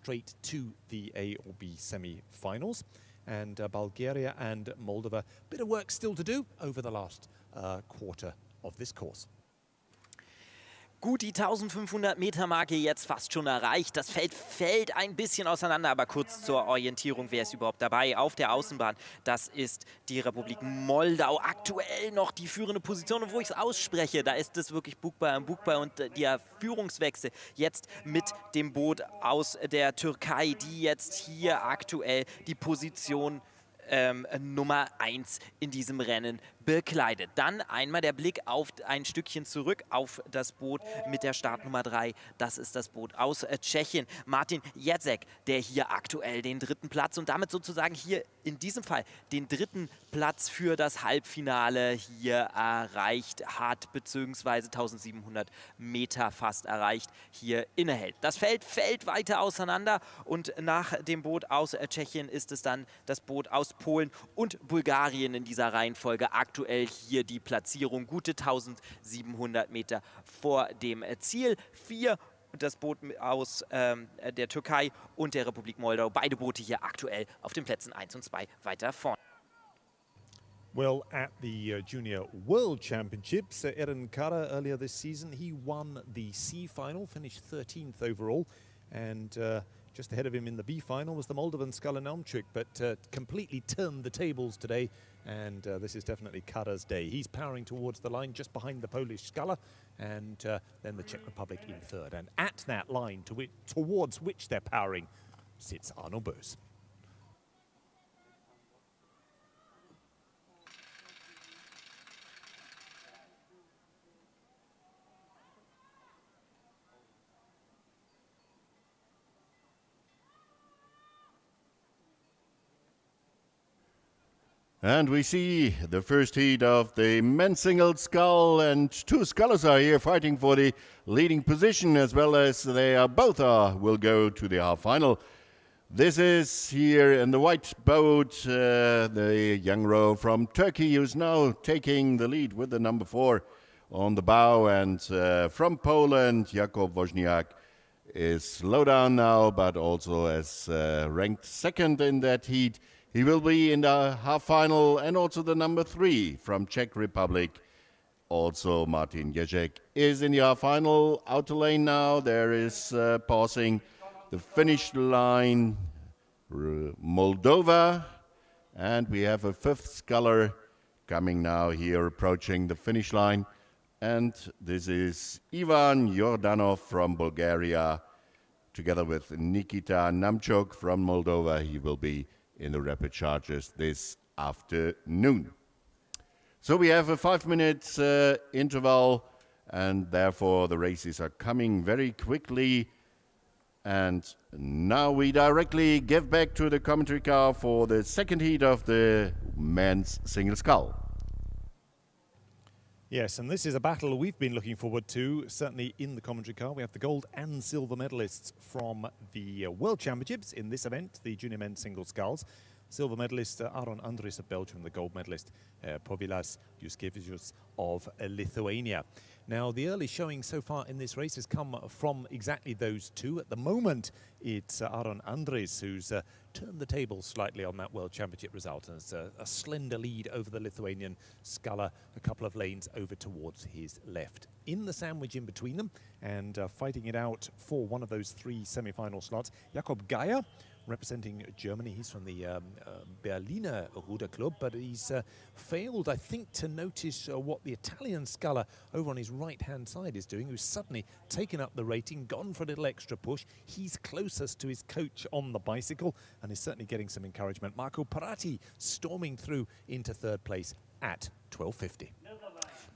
straight to the A or B semi-finals. And Bulgaria and Moldova, bit of work still to do over the last quarter of this course. Gut, die 1500 Meter Marke jetzt fast schon erreicht. Das Feld fällt ein bisschen auseinander, aber kurz zur Orientierung, wer ist überhaupt dabei auf der Außenbahn? Das ist die Republik Moldau, aktuell noch die führende Position. Und wo ich es ausspreche, da ist es wirklich Bug bei und der Führungswechsel jetzt mit dem Boot aus der Türkei, die jetzt hier aktuell die Position Nummer 1 in diesem Rennen bekleidet. Dann einmal der Blick auf ein Stückchen zurück auf das Boot mit der Startnummer 3. Das ist das Boot aus Tschechien. Martin Jezek, der hier aktuell den 3. Platz und damit sozusagen hier in diesem Fall den 3. Platz für das Halbfinale hier erreicht hat, beziehungsweise 1700 Meter fast erreicht, hier innehält. Das Feld fällt weiter auseinander und nach dem Boot aus Tschechien ist es dann das Boot aus Polen und Bulgarien in dieser Reihenfolge. Aktuell hier die Platzierung, gute 1700 Meter vor dem Ziel. 4 das Boot aus der Türkei und der Republik Moldau. Beide Boote hier aktuell auf den Plätzen 1 und 2 weiter vorne. Well, at the Junior World Championships, Eren Kara earlier this season, he won the C final, finished 13th overall, and just ahead of him in the B final was the Moldovan Skala Naumchuk, but completely turned the tables today, and this is definitely Kara's day. He's powering towards the line just behind the Polish Skala, and then the Czech Republic in 3rd. And at that line towards which they're powering sits Arno Bös. And we see the first heat of the men's single scull, and 2 scullers are here fighting for the leading position, as well as they are will go to the half final. This is here in the white boat, the young row from Turkey, who's now taking the lead with the number 4 on the bow, and from Poland, Jakub Wozniak is low down now, but also as ranked 2nd in that heat. He will be in the half-final, and also the number 3 from Czech Republic. Also, Martin Jezek is in the half-final. Outer lane now. There is passing the finish line, Moldova. And we have a 5th sculler coming now here, approaching the finish line. And this is Ivan Yordanov from Bulgaria, together with Nikita Namchuk from Moldova. He will be in the rapid charges this afternoon. So we have a 5-minute interval, and therefore the races are coming very quickly. And now we directly give back to the commentary car for the 2nd heat of the men's single scull. Yes, and this is a battle we've been looking forward to, certainly in the commentary car. We have the gold and silver medalists from the World Championships in this event, the junior men's single sculls. Silver medalist Aron Andris of Belgium, the gold medalist Povilas Juskevicius of Lithuania. Now, the early showing so far in this race has come from exactly those two. At the moment, it's Aron Andris who's turned the table slightly on that World Championship result. And it's a slender lead over the Lithuanian Skala, a couple of lanes over towards his left. In the sandwich in between them and fighting it out for one of those 3 semi-final slots, Jakob Geier, representing Germany. He's from the Berliner Ruder Club, but he's failed, I think, to notice what the Italian Skala over on his right-hand side is doing, who's suddenly taken up the rating, gone for a little extra push. He's closest to his coach on the bicycle and is certainly getting some encouragement. Marco Parati storming through into 3rd place at 12:50.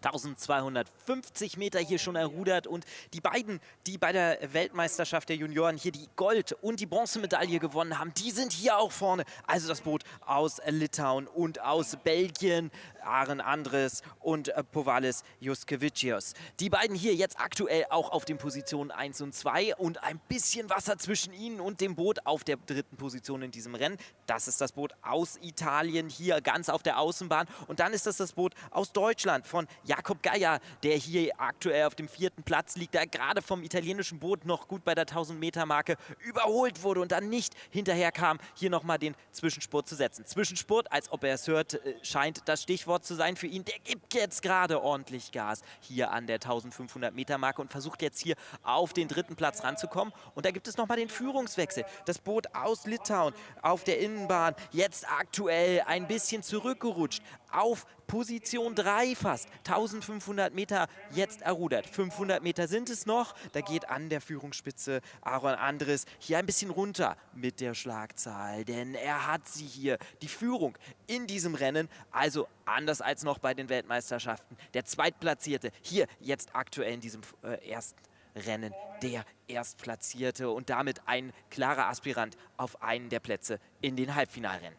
1250 Meter hier schon errudert, und die beiden, die bei der Weltmeisterschaft der Junioren hier die Gold- und die Bronzemedaille gewonnen haben, die sind hier auch vorne. Also das Boot aus Litauen und aus Belgien, Aron Andris und Povilas Juskevicius. Die beiden hier jetzt aktuell auch auf den Positionen 1 und 2 und ein bisschen Wasser zwischen ihnen und dem Boot auf der 3. Position in diesem Rennen. Das ist das Boot aus Italien hier ganz auf der Außenbahn, und dann ist das Boot aus Deutschland von Jakob Geier, der hier aktuell auf dem 4. Platz liegt, da gerade vom italienischen Boot noch gut bei der 1000-Meter-Marke überholt wurde und dann nicht hinterher kam, hier nochmal den Zwischenspurt zu setzen. Zwischenspurt, als ob er es hört, scheint das Stichwort zu sein für ihn. Der gibt jetzt gerade ordentlich Gas hier an der 1500-Meter-Marke und versucht jetzt hier auf den 3. Platz ranzukommen. Und da gibt es nochmal den Führungswechsel. Das Boot aus Litauen auf der Innenbahn jetzt aktuell ein bisschen zurückgerutscht auf Position 3 fast. 1500 Meter jetzt errudert. 500 Meter sind es noch. Da geht an der Führungsspitze Aaron Andres hier ein bisschen runter mit der Schlagzahl. Denn er hat sie hier, die Führung in diesem Rennen. Also anders als noch bei den Weltmeisterschaften. Der Zweitplatzierte hier jetzt aktuell in diesem ersten Rennen der Erstplatzierte und damit ein klarer Aspirant auf einen der Plätze in den Halbfinalrennen.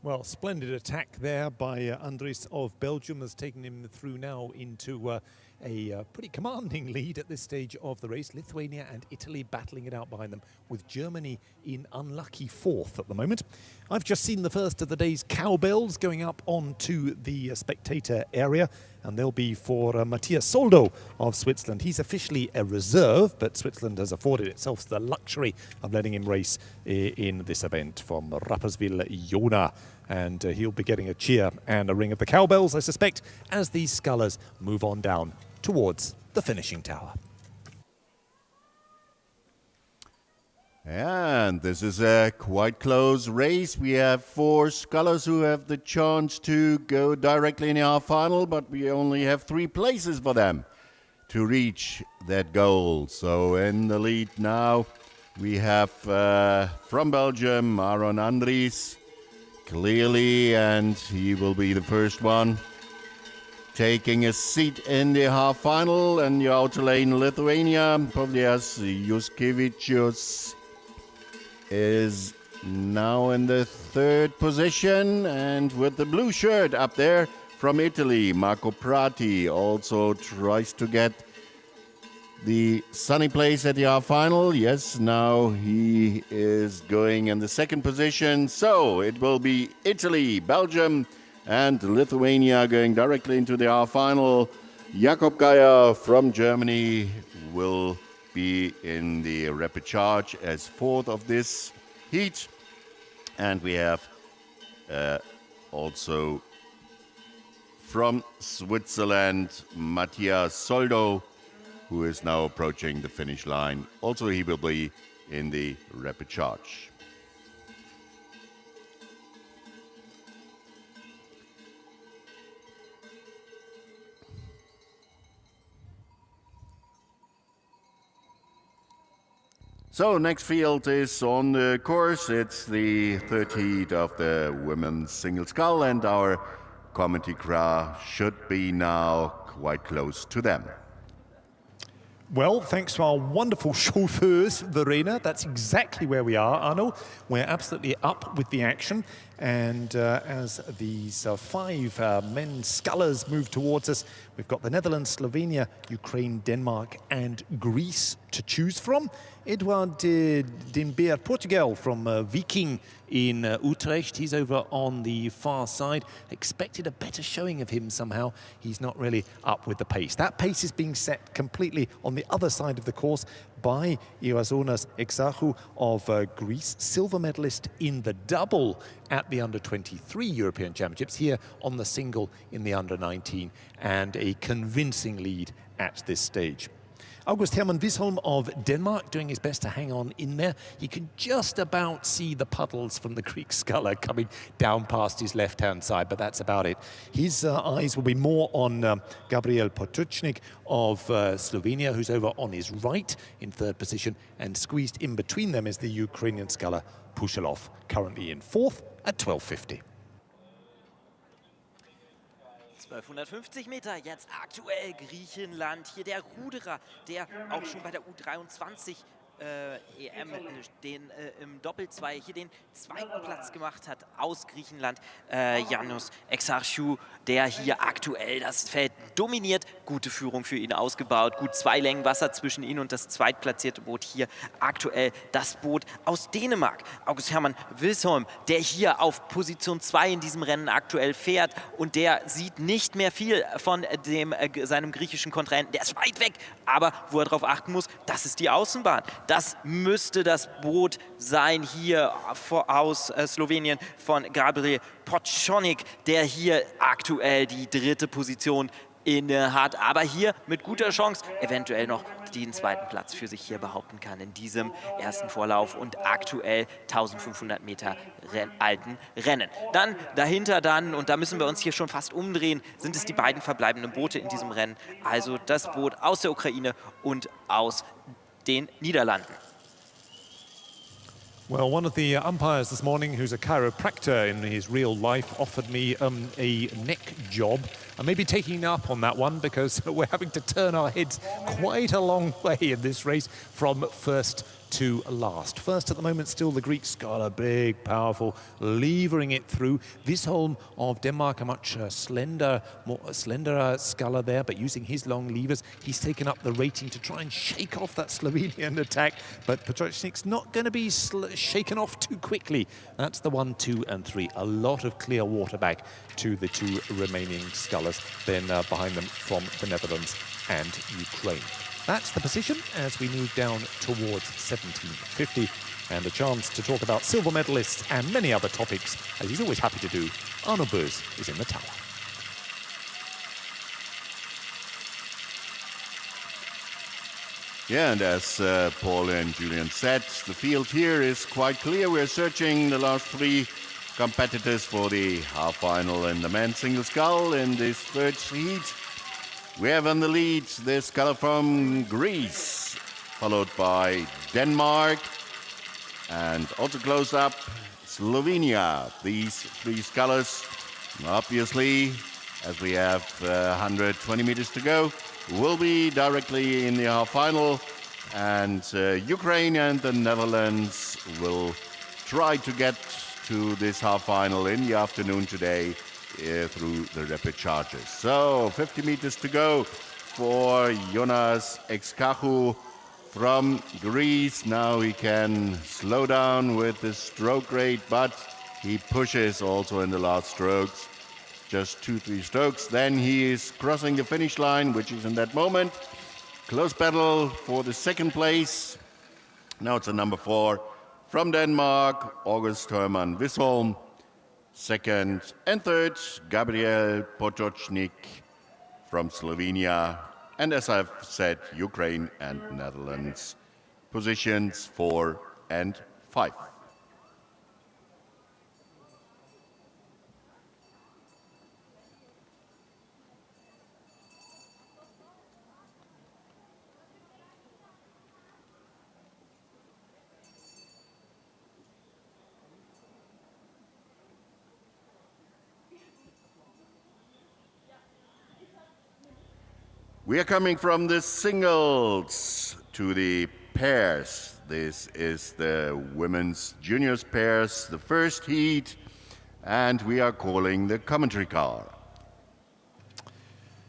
Well, splendid attack there by Andries of Belgium has taken him through now into a pretty commanding lead at this stage of the race. Lithuania and Italy battling it out behind them, with Germany in unlucky 4th at the moment. I've just seen the first of the day's cowbells going up onto the spectator area, and they'll be for Matthias Soldo of Switzerland. He's officially a reserve, but Switzerland has afforded itself the luxury of letting him race in this event from Rapperswil Jona. And he'll be getting a cheer and a ring of the cowbells, I suspect, as these scullers move on down towards the finishing tower. And this is a quite close race. We have 4 scullers who have the chance to go directly in our final, but we only have 3 places for them to reach that goal. So in the lead now, we have from Belgium, Aaron Andries, clearly, and he will be the first one taking a seat in the half-final. And the outer lane, Lithuania, Pavlias Juskevicius is now in the 3rd position, and with the blue shirt up there from Italy, Marco Prati also tries to get the sunny place at the half-final. Yes, now he is going in the 2nd position. So it will be Italy, Belgium, and Lithuania going directly into the half-final. Jakob Geier from Germany will be in the rapid charge as 4th of this heat. And we have also from Switzerland, Matthias Soldo, who is now approaching the finish line. Also, he will be in the rapid charge. So, next field is on the course. It's the 3rd heat of the women's single scull, and our commentary crew should be now quite close to them. Well, thanks to our wonderful chauffeurs, Verena, that's exactly where we are, Arno. We're absolutely up with the action. And as these 5 men scullers move towards us, we've got the Netherlands, Slovenia, Ukraine, Denmark, and Greece to choose from. Edouard Dimbeer, Portugal, from Viking in Utrecht. He's over on the far side. Expected a better showing of him somehow. He's not really up with the pace. That pace is being set completely on the other side of the course by Ioannis Exarchou of Greece, silver medalist in the double at the Under-23 European Championships, here on the single in the Under-19, and a convincing lead at this stage. August Hermann Wisholm of Denmark doing his best to hang on in there. You can just about see the puddles from the Greek sculler coming down past his left-hand side, but that's about it. His eyes will be more on Gabriel Potočnik of Slovenia, who's over on his right in 3rd position, and squeezed in between them is the Ukrainian sculler Pushelov, currently in 4th at 12:50. 1250 Meter, jetzt aktuell Griechenland. Hier der Ruderer, der auch schon bei der U23 EM im Doppel-2 hier den zweiten Platz gemacht hat aus Griechenland. Yannis Exarchou, der hier aktuell das Feld dominiert. Gute Führung für ihn ausgebaut. Gut 2 Längen Wasser zwischen ihn und das zweitplatzierte Boot hier. Aktuell das Boot aus Dänemark. August Hermann Wilsholm, der hier auf Position 2 in diesem Rennen aktuell fährt. Und der sieht nicht mehr viel von seinem griechischen Kontrahenten. Der ist weit weg. Aber wo er darauf achten muss, das ist die Außenbahn. Das müsste das Boot sein hier aus Slowenien von Gabriel Pocznik, der hier aktuell die 3. Position inne hat, aber hier mit guter Chance eventuell noch den 2. Platz für sich hier behaupten kann in diesem ersten Vorlauf und aktuell 1500 Meter alten Rennen. Dann dahinter und da müssen wir uns hier schon fast umdrehen, sind es die beiden verbleibenden Boote in diesem Rennen, also das Boot aus der Ukraine und aus den Niederlanden. Well, one of the umpires this morning, who's a chiropractor in his real life, offered me a neck job. I may be taking up on that one because we're having to turn our heads quite a long way in this race from first to last. First at the moment, still the Greek scholar, big, powerful, levering it through. Wisholm of Denmark, a much slenderer sculler there, but using his long levers, he's taken up the rating to try and shake off that Slovenian attack. But Potočnik's not going to be shaken off too quickly. That's the 1, 2, and 3. A lot of clear water back to the 2 remaining scullers. Then behind them from the Netherlands and Ukraine. That's the position as we move down towards 1750. And a chance to talk about silver medalists and many other topics, as he's always happy to do. Arno Bös is in the tower. Yeah, and as Paul and Julian said, the field here is quite clear. We're searching the last 3 competitors for the half-final in the men's single scull in this 3rd heat. We have on the lead the sculler from Greece, followed by Denmark, and also close up Slovenia. These 3 scullers, obviously, as we have 120 meters to go, will be directly in the half-final, and Ukraine and the Netherlands will try to get to this half-final in the afternoon today through the rapid charges. So 50 meters to go for Yannis Exarchou from Greece. Now he can slow down with his stroke rate, but he pushes also in the last strokes. Just 2-3 strokes. Then he is crossing the finish line, which is in that moment. Close battle for the 2nd place. Now it's a number 4 from Denmark, August Hermann Wisholm. 2nd and 3rd, Gabriel Potočnik from Slovenia. And as I've said, Ukraine and Netherlands, positions 4 and 5. We are coming from the singles to the pairs. This is the women's juniors pairs, the 1st heat, and we are calling the commentary car.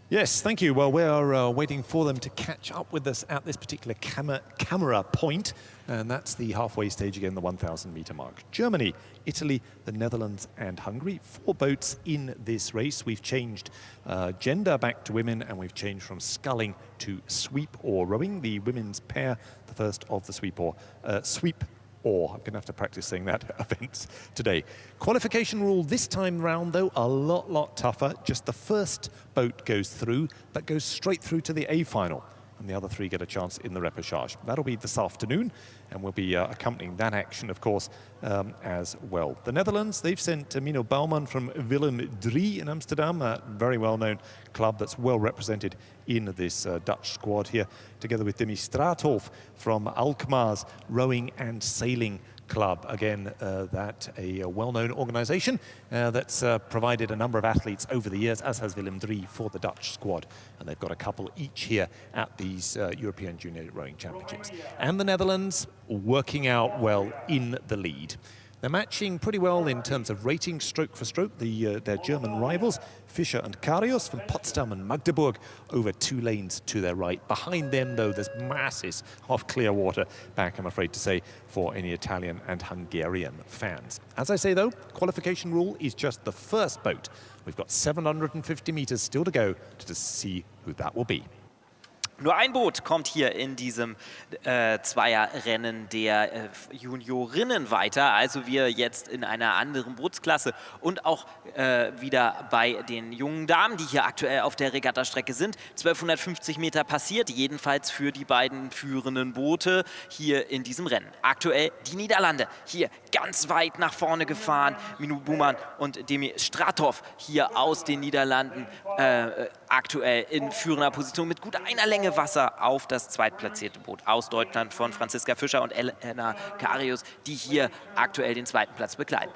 Yes, thank you. Well, we're waiting for them to catch up with us at this particular camera point, and that's the halfway stage again, the 1,000-meter mark. Germany, Italy, the Netherlands, and Hungary. 4 boats in this race. We've changed gender back to women, and we've changed from sculling to sweep oar rowing. The women's pair, the first of the sweep oar. I'm going to have to practice saying that events today. Qualification rule this time round, though, a lot tougher. Just the first boat goes through, but goes straight through to the A final. And the other 3 get a chance in the repechage. That'll be this afternoon, and we'll be accompanying that action, of course, as well. The Netherlands, they've sent Mino Bouwman from Willem III in Amsterdam, a very well-known club that's well represented in this Dutch squad here, together with Demi Straathof from Alkmaar's rowing and sailing Club. Again, that a well-known organization that's provided a number of athletes over the years, as has Willem III for the Dutch squad. And they've got a couple each here at these European Junior Rowing Championships. And the Netherlands working out well in the lead. They're matching pretty well in terms of rating, stroke for stroke, their German rivals, Fischer and Karius from Potsdam and Magdeburg, over 2 lanes to their right. Behind them, though, there's masses of clear water back, I'm afraid to say, for any Italian and Hungarian fans. As I say, though, qualification rule is just the first boat. We've got 750 meters still to go to see who that will be. Nur ein Boot kommt hier in diesem Zweierrennen der Juniorinnen weiter. Also wir jetzt in einer anderen Bootsklasse und auch wieder bei den jungen Damen, die hier aktuell auf der Regattastrecke sind. 1250 Meter passiert, jedenfalls für die beiden führenden Boote hier in diesem Rennen. Aktuell die Niederlande hier ganz weit nach vorne gefahren. Minu Buhmann und Demi Stratov hier aus den Niederlanden aktuell in führender Position mit gut einer Länge Wasser auf das zweitplatzierte Boot aus Deutschland von Franziska Fischer und Elena Karius, die hier aktuell den zweiten Platz bekleiden.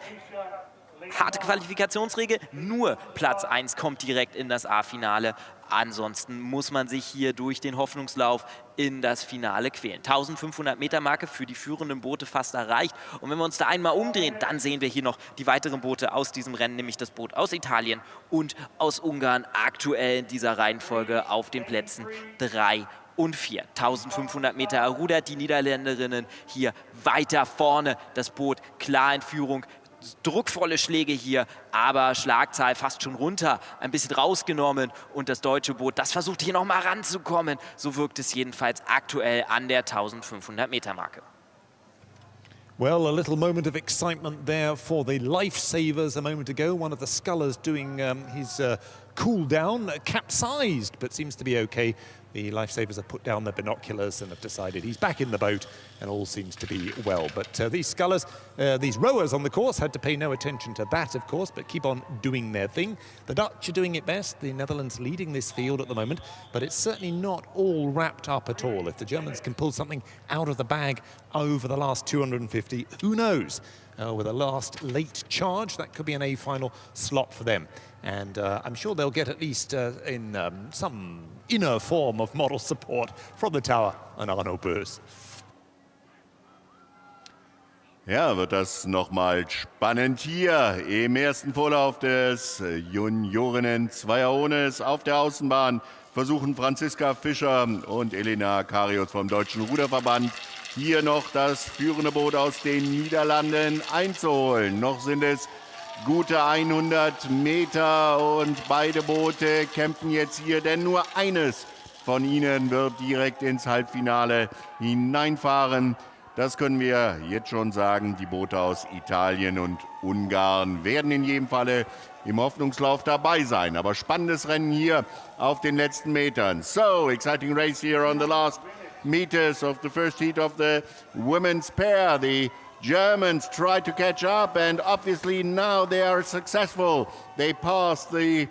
Harte Qualifikationsregel, nur Platz 1 kommt direkt in das A-Finale. Ansonsten muss man sich hier durch den Hoffnungslauf in das Finale quälen. 1500 Meter Marke für die führenden Boote fast erreicht. Und wenn wir uns da einmal umdrehen, dann sehen wir hier noch die weiteren Boote aus diesem Rennen, nämlich das Boot aus Italien und aus Ungarn, aktuell in dieser Reihenfolge auf den Plätzen 3 und 4. 1500 Meter errudert die Niederländerinnen hier weiter vorne. Das Boot klar in Führung. Druckvolle Schläge hier, aber Schlagzahl fast schon runter, ein bisschen rausgenommen und das deutsche Boot, das versucht hier nochmal ranzukommen. So wirkt es jedenfalls aktuell an der 1500 Meter Marke. Well, a little moment of excitement there for the lifesavers a moment ago. One of the scullers doing his cool down, capsized, but seems to be okay. The lifesavers have put down their binoculars and have decided he's back in the boat and all seems to be well. But these scullers, these rowers on the course had to pay no attention to that, of course, but keep on doing their thing. The Dutch are doing it best. The Netherlands leading this field at the moment, but it's certainly not all wrapped up at all. If the Germans can pull something out of the bag over the last 250, who knows? With a last late charge, that could be an A-final slot for them. And I'm sure they'll get at least in some inner form of moral support from the Tower and Arno Bös. Ja, wird das nochmal spannend hier im ersten Vorlauf des Juniorinnen-Zweierrundes auf der Außenbahn. Versuchen Franziska Fischer und Elena Karius vom Deutschen Ruderverband hier noch das führende Boot aus den Niederlanden einzuholen. Noch sind es gute 100 Meter und beide Boote kämpfen jetzt hier, denn nur eines von ihnen wird direkt ins Halbfinale hineinfahren. Das können wir jetzt schon sagen. Die Boote aus Italien und Ungarn werden in jedem Falle im Hoffnungslauf dabei sein. Aber spannendes Rennen hier auf den letzten Metern. So, exciting race here on the last meters of the first heat of the women's pair. The Germans try to catch up and obviously now they are successful. They passed the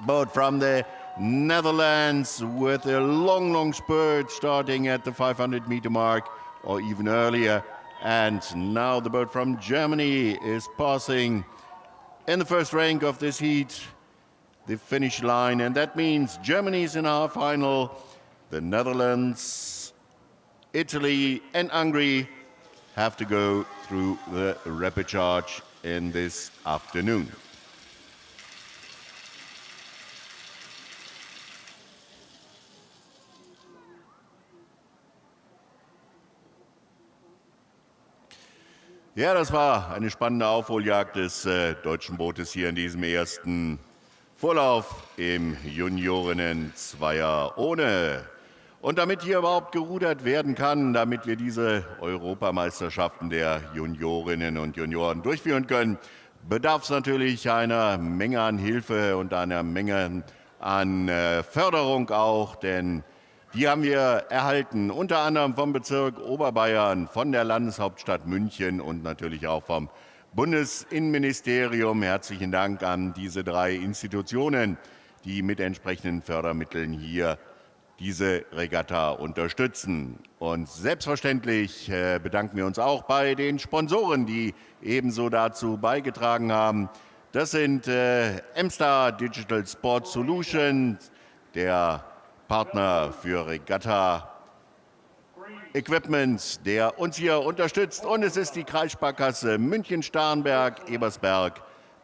boat from the Netherlands with a long spurt starting at the 500 meter mark or even earlier. And now the boat from Germany is passing in the first rank of this heat the finish line, and that means Germany is in our final. The Netherlands, Italy and Hungary have to go through the repechage in this afternoon. Ja, das war eine spannende Aufholjagd des deutschen Bootes hier in diesem ersten Vorlauf im Juniorinnen-Zweier ohne. Und damit hier überhaupt gerudert werden kann, damit wir diese Europameisterschaften der Juniorinnen und Junioren durchführen können, bedarf es natürlich einer Menge an Hilfe und einer Menge an Förderung auch, denn die haben wir erhalten, unter anderem vom Bezirk Oberbayern, von der Landeshauptstadt München und natürlich auch vom Bundesinnenministerium. Herzlichen Dank an diese 3 Institutionen, die mit entsprechenden Fördermitteln hier diese Regatta unterstützen. Und selbstverständlich bedanken wir uns auch bei den Sponsoren, die ebenso dazu beigetragen haben. Das sind M-Star Digital Sport Solutions, der Partner für Regatta Equipment, der uns hier unterstützt. Und es ist die Kreissparkasse München-Starnberg-Ebersberg,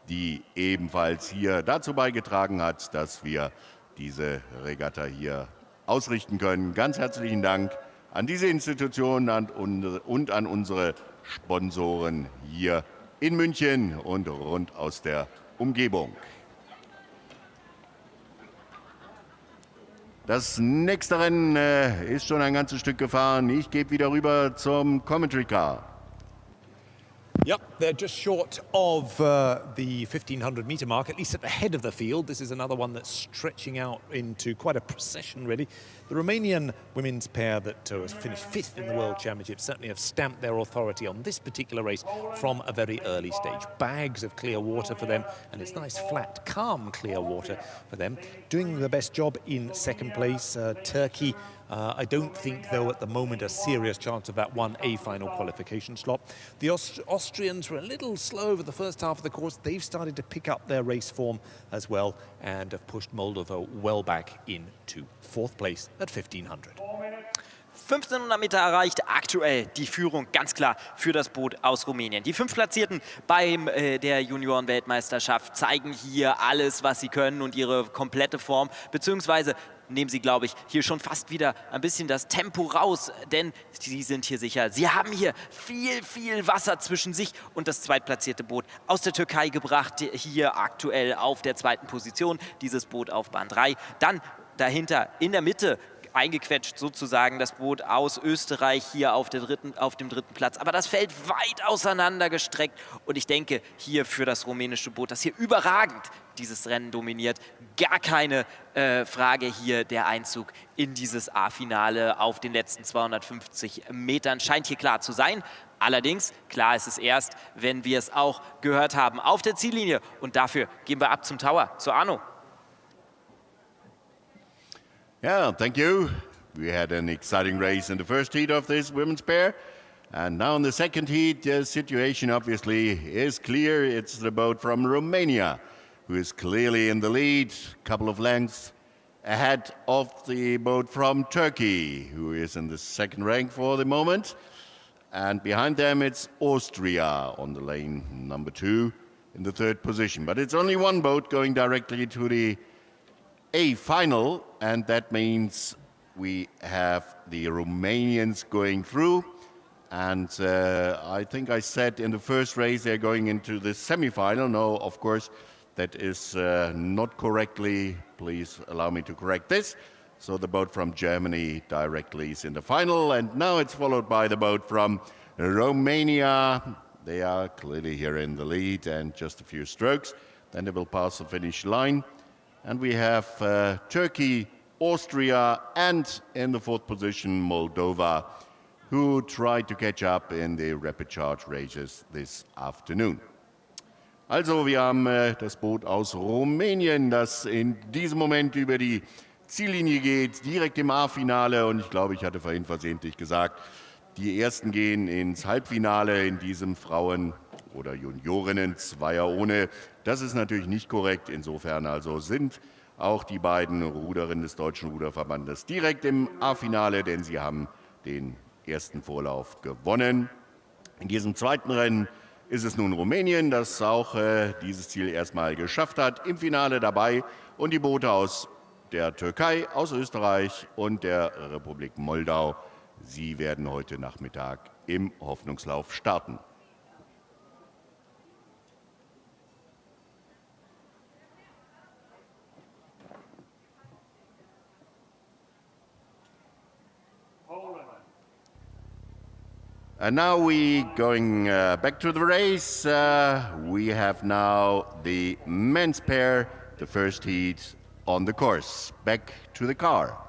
die ebenfalls hier dazu beigetragen hat, dass wir diese Regatta hier ausrichten können. Ganz herzlichen Dank an diese Institution und an unsere Sponsoren hier in München und rund aus der Umgebung. Das nächste Rennen ist schon ein ganzes Stück gefahren. Ich gebe wieder rüber zum Commentary Car. Yep, they're just short of the 1,500-metre mark, at least at the head of the field. This is another one that's stretching out into quite a procession, really. The Romanian women's pair that has finished 5th in the World Championship certainly have stamped their authority on this particular race from a very early stage. Bags of clear water for them, and it's nice, flat, calm, clear water for them. Doing the best job in second place, Turkey. I don't think, though, at the moment a serious chance of that 1A final qualification slot. The Austrians were a little slow over the first half of the course. They've started to pick up their race form as well and have pushed Moldova well back into 4th place at 1,500. 1500 Meter erreicht, aktuell die Führung ganz klar für das Boot aus Rumänien. Die 5 Platzierten der Junioren-Weltmeisterschaft zeigen hier alles, was sie können und ihre komplette Form, beziehungsweise nehmen sie, glaube ich, hier schon fast wieder ein bisschen das Tempo raus, denn sie sind hier sicher. Sie haben hier viel Wasser zwischen sich und das zweitplatzierte Boot aus der Türkei gebracht, hier aktuell auf der 2. Position, dieses Boot auf Bahn 3. Dann dahinter in der Mitte eingequetscht sozusagen das Boot aus Österreich hier auf dem 3. Platz. Aber das Feld weit auseinander gestreckt und ich denke hier für das rumänische Boot, das hier überragend dieses Rennen dominiert, gar keine Frage hier der Einzug in dieses A-Finale auf den letzten 250 Metern scheint hier klar zu sein. Allerdings, klar ist es erst, wenn wir es auch gehört haben auf der Ziellinie und dafür gehen wir ab zum Tower, zu Arno. Yeah, thank you. We had an exciting race in the first heat of this women's pair. And now in the second heat, the situation obviously is clear. It's the boat from Romania who is clearly in the lead, a couple of lengths ahead of the boat from Turkey, who is in the second rank for the moment. And behind them, it's Austria on the lane number 2 in the 3rd position. But it's only one boat going directly to the A final, and that means we have the Romanians going through. And I think I said in the first race they're going into the semi-final. No, of course, that is not correctly. Please allow me to correct this. So the boat from Germany directly is in the final, and now it's followed by the boat from Romania. They are clearly here in the lead and just a few strokes. Then they will pass the finish line. And we have Turkey, Austria, and in the 4th position, Moldova, who tried to catch up in the rapid charge races this afternoon. Also, wir haben das Boot aus Rumänien, das in diesem Moment über die Ziellinie geht, direkt im A-Finale. Und ich glaube, ich hatte vorhin versehentlich gesagt, die Ersten gehen ins Halbfinale in diesem Frauen- oder Juniorinnen-Zweier ohne. Das ist natürlich nicht korrekt. Insofern also sind auch die beiden Ruderinnen des Deutschen Ruderverbandes direkt im A-Finale, denn sie haben den ersten Vorlauf gewonnen. In diesem zweiten Rennen ist es nun Rumänien, das auch dieses Ziel erstmal geschafft hat, im Finale dabei. Und die Boote aus der Türkei, aus Österreich und der Republik Moldau, sie werden heute Nachmittag im Hoffnungslauf starten. And now we going back to the race. We have now the men's pair, the first heat on the course. Back to the car.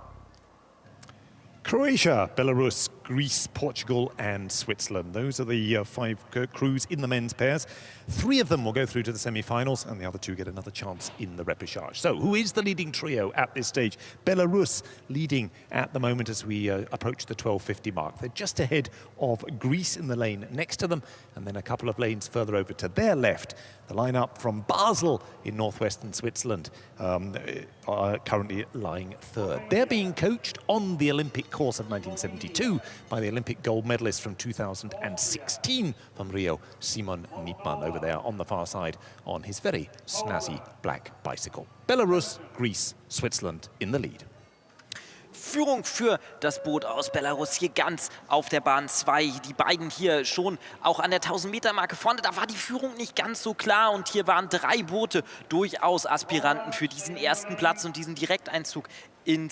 Croatia, Belarus, Greece, Portugal and Switzerland. Those are the 5 crews in the men's pairs. 3 of them will go through to the semi-finals and the other 2 get another chance in the repechage. So who is the leading trio at this stage? Belarus leading at the moment as we approach the 12:50 mark. They're just ahead of Greece in the lane next to them, and then a couple of lanes further over to their left. The lineup from Basel in northwestern Switzerland are currently lying 3rd. They're being coached on the Olympic course of 1972 by the Olympic gold medalist from 2016 from Rio, Simon Niepmann, over there on the far side on his very snazzy black bicycle. Belarus, Greece, Switzerland in the lead. Führung für das Boot aus Belarus hier ganz auf der Bahn 2. Die beiden hier schon auch an der 1000-Meter-Marke vorne. Da war die Führung nicht ganz so klar und hier waren 3 Boote durchaus Aspiranten für diesen ersten Platz und diesen Direkteinzug in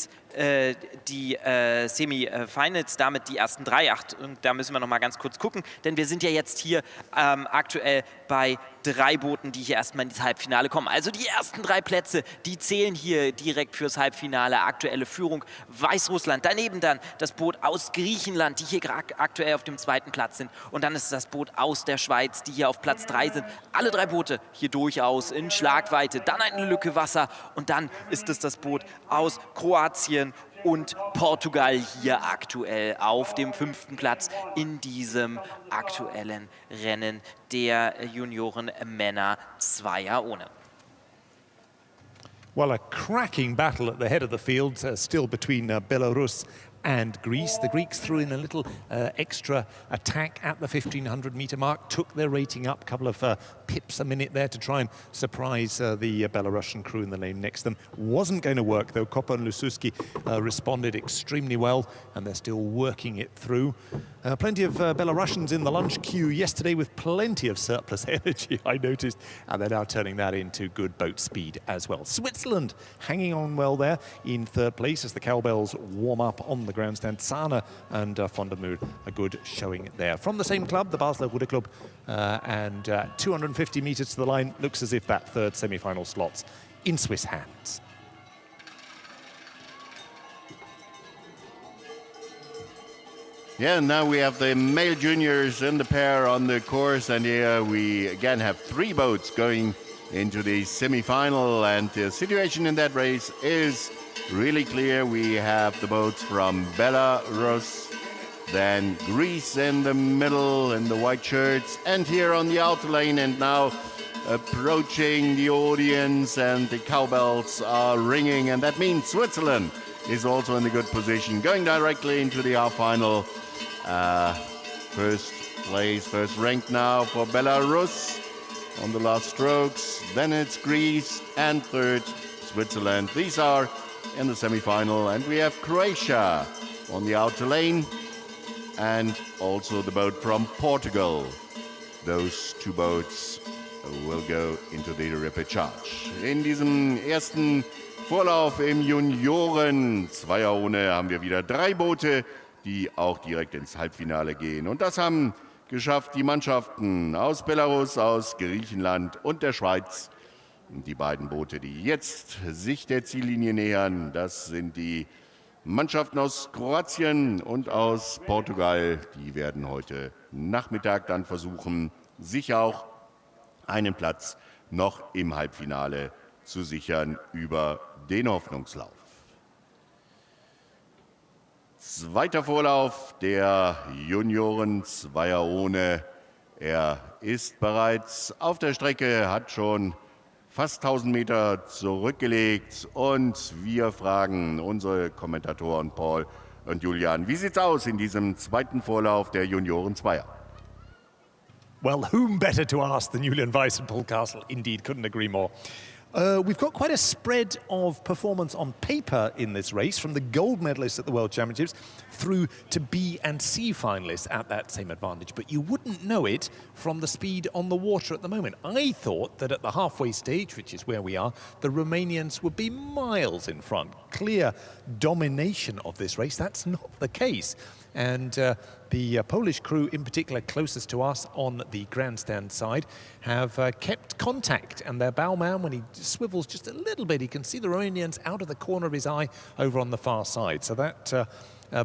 die Semi-Finals, damit die ersten 3. Und da müssen wir noch mal ganz kurz gucken, denn wir sind ja jetzt hier aktuell bei 3 Booten, die hier erstmal ins Halbfinale kommen. Also die ersten 3 Plätze, die zählen hier direkt fürs Halbfinale. Aktuelle Führung Weißrussland, daneben dann das Boot aus Griechenland, die hier aktuell auf dem 2. Platz sind. Und dann ist das Boot aus der Schweiz, die hier auf Platz 3 sind. Alle 3 Boote hier durchaus in Schlagweite. Dann eine Lücke Wasser und dann ist es das Boot aus Kroatien und Portugal hier aktuell auf dem 5. Platz in diesem aktuellen Rennen der Junioren-Männer Zweier ohne. Well, a cracking battle at the head of the field, still between Belarus and Greece. The Greeks threw in a little extra attack at the 1500-meter mark, took their rating up, a couple of pips a minute there to try and surprise the Belarusian crew in the lane next to them. Wasn't going to work, though. Kopa and Lususki responded extremely well, and they're still working it through. Plenty of Belarusians in the lunch queue yesterday with plenty of surplus energy, I noticed, and they're now turning that into good boat speed as well. Switzerland hanging on well there in 3rd place as the cowbells warm up on the grandstand. Sana and von der Muur, a good showing there. From the same club, the Basler Ruder Club, and 250 metres to the line, looks as if that 3rd semi-final slot's in Swiss hands. Yeah, now we have the male juniors and the pair on the course, and here we again have 3 boats going into the semi-final, and the situation in that race is really clear. We have the boats from Belarus, then Greece in the middle in the white shirts, and here on the outer lane, and now approaching the audience, and the cowbells are ringing, and that means Switzerland is also in a good position, going directly into the half-final. First place, first rank now for Belarus on the last strokes. Then it's Greece, and 3rd Switzerland. These are in the semi-final, and we have Croatia on the outer lane, and also the boat from Portugal. Those 2 boats will go into the repechage. In diesem ersten Vorlauf im Junioren-Zweier ohne haben wir wieder 3 Boote, die auch direkt ins Halbfinale gehen. Und das haben geschafft die Mannschaften aus Belarus, aus Griechenland und der Schweiz. Und die beiden Boote, die jetzt sich der Ziellinie nähern, das sind die Mannschaften aus Kroatien und aus Portugal. Die werden heute Nachmittag dann versuchen, sich auch einen Platz noch im Halbfinale zu sichern über den Hoffnungslauf. Zweiter Vorlauf der Junioren-Zweier ohne. Er ist bereits auf der Strecke, hat schon fast 1000 Meter zurückgelegt. Und wir fragen unsere Kommentatoren Paul und Julian, wie sieht's aus in diesem zweiten Vorlauf der Junioren-Zweier? Well, whom better to ask than Julian Weiss and Paul Castle? Indeed, couldn't agree more. We've got quite a spread of performance on paper in this race, from the gold medalists at the World Championships through to B and C finalists at that same advantage. But you wouldn't know it from the speed on the water at the moment. I thought that at the halfway stage, which is where we are, the Romanians would be miles in front. Clear domination of this race. That's not the case. And the Polish crew, in particular closest to us on the grandstand side, have kept contact. And their bowman, when he swivels just a little bit, he can see the Romanians out of the corner of his eye over on the far side. So that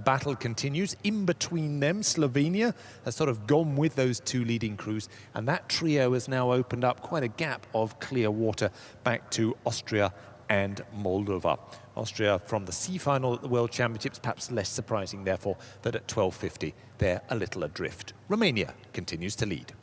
battle continues. In between them, Slovenia has sort of gone with those two leading crews, and that trio has now opened up quite a gap of clear water back to Austria and Moldova. Austria from the C final at the World Championships, perhaps less surprising, therefore, that at 12:50 they're a little adrift. Romania continues to lead.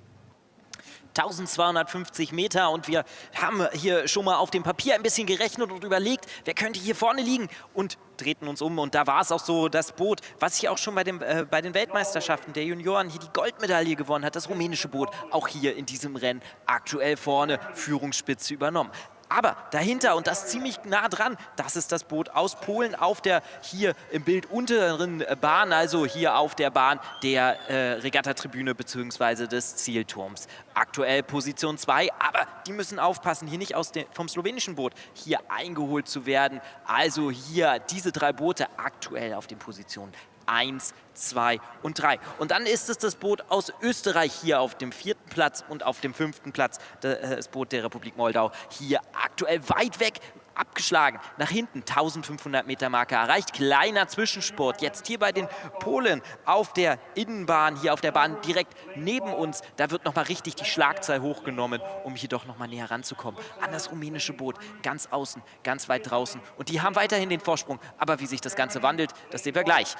1250 Meter und wir haben hier schon mal auf dem Papier ein bisschen gerechnet und überlegt, wer könnte hier vorne liegen und drehten uns um und da war es auch so, das Boot, was hier auch schon bei den Weltmeisterschaften der Junioren hier die Goldmedaille gewonnen hat, das rumänische Boot, auch hier in diesem Rennen aktuell vorne Führungsspitze übernommen. Aber dahinter, und das ziemlich nah dran, das ist das Boot aus Polen auf der hier im Bild unteren Bahn, also hier auf der Bahn der Regattatribüne bzw. des Zielturms. Aktuell Position 2, aber die müssen aufpassen, hier nicht vom slowenischen Boot hier eingeholt zu werden. Also hier diese drei Boote aktuell auf den Positionen 1, 2 und 3. Und dann ist es das Boot aus Österreich hier auf dem 4. Platz und auf dem 5. Platz das Boot der Republik Moldau hier aktuell weit weg, abgeschlagen, nach hinten, 1500 Meter Marke erreicht, kleiner Zwischensport, jetzt hier bei den Polen auf der Innenbahn, hier auf der Bahn direkt neben uns, da wird nochmal richtig die Schlagzahl hochgenommen, um hier doch nochmal näher ranzukommen an das rumänische Boot, ganz außen, ganz weit draußen und die haben weiterhin den Vorsprung, aber wie sich das Ganze wandelt, das sehen wir gleich.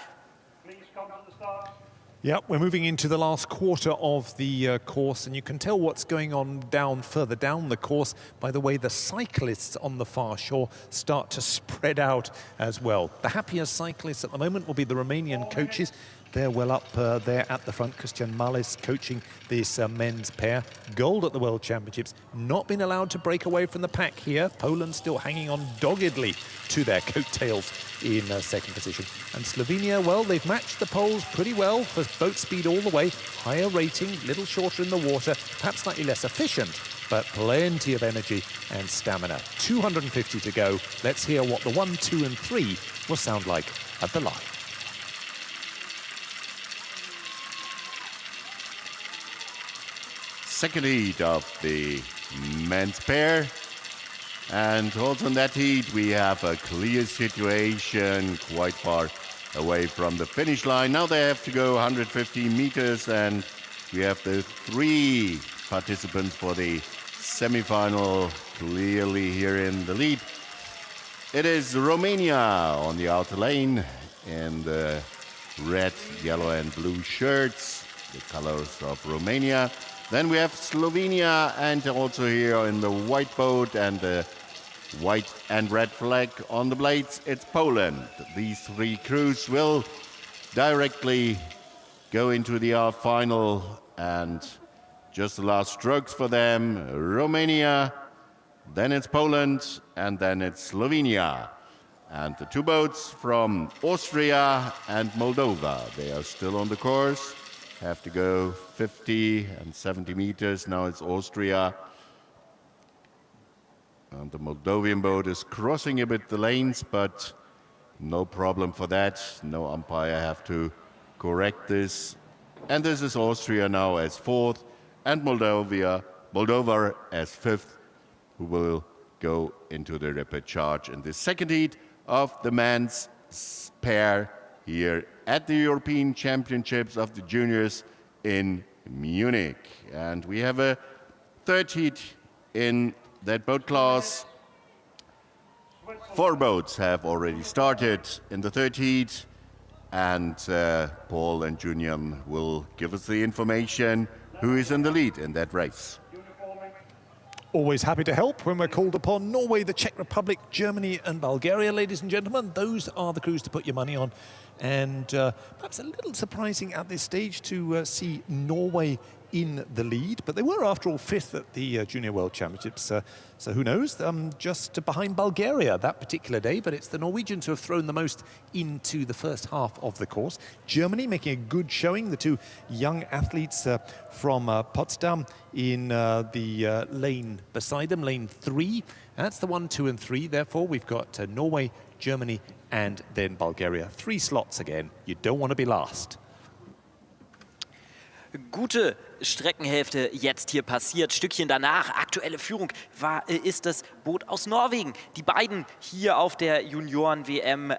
Yeah, we're moving into the last quarter of the course, and you can tell what's going on further down the course by the way the cyclists on the far shore start to spread out as well. The happiest cyclists at the moment will be the Romanian coaches. They're well up there at the front. Christian Malis coaching this men's pair. Gold at the World Championships. Not been allowed to break away from the pack here. Poland still hanging on doggedly to their coattails in second position. And Slovenia, well, they've matched the Poles pretty well for boat speed all the way. Higher rating, little shorter in the water, perhaps slightly less efficient, but plenty of energy and stamina. 250 to go. Let's hear what the 1, 2 and 3 will sound like at the line. Second heat of the men's pair, and also in that heat we have a clear situation quite far away from the finish line. Now they have to go 150 meters, and we have the 3 participants for the semi-final clearly here in the lead. It is Romania on the outer lane in the red, yellow and blue shirts, the colors of Romania. Then we have Slovenia, and also here in the white boat and the white and red flag on the blades, it's Poland. These 3 crews will directly go into the final, and just the last strokes for them. Romania, then it's Poland, and then it's Slovenia. And the 2 boats from Austria and Moldova, they are still on the course. Have to go 50 and 70 meters. Now it's Austria. And the Moldovan boat is crossing a bit the lanes, but no problem for that. No umpire have to correct this. And this is Austria now as 4th, and Moldova as 5th, who will go into the rapid charge in the second heat of the men's pair here at the European Championships of the Juniors in Munich. And we have a third heat in that boat class. 4 boats have already started in the third heat, and Paul and Junian will give us the information who is in the lead in that race. Always happy to help when we're called upon. Norway, the Czech Republic, Germany and Bulgaria, ladies and gentlemen. Those are the crews to put your money on. And perhaps a little surprising at this stage to see Norway in the lead, but they were, after all, 5th at the Junior World Championships. So who knows? Just behind Bulgaria that particular day, but it's the Norwegians who have thrown the most into the first half of the course. Germany making a good showing, the 2 young athletes from Potsdam in the lane beside them, lane 3. That's the 1, 2 and 3. Therefore, we've got Norway, Germany and then Bulgaria. 3 slots again. You don't want to be last. Gute Streckenhälfte jetzt hier passiert. Stückchen danach, aktuelle Führung, ist das Boot aus Norwegen. Die beiden hier auf der Junioren-WM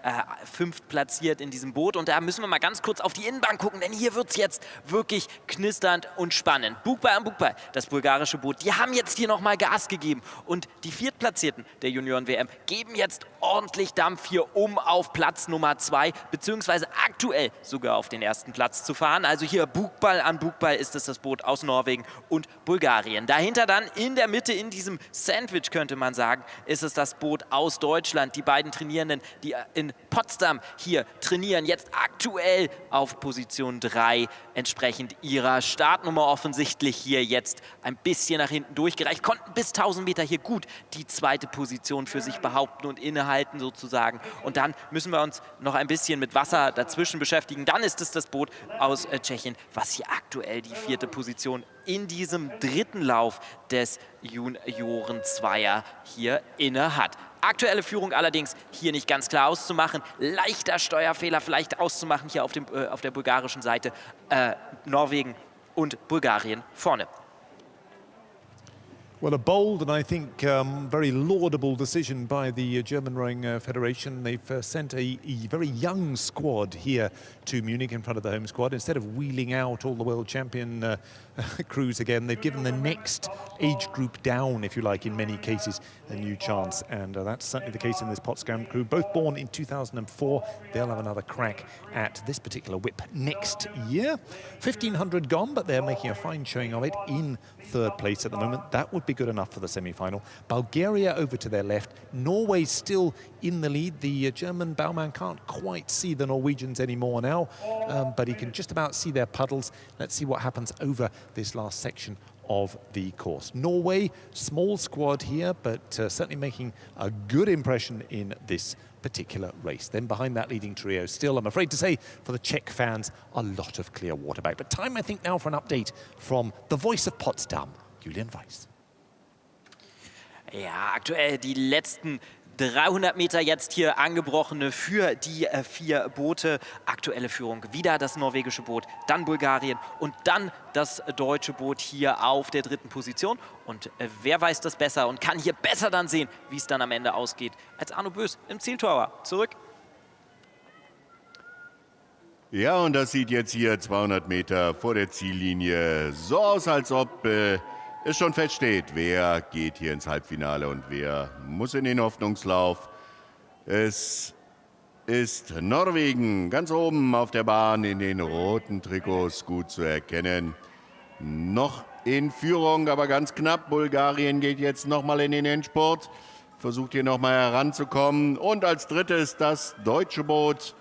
fünft platziert in diesem Boot. Und da müssen wir mal ganz kurz auf die Innenbahn gucken, denn hier wird es jetzt wirklich knisternd und spannend. Bukbal an Bukbal, das bulgarische Boot, die haben jetzt hier nochmal Gas gegeben. Und die Viertplatzierten der Junioren-WM geben jetzt ordentlich Dampf hier, um auf Platz Nummer 2, beziehungsweise aktuell sogar auf den ersten Platz zu fahren. Also hier Bukbal an Bukbal ist es, das Boot aus Norwegen und Bulgarien. Dahinter dann in der Mitte, in diesem Sandwich könnte man sagen, ist es das Boot aus Deutschland. Die beiden Trainierenden, die in Potsdam hier trainieren, jetzt aktuell auf Position 3, entsprechend ihrer Startnummer offensichtlich hier jetzt ein bisschen nach hinten durchgereicht, konnten bis 1000 Meter hier gut die zweite Position für sich behaupten und innehalten sozusagen. Und dann müssen wir uns noch ein bisschen mit Wasser dazwischen beschäftigen. Dann ist es das Boot aus Tschechien, was hier aktuell die vierte Position in diesem dritten Lauf des Junioren-Zweier hier inne hat. Aktuelle Führung allerdings hier nicht ganz klar auszumachen. Leichter Steuerfehler vielleicht auszumachen hier auf der bulgarischen Seite. Norwegen und Bulgarien vorne. Well, a bold and I think very laudable decision by the German Rowing Federation. They've sent a very young squad here to Munich in front of the home squad. Instead of wheeling out all the world champion crews again, they've given the next age group down, if you like, in many cases, a new chance. And that's certainly the case in this Potsdam crew. Both born in 2004. They'll have another crack at this particular whip next year. 1,500 gone, but they're making a fine showing of it in third place at the moment. That would be good enough for the semi-final. Bulgaria over to their left. Norway still in the lead. The German bowman can't quite see the Norwegians anymore now, but he can just about see their puddles. Let's see what happens over this last section of the course. Norway, small squad here, but certainly making a good impression in this particular race. Then behind that leading trio, still, I'm afraid to say, for the Czech fans, a lot of clear water back. But time, I think, now for an update from the voice of Potsdam, Julian Weiss. Ja, aktuell die letzten 300 Meter jetzt hier angebrochene für die vier Boote. Aktuelle Führung, wieder das norwegische Boot, dann Bulgarien und dann das deutsche Boot hier auf der dritten Position. Und wer weiß das besser und kann hier besser dann sehen, wie es dann am Ende ausgeht, als Arno Bös im Zieltor. Zurück. Ja, und das sieht jetzt hier 200 Meter vor der Ziellinie so aus, als ob es schon feststeht, wer geht hier ins Halbfinale und wer muss in den Hoffnungslauf. Es ist Norwegen ganz oben auf der Bahn in den roten Trikots gut zu erkennen. Noch in Führung, aber ganz knapp. Bulgarien geht jetzt nochmal in den Endspurt, versucht hier nochmal heranzukommen. Und als drittes das deutsche Boot.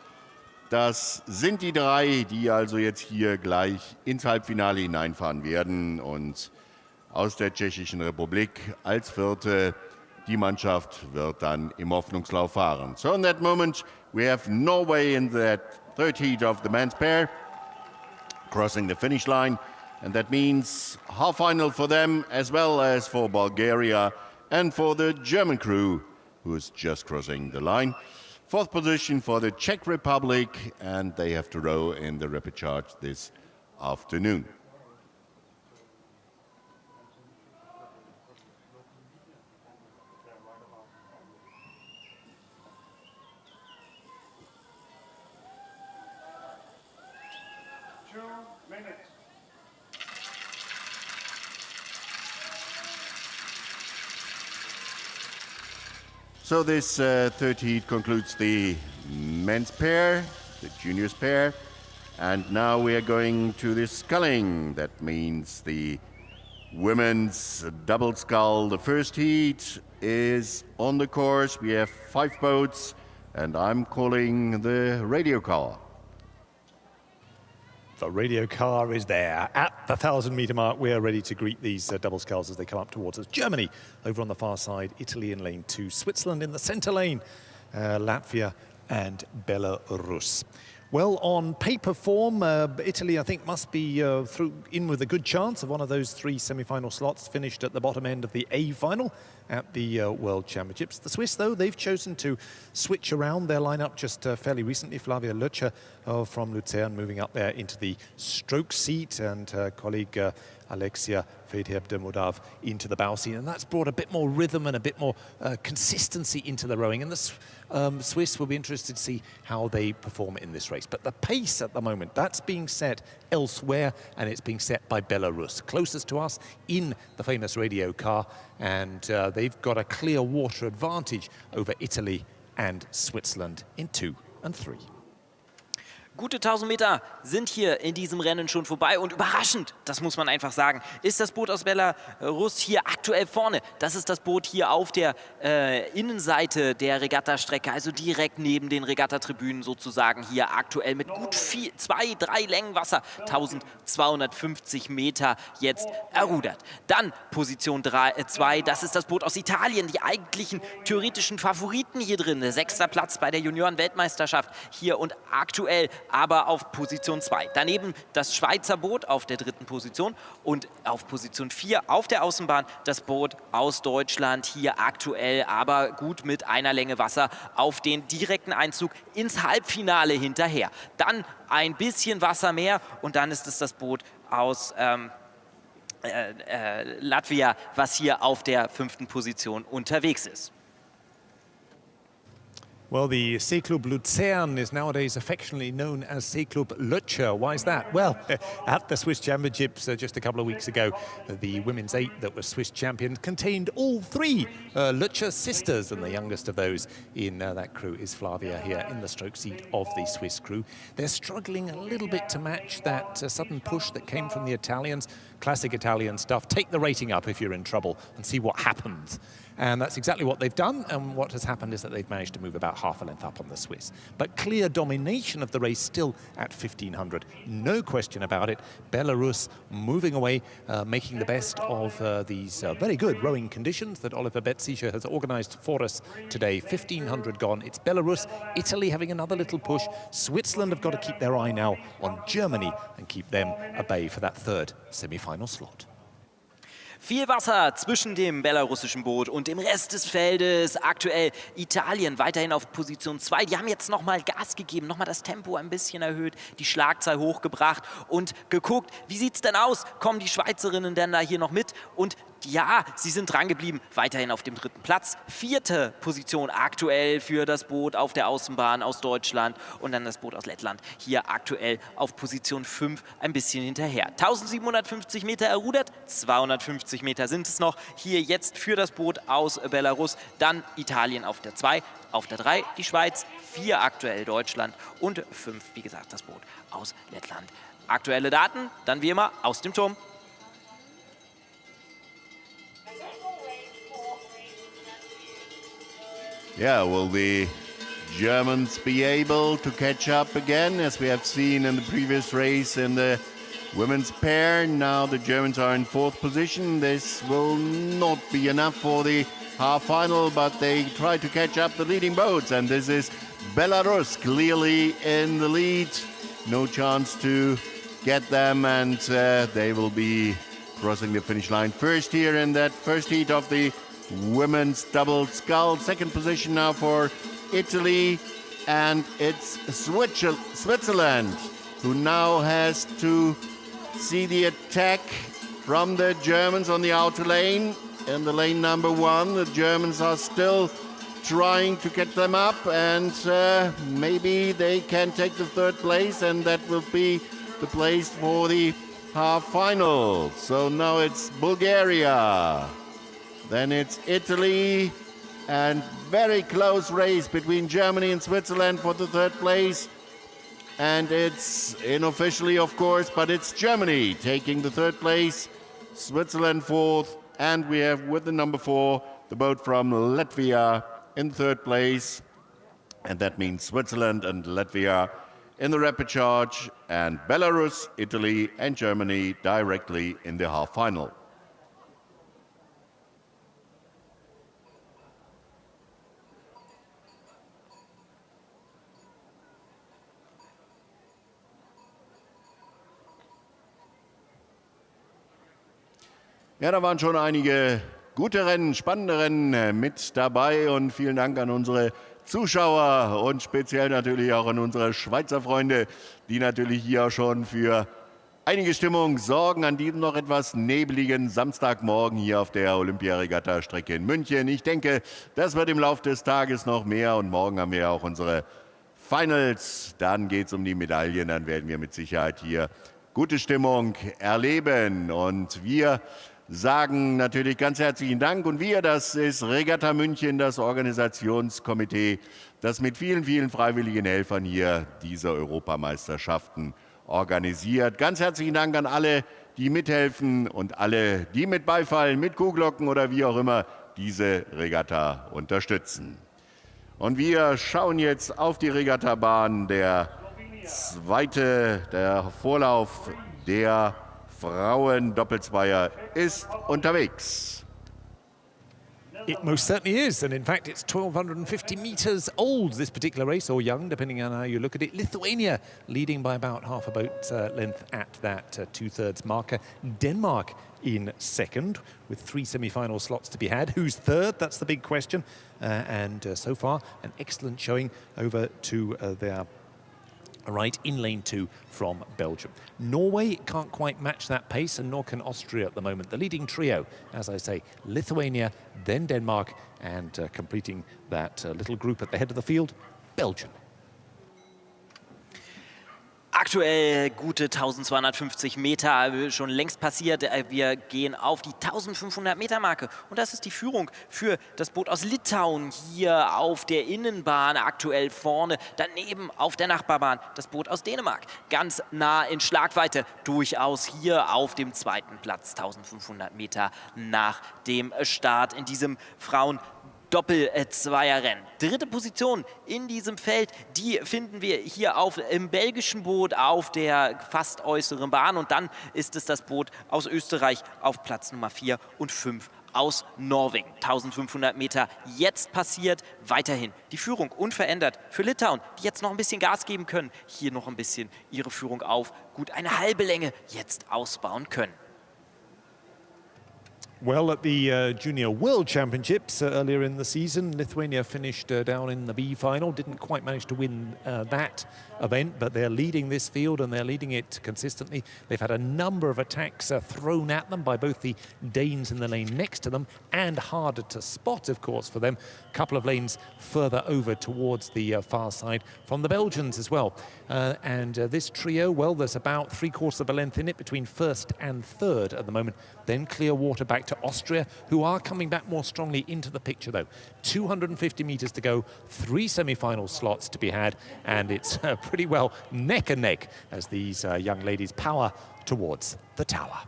Das sind die drei, die also jetzt hier gleich ins Halbfinale hineinfahren werden. Und aus der Tschechischen Republik als vierte. Die Mannschaft wird dann im Hoffnungslauf fahren. So in that moment we have Norway in that third heat of the men's pair crossing the finish line, and that means half final for them as well as for Bulgaria and for the German crew who is just crossing the line. Fourth position for the Czech Republic, and they have to row in the rapid charge this afternoon. So this third heat concludes the men's pair, the juniors pair, and now we are going to the sculling. That means the women's double scull. The first heat is on the course. We have 5 boats, and I'm calling the radio car. The radio car is there. At the 1,000-meter mark, we are ready to greet these double sculls as they come up towards us. Germany over on the far side, Italy in lane 2, Switzerland in the center lane, Latvia and Belarus. Well, on paper form, Italy, I think, must be in with a good chance of one of those 3 semi-final slots, finished at the bottom end of the A final at the World Championships. The Swiss, though, they've chosen to switch around their lineup just fairly recently. Flavia Lötscher from Luzern moving up there into the stroke seat, and colleague Alexia Fedherb-de-Modav into the bow seat, and that's brought a bit more rhythm and a bit more consistency into the rowing, and the Swiss will be interested to see how they perform in this race. But the pace at the moment, that's being set elsewhere, and it's being set by Belarus, closest to us in the famous radio car, and they've got a clear water advantage over Italy and Switzerland in 2 and 3. Gute 1000 Meter sind hier in diesem Rennen schon vorbei und überraschend, das muss man einfach sagen, ist das Boot aus Belarus hier aktuell vorne. Das ist das Boot hier auf der Innenseite der Regattastrecke, also direkt neben den Regattatribünen sozusagen, hier aktuell mit gut 2-3 Längen Wasser, 1250 Meter jetzt errudert. Dann Position 2, das ist das Boot aus Italien, die eigentlichen theoretischen Favoriten hier drin. 6. Platz bei der Junioren-Weltmeisterschaft hier und aktuell aber auf Position 2. Daneben das Schweizer Boot auf der 3. Position und auf Position 4 auf der Außenbahn das Boot aus Deutschland hier aktuell, aber gut mit einer Länge Wasser auf den direkten Einzug ins Halbfinale hinterher. Dann ein bisschen Wasser mehr und dann ist es das Boot aus Latvia, was hier auf der 5. Position unterwegs ist. Well, the Seeklub Luzern is nowadays affectionately known as Seeklub Lötscher. Why is that? Well, at the Swiss Championships just a couple of weeks ago, the women's 8 that was Swiss champions contained all 3 Lötscher sisters, and the youngest of those in that crew is Flavia here in the stroke seat of the Swiss crew. They're struggling a little bit to match that sudden push that came from the Italians. Classic Italian stuff. Take the rating up if you're in trouble and see what happens. And that's exactly what they've done, and what has happened is that they've managed to move about half a length up on the Swiss. But clear domination of the race still at 1500. No question about it. Belarus moving away, making the best of these very good rowing conditions that Oliver Betsicher has organised for us today. 1500 gone. It's Belarus, Italy having another little push. Switzerland have got to keep their eye now on Germany and keep them at bay for that 3rd semi-final slot. Viel Wasser zwischen dem belarussischen Boot und dem Rest des Feldes. Aktuell Italien weiterhin auf Position 2. Die haben jetzt nochmal Gas gegeben, nochmal das Tempo ein bisschen erhöht, die Schlagzahl hochgebracht und geguckt, wie sieht es denn aus? Kommen die Schweizerinnen denn da hier noch mit? Und ja, sie sind dran geblieben, weiterhin auf dem 3. Platz. 4. Position aktuell für das Boot auf der Außenbahn aus Deutschland und dann das Boot aus Lettland. Hier aktuell auf Position 5 ein bisschen hinterher. 1750 Meter errudert, 250 Meter sind es noch. Hier jetzt für das Boot aus Belarus, dann Italien auf der 2, auf der 3 die Schweiz, 4 aktuell Deutschland und 5, wie gesagt, das Boot aus Lettland. Aktuelle Daten, dann wie immer aus dem Turm. Yeah, will the Germans be able to catch up again, as we have seen in the previous race in the women's pair? Now the Germans are in 4th position. This will not be enough for the half-final, but they try to catch up the leading boats, and this is Belarus clearly in the lead. No chance to get them, and they will be crossing the finish line first here in that first heat of the women's double scull. 2nd position now for Italy, and it's Switzerland who now has to see the attack from the Germans on the outer lane. In the lane number 1, the Germans are still trying to get them up, and maybe they can take the 3rd place, and that will be the place for the half-final. So now it's Bulgaria. Then it's Italy, and very close race between Germany and Switzerland for the 3rd place. And it's unofficially, of course, but it's Germany taking the 3rd place, Switzerland 4th, and we have with the number 4, the boat from Latvia in 3rd place. And that means Switzerland and Latvia in the rapid charge, and Belarus, Italy, and Germany directly in the half-final. Ja, da waren schon einige gute Rennen, spannende Rennen mit dabei und vielen Dank an unsere Zuschauer und speziell natürlich auch an unsere Schweizer Freunde, die natürlich hier schon für einige Stimmung sorgen an diesem noch etwas nebligen Samstagmorgen hier auf der Olympiaregatta-Strecke in München. Ich denke, das wird im Laufe des Tages noch mehr und morgen haben wir auch unsere Finals. Dann geht es um die Medaillen, dann werden wir mit Sicherheit hier gute Stimmung erleben und wir sagen natürlich ganz herzlichen Dank und wir, das ist Regatta München, das Organisationskomitee, das mit vielen, vielen freiwilligen Helfern hier diese Europameisterschaften organisiert. Ganz herzlichen Dank an alle, die mithelfen und alle, die mit Beifall, mit Kuhglocken oder wie auch immer diese Regatta unterstützen. Und wir schauen jetzt auf die Regattabahn. Der Vorlauf der Frauen-Doppelzweier ist unterwegs. It most certainly is, and in fact it's 1,250 meters old, this particular race, or young, depending on how you look at it. Lithuania leading by about half a boat length at that two-thirds marker. Denmark in second, with 3 semi-final slots to be had. Who's third? That's the big question. So far, an excellent showing over to their right in lane 2 from Belgium. Norway can't quite match that pace, and nor can Austria at the moment. The leading trio, as I say, Lithuania, then Denmark, and completing that little group at the head of the field, Belgium. Aktuell gute 1250 Meter, schon längst passiert. Wir gehen auf die 1500 Meter Marke. Und das ist die Führung für das Boot aus Litauen hier auf der Innenbahn, aktuell vorne. Daneben auf der Nachbarbahn das Boot aus Dänemark. Ganz nah in Schlagweite, durchaus hier auf dem zweiten Platz, 1500 Meter nach dem Start in diesem Frauen Doppelzweierrennen. Dritte Position in diesem Feld, die finden wir hier im belgischen Boot auf der fast äußeren Bahn. Und dann ist es das Boot aus Österreich auf Platz Nummer 4 und 5 aus Norwegen. 1500 Meter jetzt passiert. Weiterhin die Führung unverändert für Litauen, die jetzt noch ein bisschen Gas geben können. Hier noch ein bisschen ihre Führung auf gut eine halbe Länge jetzt ausbauen können. Well, at the Junior World Championships earlier in the season, Lithuania finished down in the B final. Didn't quite manage to win that event, but they're leading this field and they're leading it consistently. They've had a number of attacks thrown at them by both the Danes in the lane next to them and harder to spot, of course, for them. A couple of lanes further over towards the far side from the Belgians as well. This trio, well, there's about 3/4 of a length in it between first and third at the moment. Then clear water back to Austria, who are coming back more strongly into the picture, though. 250 meters to go, 3 semi-final slots to be had, and it's pretty well neck and neck as these young ladies power towards the tower.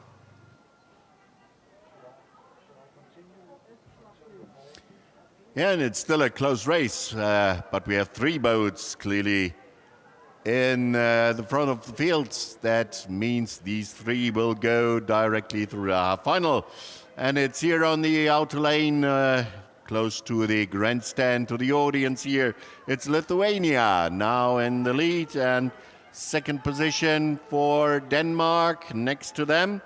Yeah, and it's still a close race, but we have 3 boats clearly in the front of the field. That means these 3 will go directly through the half final. And it's here on the outer lane, close to the grandstand, to the audience here. It's Lithuania now in the lead, and second position for Denmark next to them.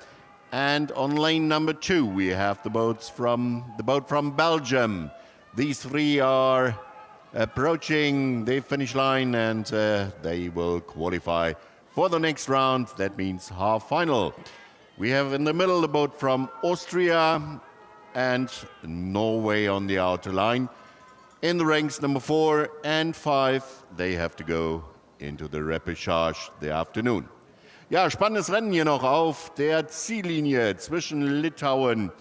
And on lane number 2, we have the boat from Belgium. These 3 are approaching the finish line, and they will qualify for the next round. That means half final. We have in the middle the boat from Austria and Norway on the outer line. In the ranks number 4 and 5, they have to go into the repechage the afternoon. Ja, spannendes Rennen hier noch auf der Ziellinie zwischen Litauen,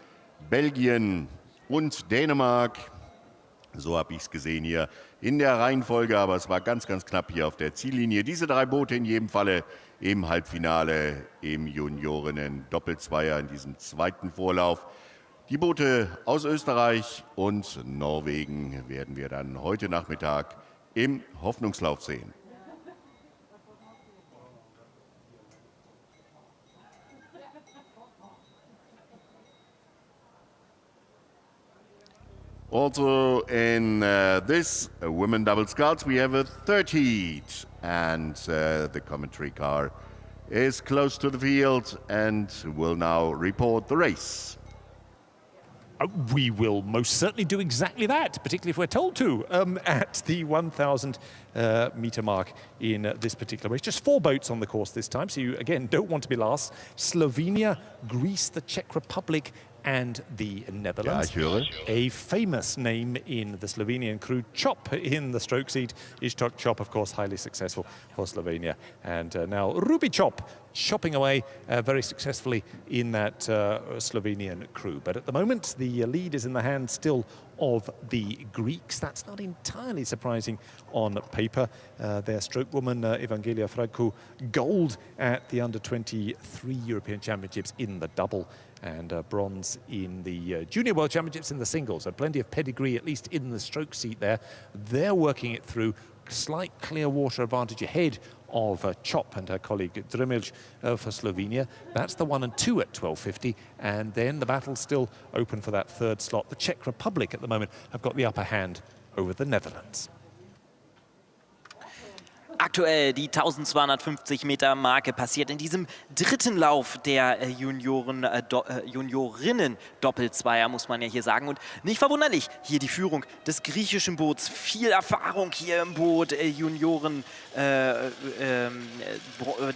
Belgien und Dänemark. So habe ich es gesehen hier in der Reihenfolge, aber es war ganz, ganz knapp hier auf der Ziellinie. Diese 3 Boote in jedem Falle im Halbfinale im Juniorinnen-Doppelzweier in diesem zweiten Vorlauf. Die Boote aus Österreich und Norwegen werden wir dann heute Nachmittag im Hoffnungslauf sehen. Also in this women double sculls, we have a third heat, and the commentary car is close to the field and will now report the race. We will most certainly do exactly that, particularly if we're told to, at the 1,000 meter mark in this particular race. Just 4 boats on the course this time, so you, again, don't want to be last. Slovenia, Greece, the Czech Republic, and the Netherlands. Ja, ich höre. A famous name in the Slovenian crew, Chop in the stroke seat. Ishtok Chop, of course, highly successful for Slovenia. And now Ruby Chop chopping away very successfully in that Slovenian crew. But at the moment, the lead is in the hands still of the Greeks. That's not entirely surprising on paper. Their stroke woman, Evangelia Fragku, gold at the under-23 European Championships in the double, and bronze in the Junior World Championships in the singles. So plenty of pedigree, at least in the stroke seat there. They're working it through. Slight clear water advantage ahead of Chop and her colleague Dremilj for Slovenia. That's the 1 and 2 at 12.50, and then the battle's still open for that third slot. The Czech Republic at the moment have got the upper hand over the Netherlands. Aktuell die 1250 Meter Marke passiert in diesem dritten Lauf der Juniorinnen Doppelzweier, muss man ja hier sagen. Und nicht verwunderlich, hier die Führung des griechischen Boots. Viel Erfahrung hier im Boot, Junioren,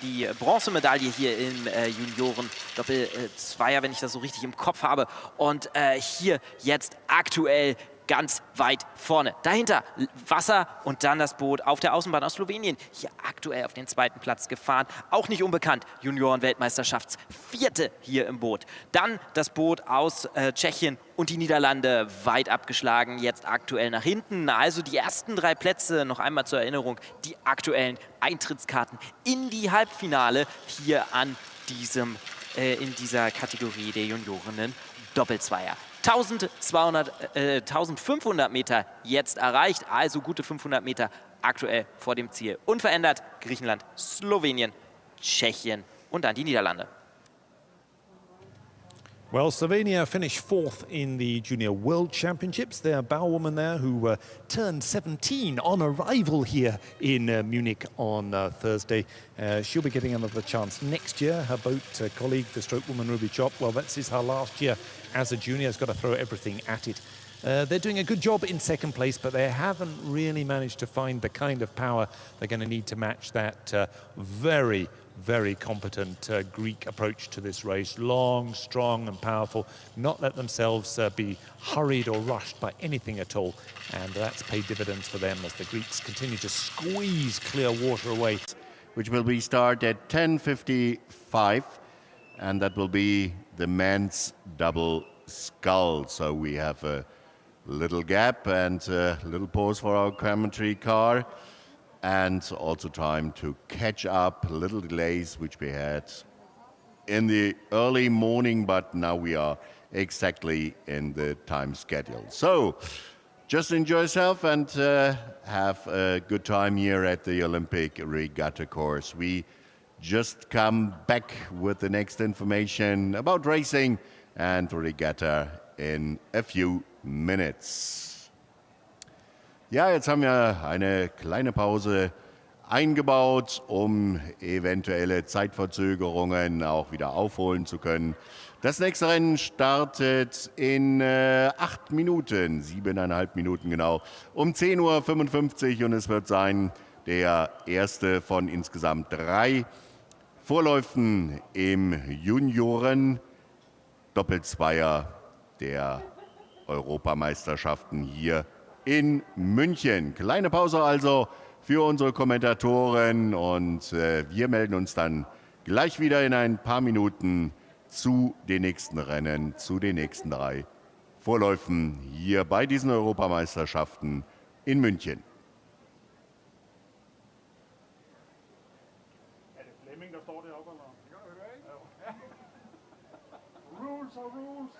die Bronzemedaille hier im Junioren Doppelzweier, wenn ich das so richtig im Kopf habe. Und hier jetzt aktuell ganz weit vorne. Dahinter Wasser und dann das Boot auf der Außenbahn aus Slowenien. Hier aktuell auf den zweiten Platz gefahren. Auch nicht unbekannt. Junioren-Weltmeisterschaftsvierte hier im Boot. Dann das Boot aus Tschechien und die Niederlande weit abgeschlagen. Jetzt aktuell nach hinten. Also die ersten 3 Plätze, noch einmal zur Erinnerung, die aktuellen Eintrittskarten in die Halbfinale hier an in dieser Kategorie der Juniorinnen Doppelzweier. 1500 Meter jetzt erreicht, also gute 500 Meter aktuell vor dem Ziel. Unverändert Griechenland, Slowenien, Tschechien und dann die Niederlande. Well, Slovenia finished 4th in the Junior World Championships. Their bowwoman there, who turned 17 on arrival here in Munich on Thursday. She'll be getting another chance next year. Her boat colleague, the stroke woman Ruby Chop, well, this is her last year as a junior. Has got to throw everything at it. They're doing a good job in second place, but they haven't really managed to find the kind of power they're going to need to match that very competent Greek approach to this race. Long, strong and powerful. Not let themselves be hurried or rushed by anything at all. And that's paid dividends for them as the Greeks continue to squeeze clear water away. Which will be start at 10:55, and that will be the men's double scull. So we have a little gap and a little pause for our commentary car. And also time to catch up, little delays which we had in the early morning, but now we are exactly in the time schedule. So just enjoy yourself and have a good time here at the Olympic Regatta course. We just come back with the next information about racing and regatta in a few minutes. Ja, jetzt haben wir eine kleine Pause eingebaut, um eventuelle Zeitverzögerungen auch wieder aufholen zu können. Das nächste Rennen startet in 8 Minuten, 7,5 Minuten genau, um 10:55 Uhr und es wird sein der erste von insgesamt 3 Vorläufen im Junioren-Doppelzweier der Europameisterschaften hier in München. Kleine Pause also für unsere Kommentatoren und wir melden uns dann gleich wieder in ein paar Minuten zu den nächsten Rennen, zu den nächsten 3 Vorläufen hier bei diesen Europameisterschaften in München. Rules are rules.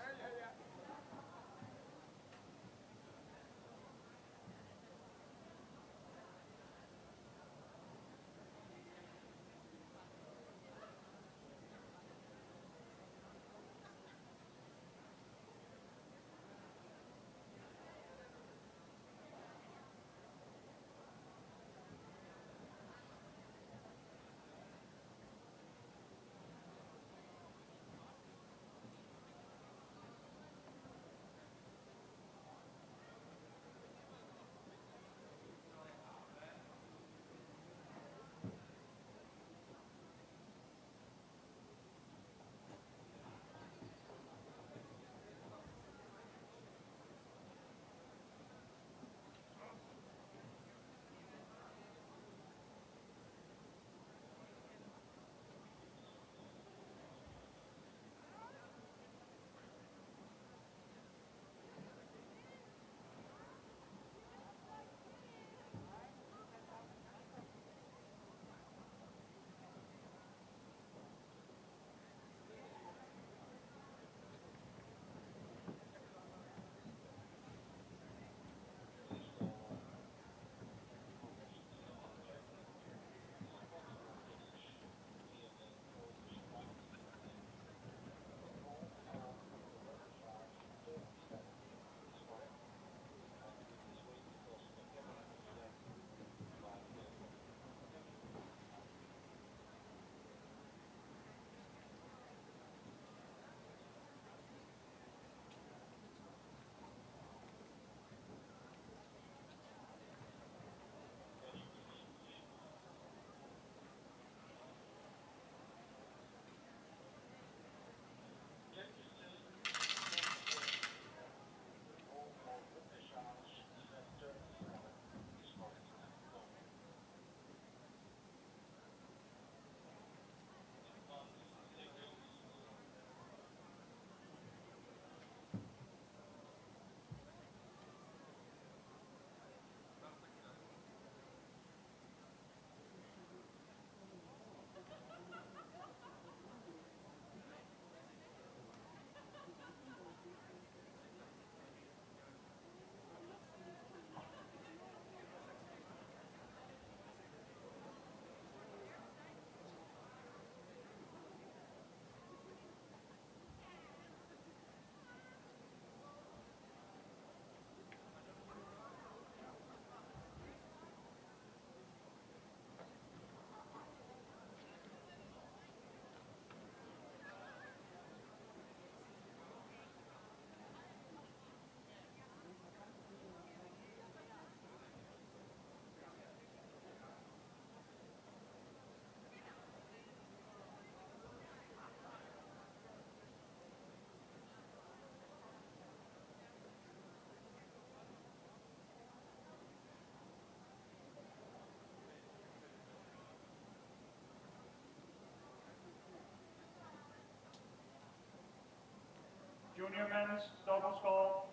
Junior men's double scull.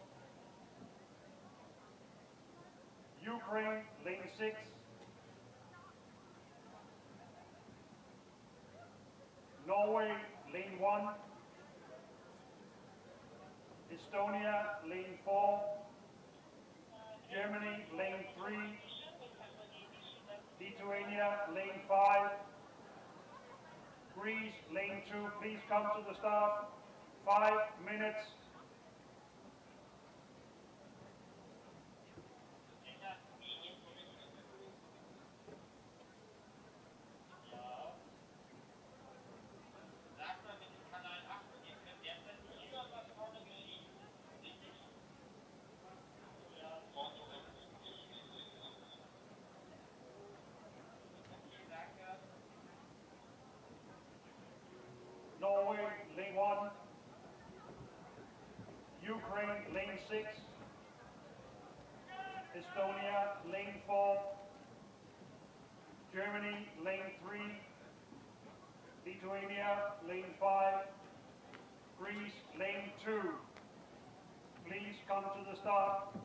Ukraine, lane 6. Norway, lane 1. Estonia, lane 4. Germany, lane 3. Lithuania, lane 5. Greece, lane 2. Please come to the start. 5 minutes. Norway, lane 1. Ukraine, lane 6. Estonia, lane 4. Germany, lane 3. Lithuania, lane 5. Greece, lane 2. Please come to the start.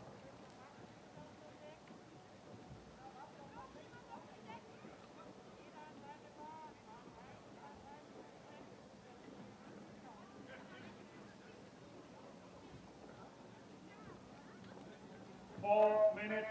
Four minutes.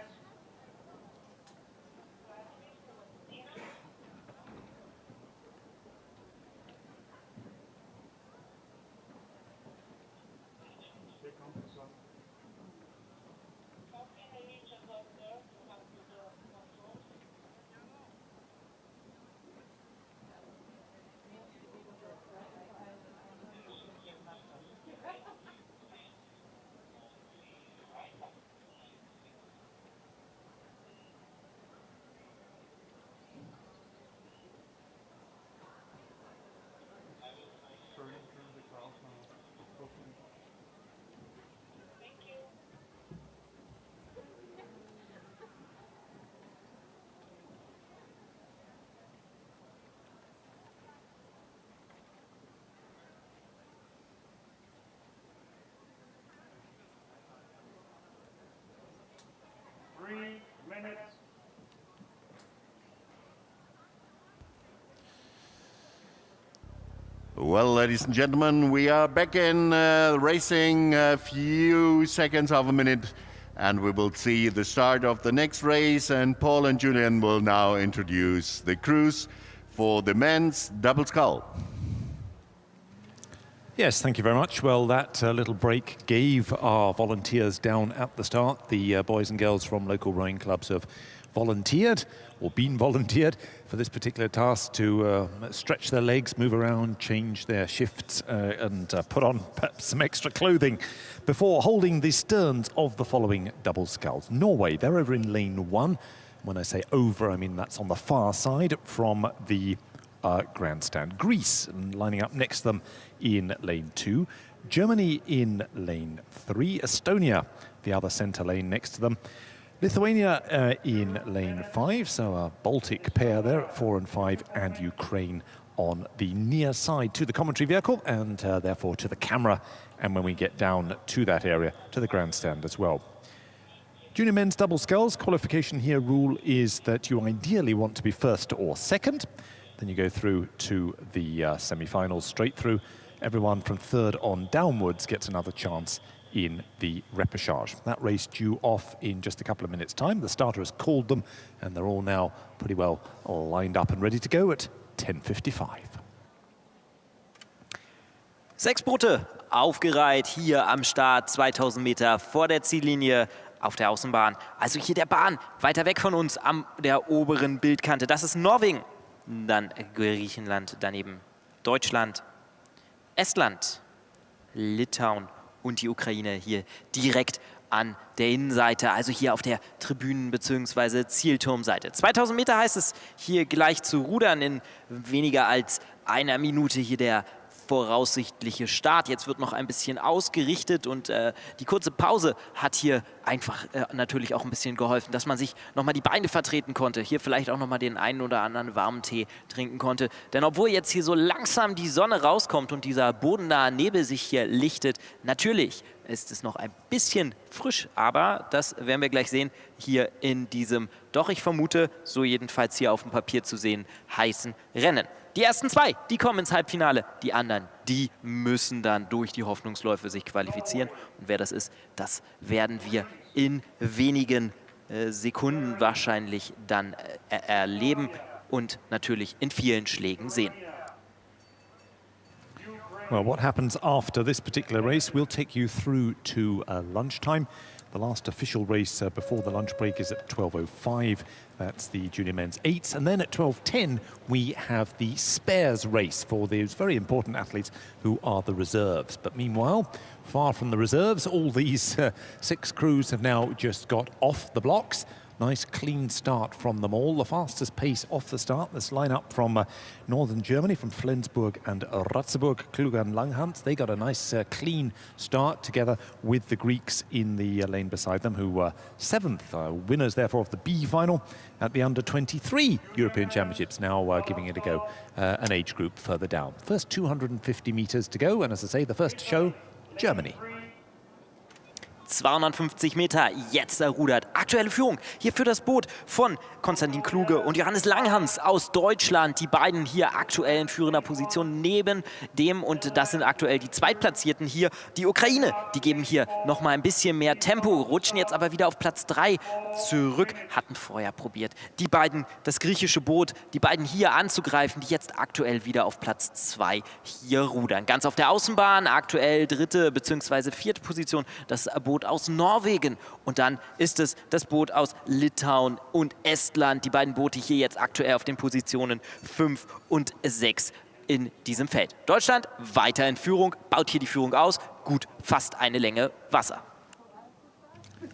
Minutes. Well, ladies and gentlemen, we are back in racing a few seconds of a minute, and we will see the start of the next race, and Paul and Julian will now introduce the crews for the men's double scull. Yes, thank you very much. Well, that little break gave our volunteers down at the start. The boys and girls from local rowing clubs have volunteered or been volunteered for this particular task to stretch their legs, move around, change their shifts and put on perhaps some extra clothing before holding the sterns of the following double sculls. Norway, they're over in lane 1. When I say over, I mean that's on the far side from the grandstand. Greece lining up next to them in lane 2. Germany in lane 3. Estonia, the other centre lane next to them. Lithuania in lane 5, so a Baltic pair there at 4 and 5, and Ukraine on the near side to the commentary vehicle and therefore to the camera, and when we get down to that area, to the grandstand as well. Junior men's double sculls, qualification here rule is that you ideally want to be first or second. Then you go through to the semi-finals straight through. Everyone from third on downwards gets another chance in the repechage. That race due off in just a couple of minutes' time. The starter has called them, and they're all now pretty well lined up and ready to go at 10:55. 6 Boote aufgereiht hier am Start, 2000 Meter vor der Ziellinie auf der Außenbahn. Also hier der Bahn, weiter weg von uns an der oberen Bildkante. Das ist Norwegen, dann Griechenland, daneben Deutschland, Estland, Litauen und die Ukraine hier direkt an der Innenseite, also hier auf der Tribünen- bzw. Zielturmseite. 2000 Meter heißt es hier gleich zu rudern in weniger als einer Minute. Hier der voraussichtliche Start. Jetzt wird noch ein bisschen ausgerichtet und die kurze Pause hat hier einfach natürlich auch ein bisschen geholfen, dass man sich nochmal die Beine vertreten konnte. Hier vielleicht auch nochmal den einen oder anderen warmen Tee trinken konnte. Denn obwohl jetzt hier so langsam die Sonne rauskommt und dieser bodennahe Nebel sich hier lichtet, natürlich ist es noch ein bisschen frisch, aber das werden wir gleich sehen, hier in diesem, doch ich vermute, so jedenfalls hier auf dem Papier zu sehen, heißen Rennen. Die ersten 2, die kommen ins Halbfinale, die anderen, die müssen dann durch die Hoffnungsläufe sich qualifizieren. Und wer das ist, das werden wir in wenigen Sekunden wahrscheinlich dann erleben und natürlich in vielen Schlägen sehen. Well, what happens after this particular race will take you through to lunchtime. The last official race before the lunch break is at 12:05. That's the junior men's 8s. And then at 12:10, we have the spares race for those very important athletes who are the reserves. But meanwhile, far from the reserves, all these 6 crews have now just got off the blocks. Nice clean start from them all. The fastest pace off the start. This lineup from northern Germany, from Flensburg and Ratzeburg, Kluge and Langhans. They got a nice clean start together with the Greeks in the lane beside them, who were 7th. Winners, therefore, of the B final at the under-23 European Championships. Now giving it a go, an age group further down. First 250 meters to go. And as I say, the first to show, Germany. 250 Meter, jetzt errudert. Aktuelle Führung hier für das Boot von Konstantin Kluge und Johannes Langhans aus Deutschland. Die beiden hier aktuell in führender Position neben dem, und das sind aktuell die Zweitplatzierten hier, die Ukraine. Die geben hier nochmal ein bisschen mehr Tempo, rutschen jetzt aber wieder auf Platz 3 zurück. Hatten vorher probiert, die beiden, das griechische Boot, die beiden hier anzugreifen, die jetzt aktuell wieder auf Platz 2 hier rudern. Ganz auf der Außenbahn, aktuell 3. bzw. 4. Position, das Boot aus Norwegen, und dann ist es das Boot aus Litauen und Estland. Die beiden Boote hier jetzt aktuell auf den Positionen 5 und 6 in diesem Feld. Deutschland weiter in Führung, baut hier die Führung aus, gut fast eine Länge Wasser.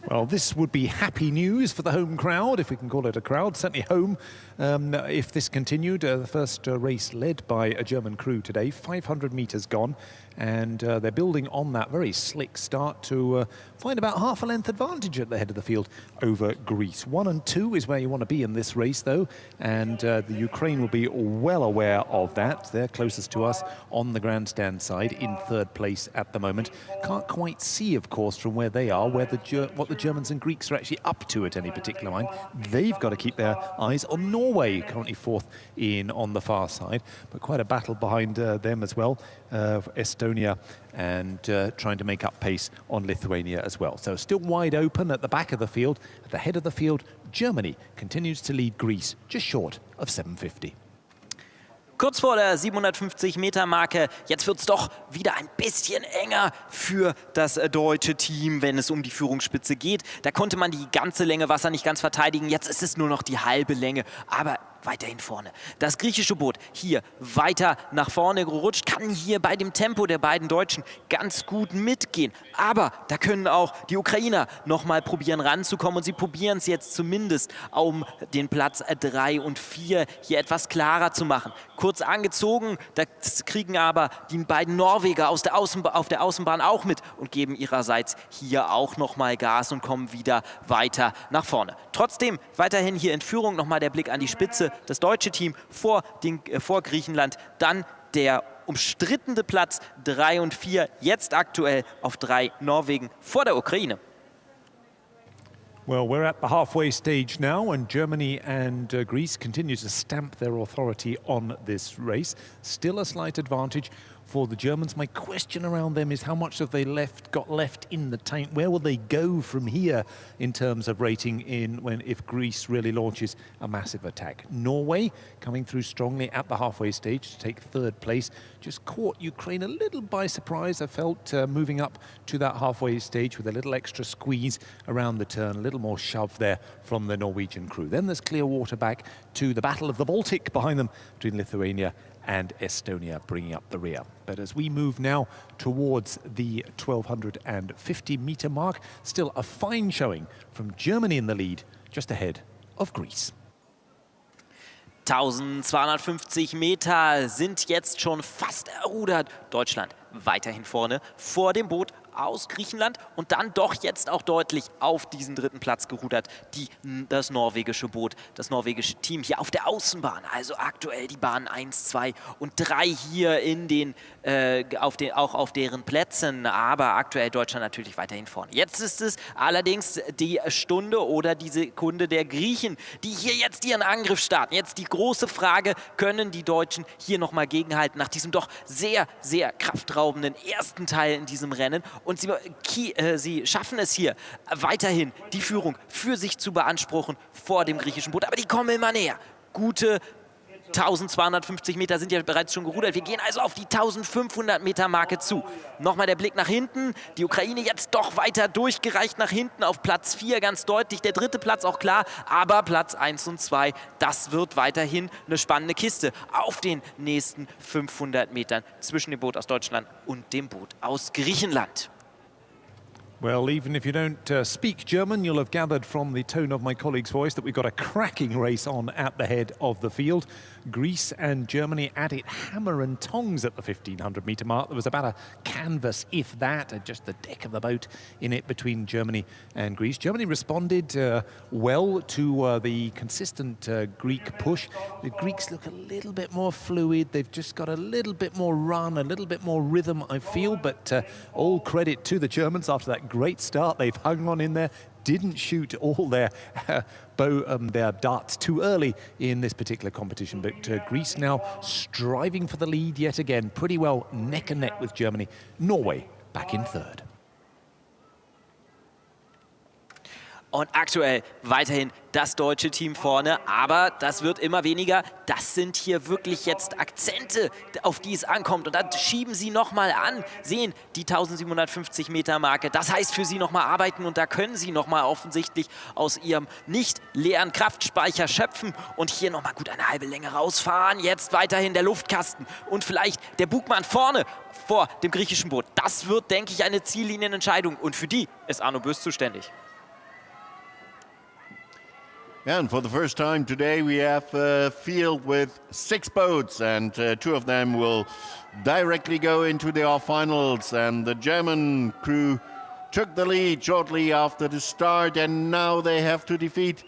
Well, this would be happy news for the home crowd, if we can call it a crowd, certainly home. If this continued, the first race led by a German crew today, 500 meters gone, and they're building on that very slick start to find about half a length advantage at the head of the field over Greece. 1 and 2 is where you want to be in this race, though, and the Ukraine will be well aware of that. They're closest to us on the grandstand side, in 3rd place at the moment. Can't quite see, of course, from where they are, what the Germans and Greeks are actually up to at any particular moment. They've got to keep their eyes on Norway, currently 4th in on the far side, but quite a battle behind them as well. Estonia and trying to make up pace on Lithuania as well. So still wide open at the back of the field. At the head of the field, Germany continues to lead Greece just short of 750. Kurz vor der 750-Meter-Marke, jetzt wird es doch wieder ein bisschen enger für das deutsche Team, wenn es um die Führungsspitze geht. Da konnte man die ganze Länge Wasser nicht ganz verteidigen, jetzt ist es nur noch die halbe Länge, aber weiterhin vorne. Das griechische Boot hier weiter nach vorne gerutscht, kann hier bei dem Tempo der beiden Deutschen ganz gut mitgehen. Aber da können auch die Ukrainer nochmal probieren ranzukommen, und sie probieren es jetzt zumindest, um den Platz 3 und 4 hier etwas klarer zu machen. Kurz angezogen, das kriegen aber die beiden Norweger auf der Außenbahn auch mit und geben ihrerseits hier auch nochmal Gas und kommen wieder weiter nach vorne. Trotzdem weiterhin hier in Führung, nochmal der Blick an die Spitze. Das deutsche Team vor Griechenland, dann der umstrittene Platz 3 und 4, jetzt aktuell auf 3 Norwegen vor der Ukraine. Well, we're at the halfway stage now, and Germany and Greece continue to stamp their authority on this race. Still a slight advantage for the Germans. My question around them is how much have they got left in the tank? Where will they go from here in terms of rating if Greece really launches a massive attack? Norway coming through strongly at the halfway stage to take 3rd place. Just caught Ukraine a little by surprise, I felt, moving up to that halfway stage with a little extra squeeze around the turn, a little more shove there from the Norwegian crew. Then there's clear water back to the Battle of the Baltic behind them between Lithuania and Estonia, bringing up the rear. But as we move now towards the 1250-meter mark, still a fine showing from Germany in the lead, just ahead of Greece. 1250 Meter sind jetzt schon fast errudert. Deutschland weiterhin vorne vor dem Boot aus Griechenland und dann doch jetzt auch deutlich auf diesen dritten Platz gerudert. Das norwegische Boot, das norwegische Team hier auf der Außenbahn. Also aktuell die Bahnen 1, 2 und 3 hier in den, auch auf deren Plätzen. Aber aktuell Deutschland natürlich weiterhin vorne. Jetzt ist es allerdings die Stunde oder die Sekunde der Griechen, die hier jetzt ihren Angriff starten. Jetzt die große Frage, können die Deutschen hier nochmal gegenhalten nach diesem doch sehr, sehr kraftraubenden ersten Teil in diesem Rennen? Und sie schaffen es hier weiterhin, die Führung für sich zu beanspruchen vor dem griechischen Boot. Aber die kommen immer näher. Gute 1250 Meter sind ja bereits schon gerudert. Wir gehen also auf die 1500 Meter Marke zu. Nochmal der Blick nach hinten. Die Ukraine jetzt doch weiter durchgereicht nach hinten auf Platz 4, ganz deutlich. Der dritte Platz auch klar, aber Platz 1 und 2, das wird weiterhin eine spannende Kiste auf den nächsten 500 Metern zwischen dem Boot aus Deutschland und dem Boot aus Griechenland. Well, even if you don't speak German, you'll have gathered from the tone of my colleague's voice that we've got a cracking race on at the head of the field. Greece and Germany at it hammer and tongs at the 1500 meter mark. There was about a canvas, if that, just the deck of the boat in it between Germany and Greece. Germany responded well to the consistent Greek push. The Greeks look a little bit more fluid. They've just got a little bit more run, a little bit more rhythm, I feel. But all credit to the Germans after that great start. They've hung on in there, didn't shoot all their their darts too early in this particular competition. But Greece now striving for the lead yet again, pretty well neck and neck with Germany. Norway back in third. Und aktuell weiterhin das deutsche Team vorne, aber das wird immer weniger. Das sind hier wirklich jetzt Akzente, auf die es ankommt. Und dann schieben sie nochmal an, sehen die 1750 Meter Marke. Das heißt für sie nochmal arbeiten und da können sie nochmal offensichtlich aus ihrem nicht leeren Kraftspeicher schöpfen und hier nochmal gut eine halbe Länge rausfahren. Jetzt weiterhin der Luftkasten und vielleicht der Bugmann vorne vor dem griechischen Boot. Das wird, denke ich, eine Ziellinienentscheidung und für die ist Arno Bös zuständig. And for the first time today, we have a field with 6 boats, and 2 of them will directly go into the finals. And the German crew took the lead shortly after the start, and now they have to defeat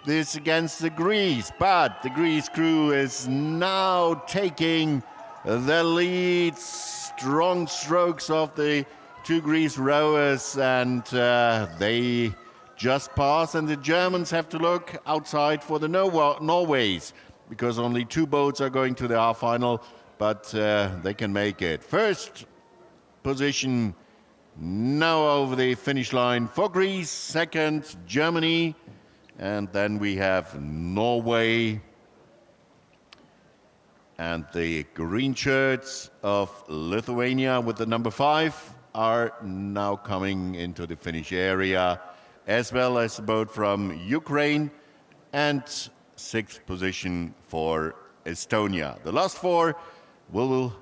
this against the Greece. But the Greece crew is now taking the lead. Strong strokes of the 2 Greece rowers, and they just pass, and the Germans have to look outside for the Norways, because only 2 boats are going to the half final, but they can make it. First position now over the finish line for Greece, second Germany, and then we have Norway. And the green shirts of Lithuania with the number 5 are now coming into the finish area, as well as a boat from Ukraine, and 6th position for Estonia. The last 4 will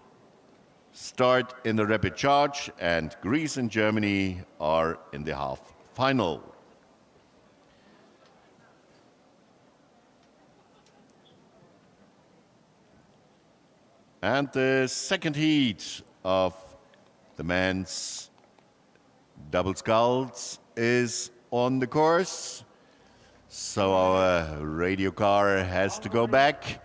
start in the rapid charge, and Greece and Germany are in the half final. And the second heat of the men's double sculls is on the course. So our radio car has to go back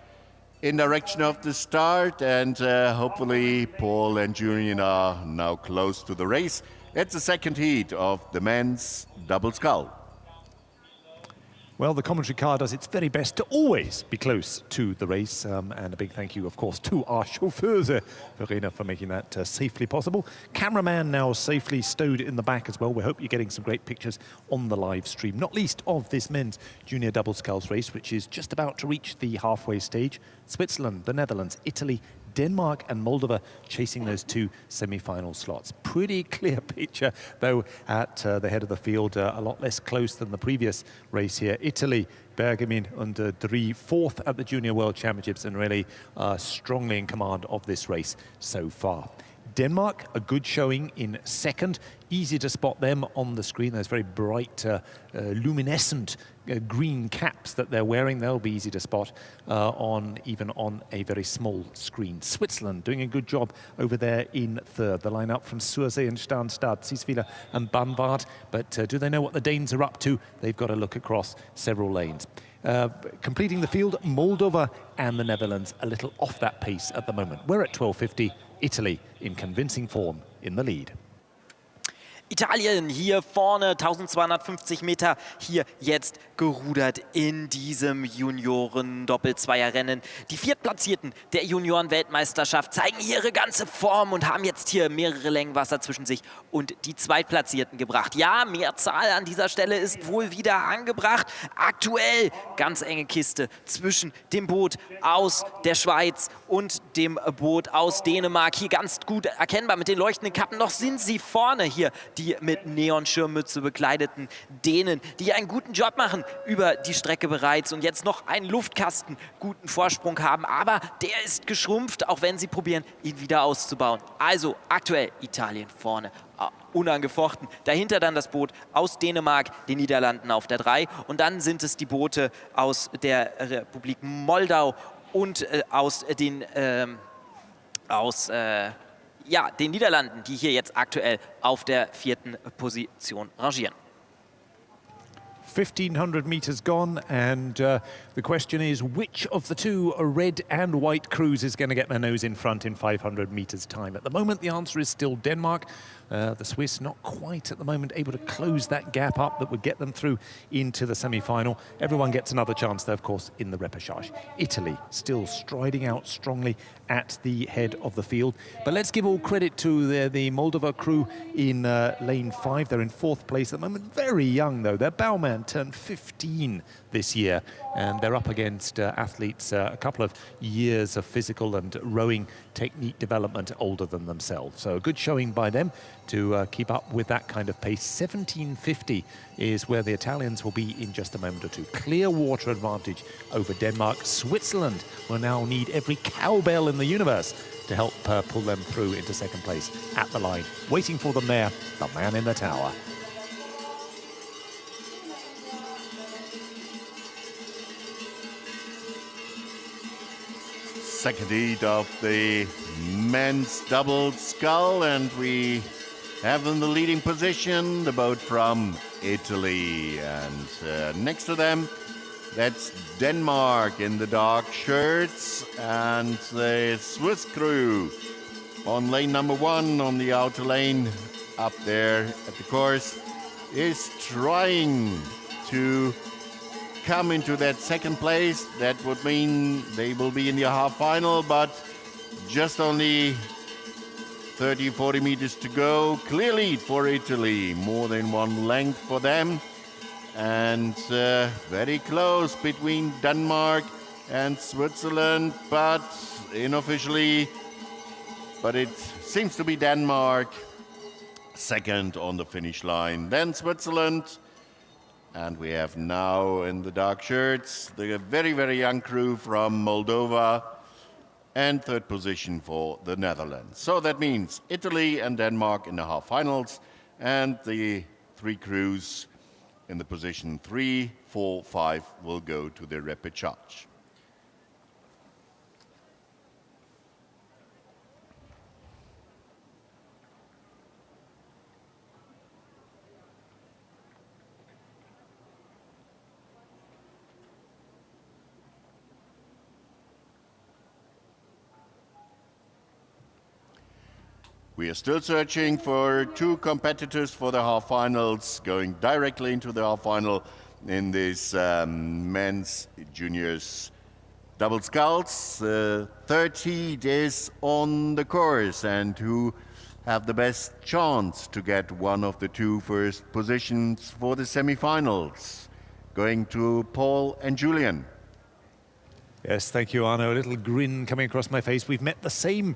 in direction of the start, and hopefully Paul and Julian are now close to the race. It's the second heat of the men's double scull. Well, the commentary car does its very best to always be close to the race. And a big thank you, of course, to our chauffeurs, Verena, for making that safely possible. Cameraman now safely stowed in the back as well. We hope you're getting some great pictures on the live stream, not least of this men's junior double sculls race, which is just about to reach the halfway stage. Switzerland, the Netherlands, Italy, Denmark and Moldova chasing those 2 semi-final slots. Pretty clear picture, though, at the head of the field, a lot less close than the previous race here. Italy, Bergamin under Drie, 4th at the Junior World Championships, and really strongly in command of this race so far. Denmark, a good showing in second. Easy to spot them on the screen. Those very bright, luminescent green caps that they're wearing. They'll be easy to spot even on a very small screen. Switzerland doing a good job over there in third. The line up from Sursee and Starnstad, Sisvila and Banvard. But do they know what the Danes are up to? They've got to look across several lanes. Completing the field, Moldova and the Netherlands a little off that pace at the moment. We're at 12:50. Italy in convincing form in the lead. Italien hier vorne, 1250 Meter, hier jetzt gerudert in diesem Junioren-Doppelzweierrennen. Die Viertplatzierten der Junioren-Weltmeisterschaft zeigen ihre ganze Form und haben jetzt hier mehrere Längen Wasser zwischen sich und die Zweitplatzierten gebracht. Ja, Mehrzahl an dieser Stelle ist wohl wieder angebracht. Aktuell ganz enge Kiste zwischen dem Boot aus der Schweiz und dem Boot aus Dänemark. Hier ganz gut erkennbar mit den leuchtenden Kappen. Noch sind sie vorne hier, die mit Neonschirmmütze bekleideten Dänen, die einen guten Job machen über die Strecke bereits und jetzt noch einen Luftkasten guten Vorsprung haben. Aber der ist geschrumpft, auch wenn sie probieren, ihn wieder auszubauen. Also aktuell Italien vorne, unangefochten. Dahinter dann das Boot aus Dänemark, den Niederlanden auf der 3. Und dann sind es die Boote aus der Republik Moldau und aus den den Niederlanden, die hier jetzt aktuell auf der 4. Position rangieren. 1,500 meters gone, and the question is, which of the two red and white crews is going to get their nose in front in 500 meters time? At the moment, the answer is still Denmark. The Swiss not quite at the moment able to close that gap up that would get them through into the semi-final. Everyone gets another chance there, of course, in the repechage. Italy still striding out strongly at the head of the field. But let's give all credit to the Moldova crew in lane 5. They're in 4th place at the moment. Very young, though. Their bowman turned 15 this year, and they're up against athletes a couple of years of physical and rowing technique development older than themselves. So a good showing by them to keep up with that kind of pace. 17:50 is where the Italians will be in just a moment or two. Clear water advantage over Denmark. Switzerland will now need every cowbell in the universe to help pull them through into second place at the line. Waiting for them there, the man in the tower. Second heat of the men's double scull, and we have in the leading position the boat from Italy, and next to them that's Denmark in the dark shirts, and the Swiss crew on lane number 1 on the outer lane up there at the course is trying to come into that second place. That would mean they will be in the half final, but just only 30-40 meters to go. Clear lead for Italy, more than one length for them, and very close between Denmark and Switzerland, but unofficially, but it seems to be Denmark second on the finish line, then Switzerland. And we have now in the dark shirts the very, very young crew from Moldova, and third position for the Netherlands. So that means Italy and Denmark in the half finals, and the 3 crews in the position 3, 4, 5 will go to the repechage. We are still searching for 2 competitors for the half finals, going directly into the half final in this men's juniors double sculls. Third heat is on the course, and who have the best chance to get one of the 2 first positions for the semi-finals? Going to Paul and Julian. Yes, thank you, Arno. A little grin coming across my face. We've met the same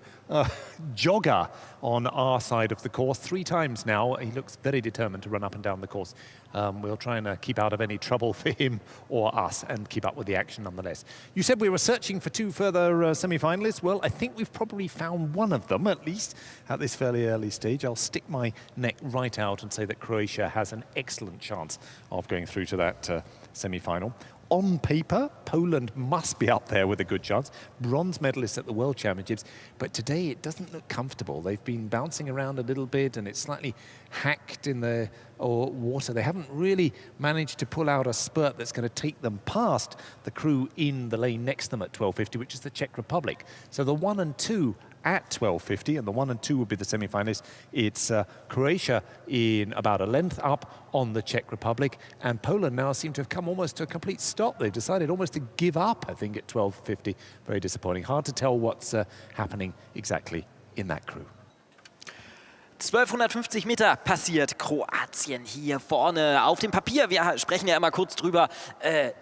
jogger on our side of the course 3 times now. He looks very determined to run up and down the course. We'll try and keep out of any trouble for him or us and keep up with the action nonetheless. You said we were searching for 2 further semi-finalists. Well, I think we've probably found one of them, at least at this fairly early stage. I'll stick my neck right out and say that Croatia has an excellent chance of going through to that semi-final. On paper, Poland must be up there with a good chance. Bronze medalists at the World Championships, but today it doesn't look comfortable. They've been bouncing around a little bit and it's slightly hacked in the water. They haven't really managed to pull out a spurt that's going to take them past the crew in the lane next to them at 12:50, which is the Czech Republic. So the 1 and 2 at 12:50, and the 1 and 2 will be the semi-finalists. It's Croatia in about a length up on the Czech Republic, and Poland now seem to have come almost to a complete stop. They've decided almost to give up, I think, at 12:50. Very disappointing. Hard to tell what's happening exactly in that crew. 1250 Meter passiert Kroatien hier vorne auf dem Papier. Wir sprechen ja immer kurz drüber.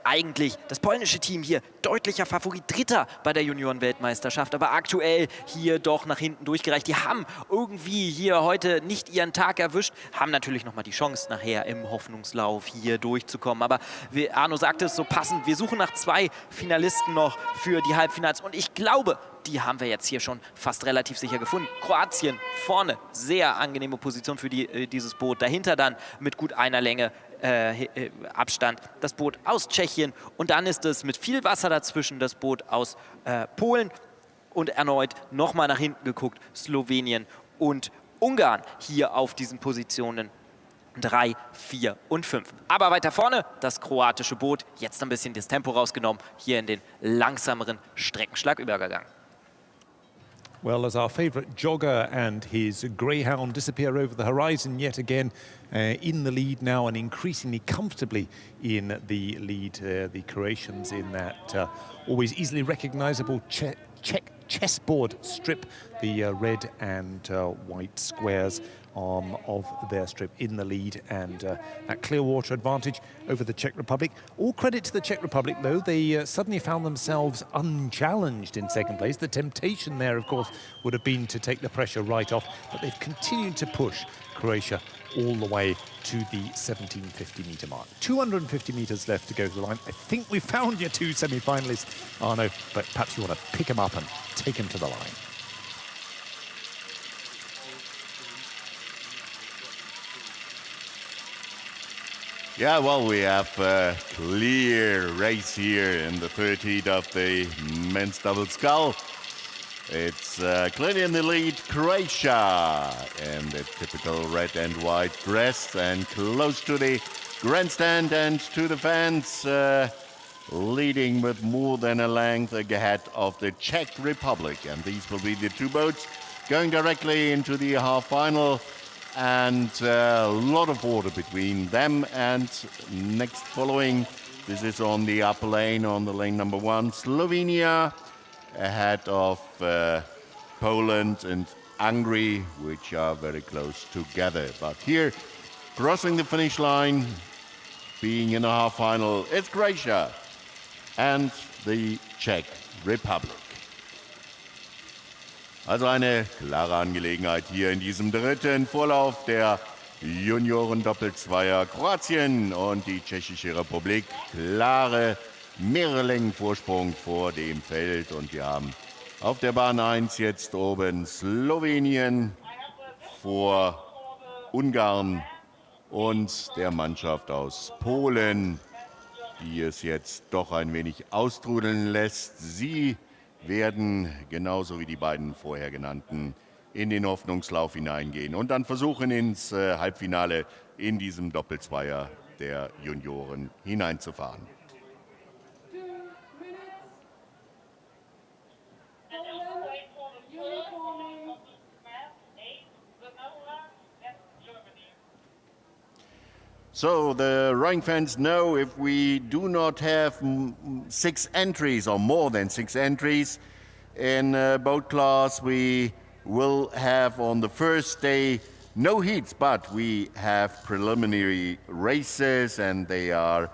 Eigentlich das polnische Team hier deutlicher Favorit, Dritter bei der Junioren-Weltmeisterschaft, aber aktuell hier doch nach hinten durchgereicht. Die haben irgendwie hier heute nicht ihren Tag erwischt, haben natürlich nochmal die Chance nachher im Hoffnungslauf hier durchzukommen. Aber wie Arno sagte es so passend, wir suchen nach 2 Finalisten noch für die Halbfinals und ich glaube, die haben wir jetzt hier schon fast relativ sicher gefunden. Kroatien vorne, sehr angenehme Position für dieses Boot. Dahinter dann mit gut einer Länge Abstand das Boot aus Tschechien. Und dann ist es mit viel Wasser dazwischen das Boot aus Polen. Und erneut nochmal nach hinten geguckt, Slowenien und Ungarn hier auf diesen Positionen 3, 4 und 5. Aber weiter vorne das kroatische Boot. Jetzt ein bisschen das Tempo rausgenommen, hier in den langsameren Streckenschlagübergang. Well, as our favourite jogger and his greyhound disappear over the horizon yet again, in the lead now and increasingly comfortably in the lead, the Croatians in that always easily recognisable Czech chessboard strip, the red and white squares of their strip in the lead, and that clear water advantage over the Czech Republic. All credit to the Czech Republic, though. They suddenly found themselves unchallenged in second place. The temptation there, of course, would have been to take the pressure right off, but they've continued to push Croatia all the way to the 1750 metre mark. 250 metres left to go to the line. I think we found your 2 semi-finalists, Arno, but perhaps you want to pick them up and take them to the line. Yeah, well, we have a clear race here in the third heat of the men's double scull. It's clearly in the lead, Croatia, in the typical red and white dress, and close to the grandstand and to the fans, leading with more than a length ahead of the Czech Republic. And these will be the 2 boats going directly into the half-final. And a lot of water between them and next following. This is on the upper lane, on the lane number 1, Slovenia, ahead of Poland and Hungary, which are very close together. But here, crossing the finish line, being in the half-final, it's Croatia and the Czech Republic. Also eine klare Angelegenheit hier in diesem dritten Vorlauf der Junioren-Doppelzweier. Kroatien und die Tschechische Republik. Klare mehrere Längen Vorsprung vor dem Feld. Und wir haben auf der Bahn 1 jetzt oben Slowenien vor Ungarn und der Mannschaft aus Polen, die es jetzt doch ein wenig austrudeln lässt. Sie werden, genauso wie die beiden vorher genannten, in den Hoffnungslauf hineingehen und dann versuchen, ins Halbfinale in diesem Doppelzweier der Junioren hineinzufahren. So the rowing fans know if we do not have 6 entries or more than 6 entries in boat class, we will have on the first day no heats, but we have preliminary races, and they are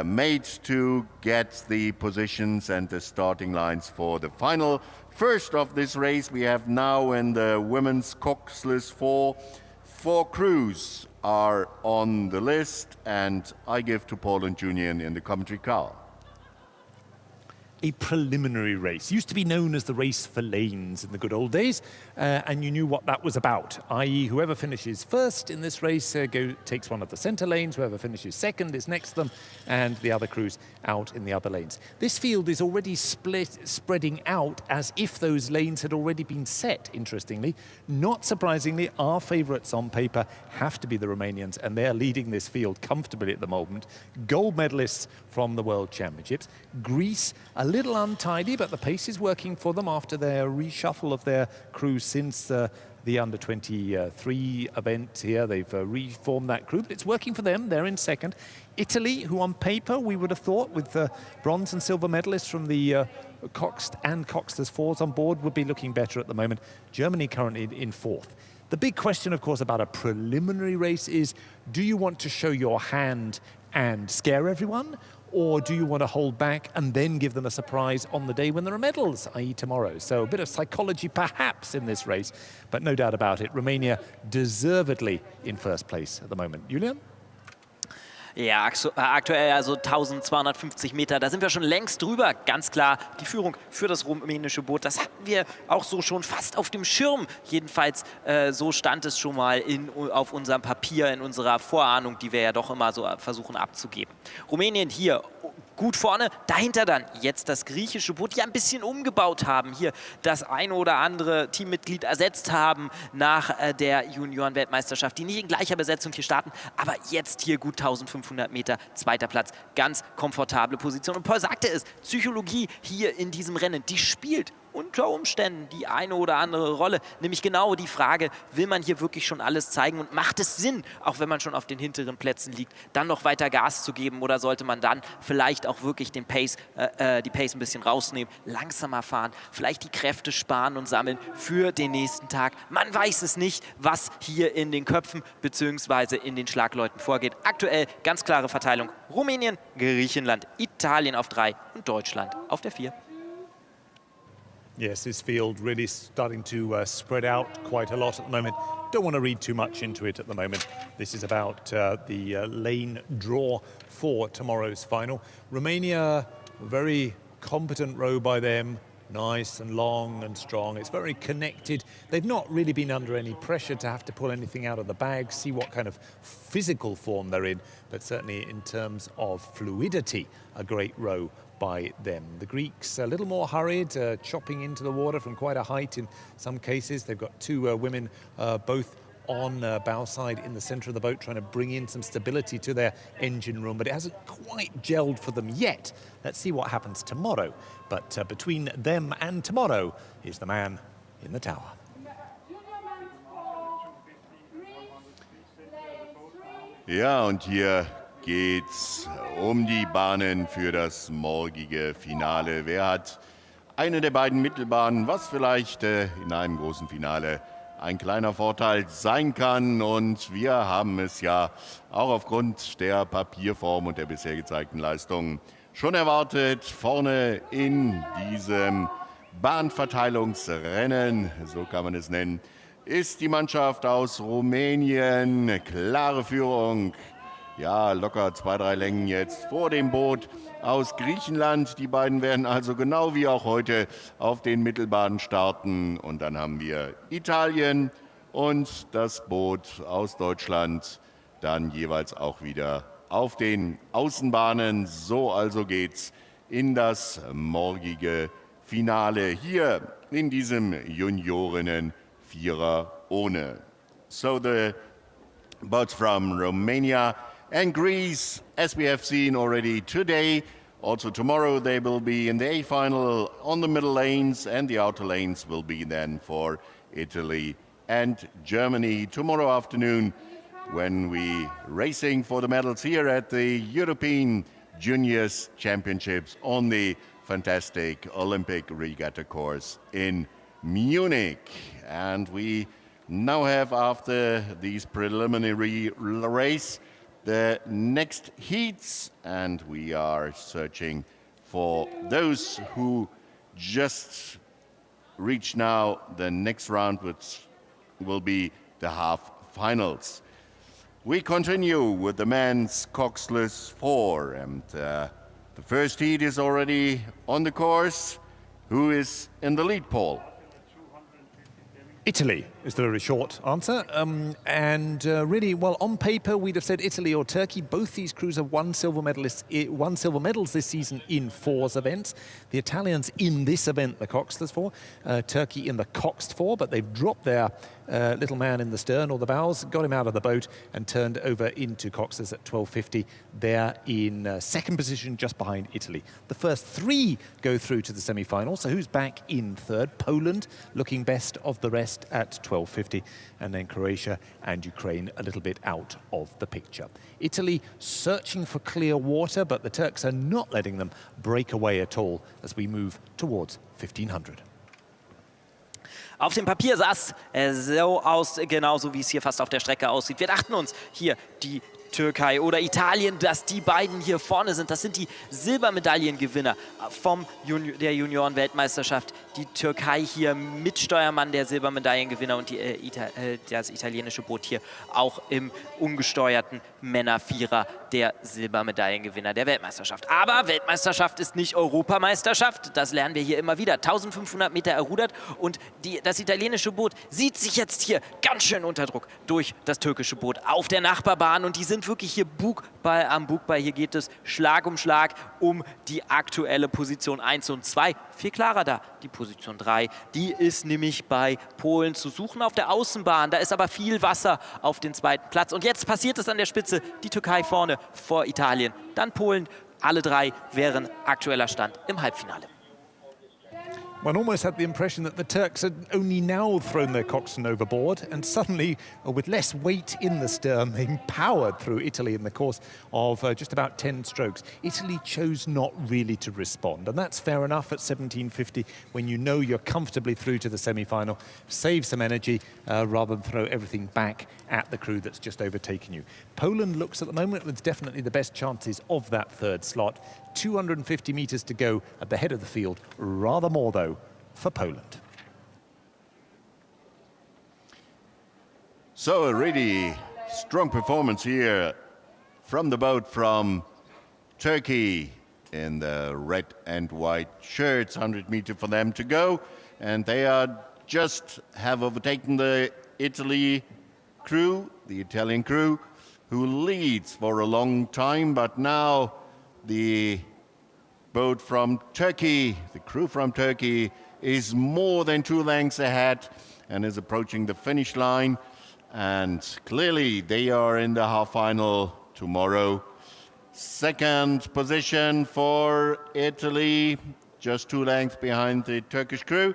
made to get the positions and the starting lines for the final. First of this race we have now in the women's coxless 4. 4 crews are on the list, and I give to Paul and Julian in the commentary car. A preliminary race. Used to be known as the race for lanes in the good old days, and you knew what that was about, i.e. whoever finishes first in this race takes one of the center lanes, whoever finishes second is next to them, and the other crews out in the other lanes. This field is already spreading out as if those lanes had already been set, interestingly. Not surprisingly, our favourites on paper have to be the Romanians, and they're leading this field comfortably at the moment. Gold medalists from the World Championships. Greece, a little untidy, but the pace is working for them after their reshuffle of their crews since the under-23 event here. They've reformed that crew, but it's working for them. They're in second. Italy, who on paper we would have thought with bronze and silver medalists from the Coxed and Coxless 4s on board would be looking better at the moment. Germany currently in fourth. The big question, of course, about a preliminary race is, do you want to show your hand and scare everyone? Or do you want to hold back and then give them a surprise on the day when there are medals, i.e. tomorrow? So a bit of psychology perhaps in this race, but no doubt about it, Romania deservedly in first place at the moment. Julian? Ja, aktuell also 1250 Meter, da sind wir schon längst drüber. Ganz klar die Führung für das rumänische Boot. Das hatten wir auch so schon fast auf dem Schirm. Jedenfalls so stand es schon mal auf unserem Papier, in unserer Vorahnung, die wir ja doch immer so versuchen abzugeben. Rumänien hier gut vorne, dahinter dann jetzt das griechische Boot, die ein bisschen umgebaut haben, hier das eine oder andere Teammitglied ersetzt haben nach der Junioren-Weltmeisterschaft, die nicht in gleicher Besetzung hier starten, aber jetzt hier gut 1500 Meter, zweiter Platz, ganz komfortable Position. Und Paul sagte es, Psychologie hier in diesem Rennen, die spielt unter Umständen die eine oder andere Rolle, nämlich genau die Frage, will man hier wirklich schon alles zeigen und macht es Sinn, auch wenn man schon auf den hinteren Plätzen liegt, dann noch weiter Gas zu geben, oder sollte man dann vielleicht auch wirklich den Pace, die Pace ein bisschen rausnehmen, langsamer fahren, vielleicht die Kräfte sparen und sammeln für den nächsten Tag. Man weiß es nicht, was hier in den Köpfen bzw. in den Schlagleuten vorgeht. Aktuell ganz klare Verteilung: Rumänien, Griechenland, Italien auf 3 und Deutschland auf der 4. Yes, this field really starting to spread out quite a lot at the moment. Don't want to read too much into it at the moment. This is about the lane draw for tomorrow's final. Romania, very competent row by them. Nice and long and strong. It's very connected. They've not really been under any pressure to have to pull anything out of the bag, see what kind of physical form they're in, but certainly in terms of fluidity, a great row by them. The Greeks a little more hurried, chopping into the water from quite a height in some cases. They've got two women both on bow side in the center of the boat, trying to bring in some stability to their engine room, but it hasn't quite gelled for them yet. Let's see what happens tomorrow. But between them and tomorrow is the man in the tower. Ja, und hier geht's um die Bahnen für das morgige Finale. Wer hat eine der beiden Mittelbahnen, was vielleicht in einem großen Finale ein kleiner Vorteil sein kann? Und wir haben es ja auch aufgrund der Papierform und der bisher gezeigten Leistungen schon erwartet. Vorne in diesem Bahnverteilungsrennen, so kann man es nennen, ist die Mannschaft aus Rumänien. Klare Führung. Ja, locker 2, 3 Längen jetzt vor dem Boot aus Griechenland. Die beiden werden also genau wie auch heute auf den Mittelbahnen starten. Und dann haben wir Italien und das Boot aus Deutschland dann jeweils auch wieder auf den Außenbahnen. So also geht's in das morgige Finale hier in diesem Juniorinnen-Vierer ohne. So the boats from Romania and Greece, as we have seen already today. Also tomorrow they will be in the A final on the middle lanes, and the outer lanes will be then for Italy and Germany. Tomorrow afternoon, when we racing for the medals here at the European Juniors Championships on the fantastic Olympic regatta course in Munich. And we now have, after these preliminary race, the next heats, and we are searching for those who just reach now the next round, which will be the half finals. We continue with the men's coxless 4, and the first heat is already on the course. Who is in the lead, Paul? Italy is the very short answer. Really, well, on paper, we'd have said Italy or Turkey. Both these crews have won silver medals this season in 4s events. The Italians in this event, the coxless 4. Turkey in the coxed 4, but they've dropped their little man in the stern or the bows, got him out of the boat and turned over into coxless at 12:50. They're in second position just behind Italy. The first 3 go through to the semi-final. So who's back in third? Poland looking best of the rest at 12:50, and then Croatia and Ukraine a little bit out of the picture. Italy searching for clear water, but the Turks are not letting them break away at all as we move towards 1500. Auf dem Papier sah es so aus, genauso wie es hier fast auf der Strecke aussieht. Wir dachten uns, hier die Türkei oder Italien, dass die beiden hier vorne sind. Das sind die Silbermedaillengewinner der Junioren-Weltmeisterschaft. Die Türkei hier Mitsteuermann der Silbermedaillengewinner und das italienische Boot hier auch im ungesteuerten Männervierer der Silbermedaillengewinner der Weltmeisterschaft. Aber Weltmeisterschaft ist nicht Europameisterschaft, das lernen wir hier immer wieder. 1500 Meter errudert und das italienische Boot sieht sich jetzt hier ganz schön unter Druck durch das türkische Boot auf der Nachbarbahn und die sind wirklich hier Bugball am Bugball. Hier geht es Schlag um Schlag um die aktuelle Position 1 und 2. Viel klarer da, die Position 3, die ist nämlich bei Polen zu suchen auf der Außenbahn. Da ist aber viel Wasser auf den zweiten Platz. Und jetzt passiert es an der Spitze, die Türkei vorne vor Italien, dann Polen. Alle 3 wären aktueller Stand im Halbfinale. One almost had the impression that the Turks had only now thrown their coxswain overboard, and suddenly, with less weight in the stern, they powered through Italy in the course of just about 10 strokes. Italy chose not really to respond, and that's fair enough at 17:50 when you know you're comfortably through to the semi-final. Save some energy rather than throw everything back at the crew that's just overtaken you. Poland looks at the moment with definitely the best chances of that third slot. 250 meters to go at the head of the field, rather more though for Poland. So a really strong performance here from the boat from Turkey in the red and white shirts. 100 meters for them to go, and they have overtaken the Italian crew, who leads for a long time, but now the boat from Turkey, the crew from Turkey, is more than 2 lengths ahead and is approaching the finish line. And clearly they are in the half final tomorrow. Second position for Italy, just 2 lengths behind the Turkish crew.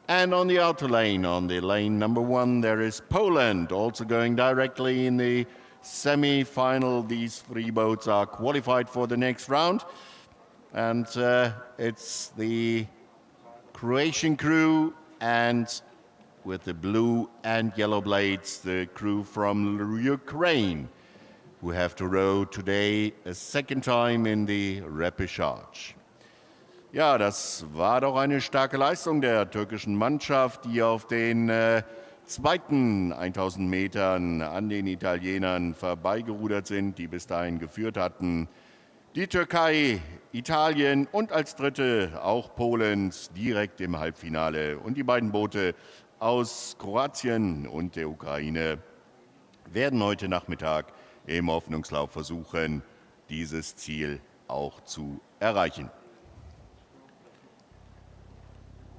And on the outer lane, on the lane number 1, there is Poland, also going directly in the semi-final. These 3 boats are qualified for the next round. And it's the Croatian crew, and with the blue and yellow blades, the crew from Ukraine, who have to row today a second time in the repechage. Ja, das war doch eine starke Leistung der türkischen Mannschaft, die auf den zweiten 1000 Metern an den Italienern vorbeigerudert sind, die bis dahin geführt hatten. Die Türkei, Italien und als Dritte auch Polens direkt im Halbfinale. Und die beiden Boote aus Kroatien und der Ukraine werden heute Nachmittag im Hoffnungslauf versuchen, dieses Ziel auch zu erreichen.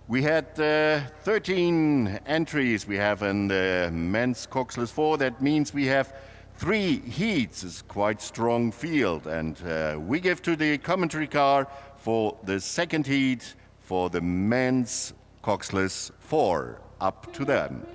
We had 13 entries we have in the men's coxless 4. That means we have 3 heats. It's quite strong field, and we give to the commentary car for the second heat for the men's coxless 4. Up to them.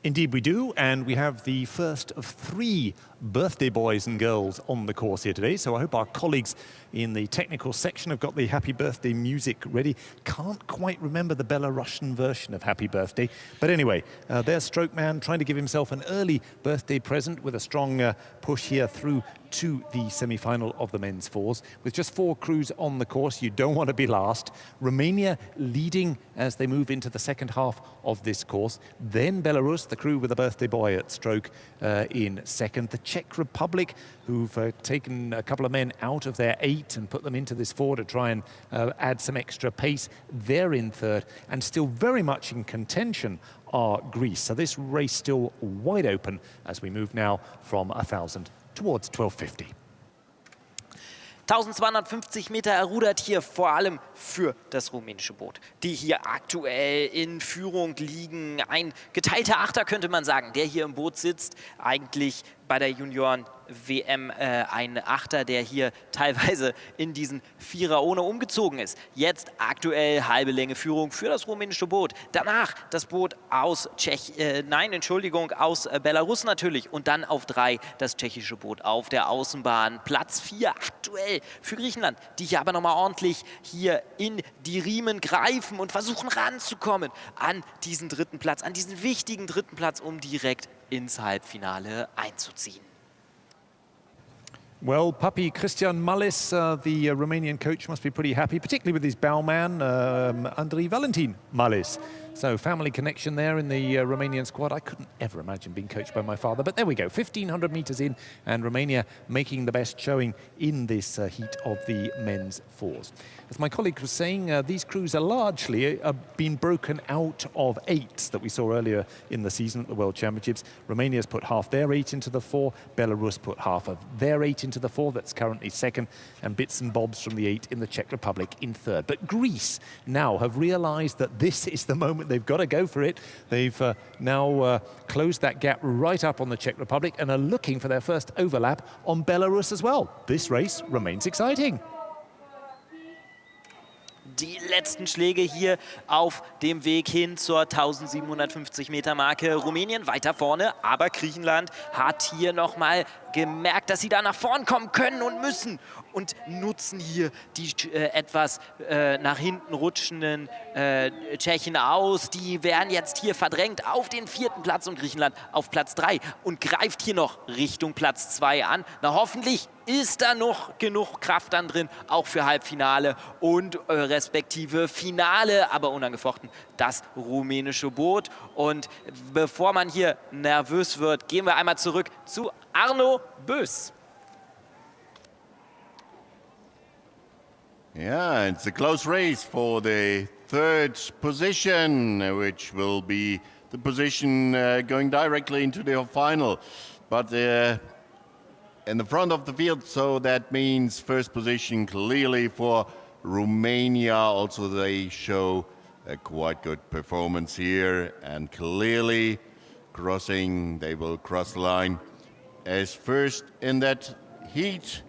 Indeed we do, and we have the first of 3 birthday boys and girls on the course here today. So I hope our colleagues in the technical section have got the happy birthday music ready. Can't quite remember the Belarusian version of happy birthday. But anyway, there's Stroke Man trying to give himself an early birthday present with a strong push here through to the semi-final of the men's fours. With just 4 crews on the course, you don't want to be last. Romania leading as they move into the second half of this course. Then Belarus, the crew with a birthday boy at stroke in second. The Czech Republic, who've taken a couple of men out of their 8 and put them into this 4 to try and add some extra pace. They're in third, and still very much in contention are Greece. So this race still wide open as we move now from 1,000 towards 1250. 1250 Meter errudert hier vor allem für das rumänische Boot, die hier aktuell in Führung liegen. Ein geteilter Achter könnte man sagen, der hier im Boot sitzt. Eigentlich bei der Junioren-WM ein Achter, der hier teilweise in diesen Vierer ohne umgezogen ist. Jetzt aktuell halbe Länge Führung für das rumänische Boot. Danach das Boot aus aus Belarus natürlich. Und dann auf 3 das tschechische Boot auf der Außenbahn. Platz 4 aktuell für Griechenland, die hier aber nochmal ordentlich hier in die Riemen greifen und versuchen ranzukommen an diesen 3. Platz, an diesen wichtigen 3. Platz, um direkt ins Halbfinale einzuziehen. Well, puppy Christian Mullis, the Romanian coach, must be pretty happy, particularly with his bowman, Andrei Valentin Mullis. So family connection there in the Romanian squad. I couldn't ever imagine being coached by my father, but there we go, 1,500 meters in, and Romania making the best showing in this heat of the men's fours. As my colleague was saying, these crews are largely been broken out of 8s that we saw earlier in the season at the World Championships. Romania's put half their 8 into the 4, Belarus put half of their 8 into the 4, that's currently second, and bits and bobs from the 8 in the Czech Republic in third. But Greece now have realized that this is the moment they've got to go for it. They've now closed that gap right up on the Czech Republic and are looking for their first overlap on Belarus as well. This race remains exciting. Die letzten Schläge hier auf dem Weg hin zur 1750 Meter Marke. Rumänien weiter vorne, aber Griechenland hat hier nochmal gemerkt, dass sie da nach vorn kommen können und müssen und nutzen hier die etwas nach hinten rutschenden Tschechen aus. Die werden jetzt hier verdrängt auf den 4. Platz und Griechenland auf Platz 3 und greift hier noch Richtung Platz 2 an. Na, hoffentlich ist da noch genug Kraft dann drin, auch für Halbfinale und respektive Finale, aber unangefochten das rumänische Boot. Und bevor man hier nervös wird, gehen wir einmal zurück zu Arno Bös. Yeah, it's a close race for the 3rd position, which will be the position going directly into the final. But in the front of the field, so that means 1st position clearly for Romania. Also, they show a quite good performance here, and clearly they will cross the line as first in that heat,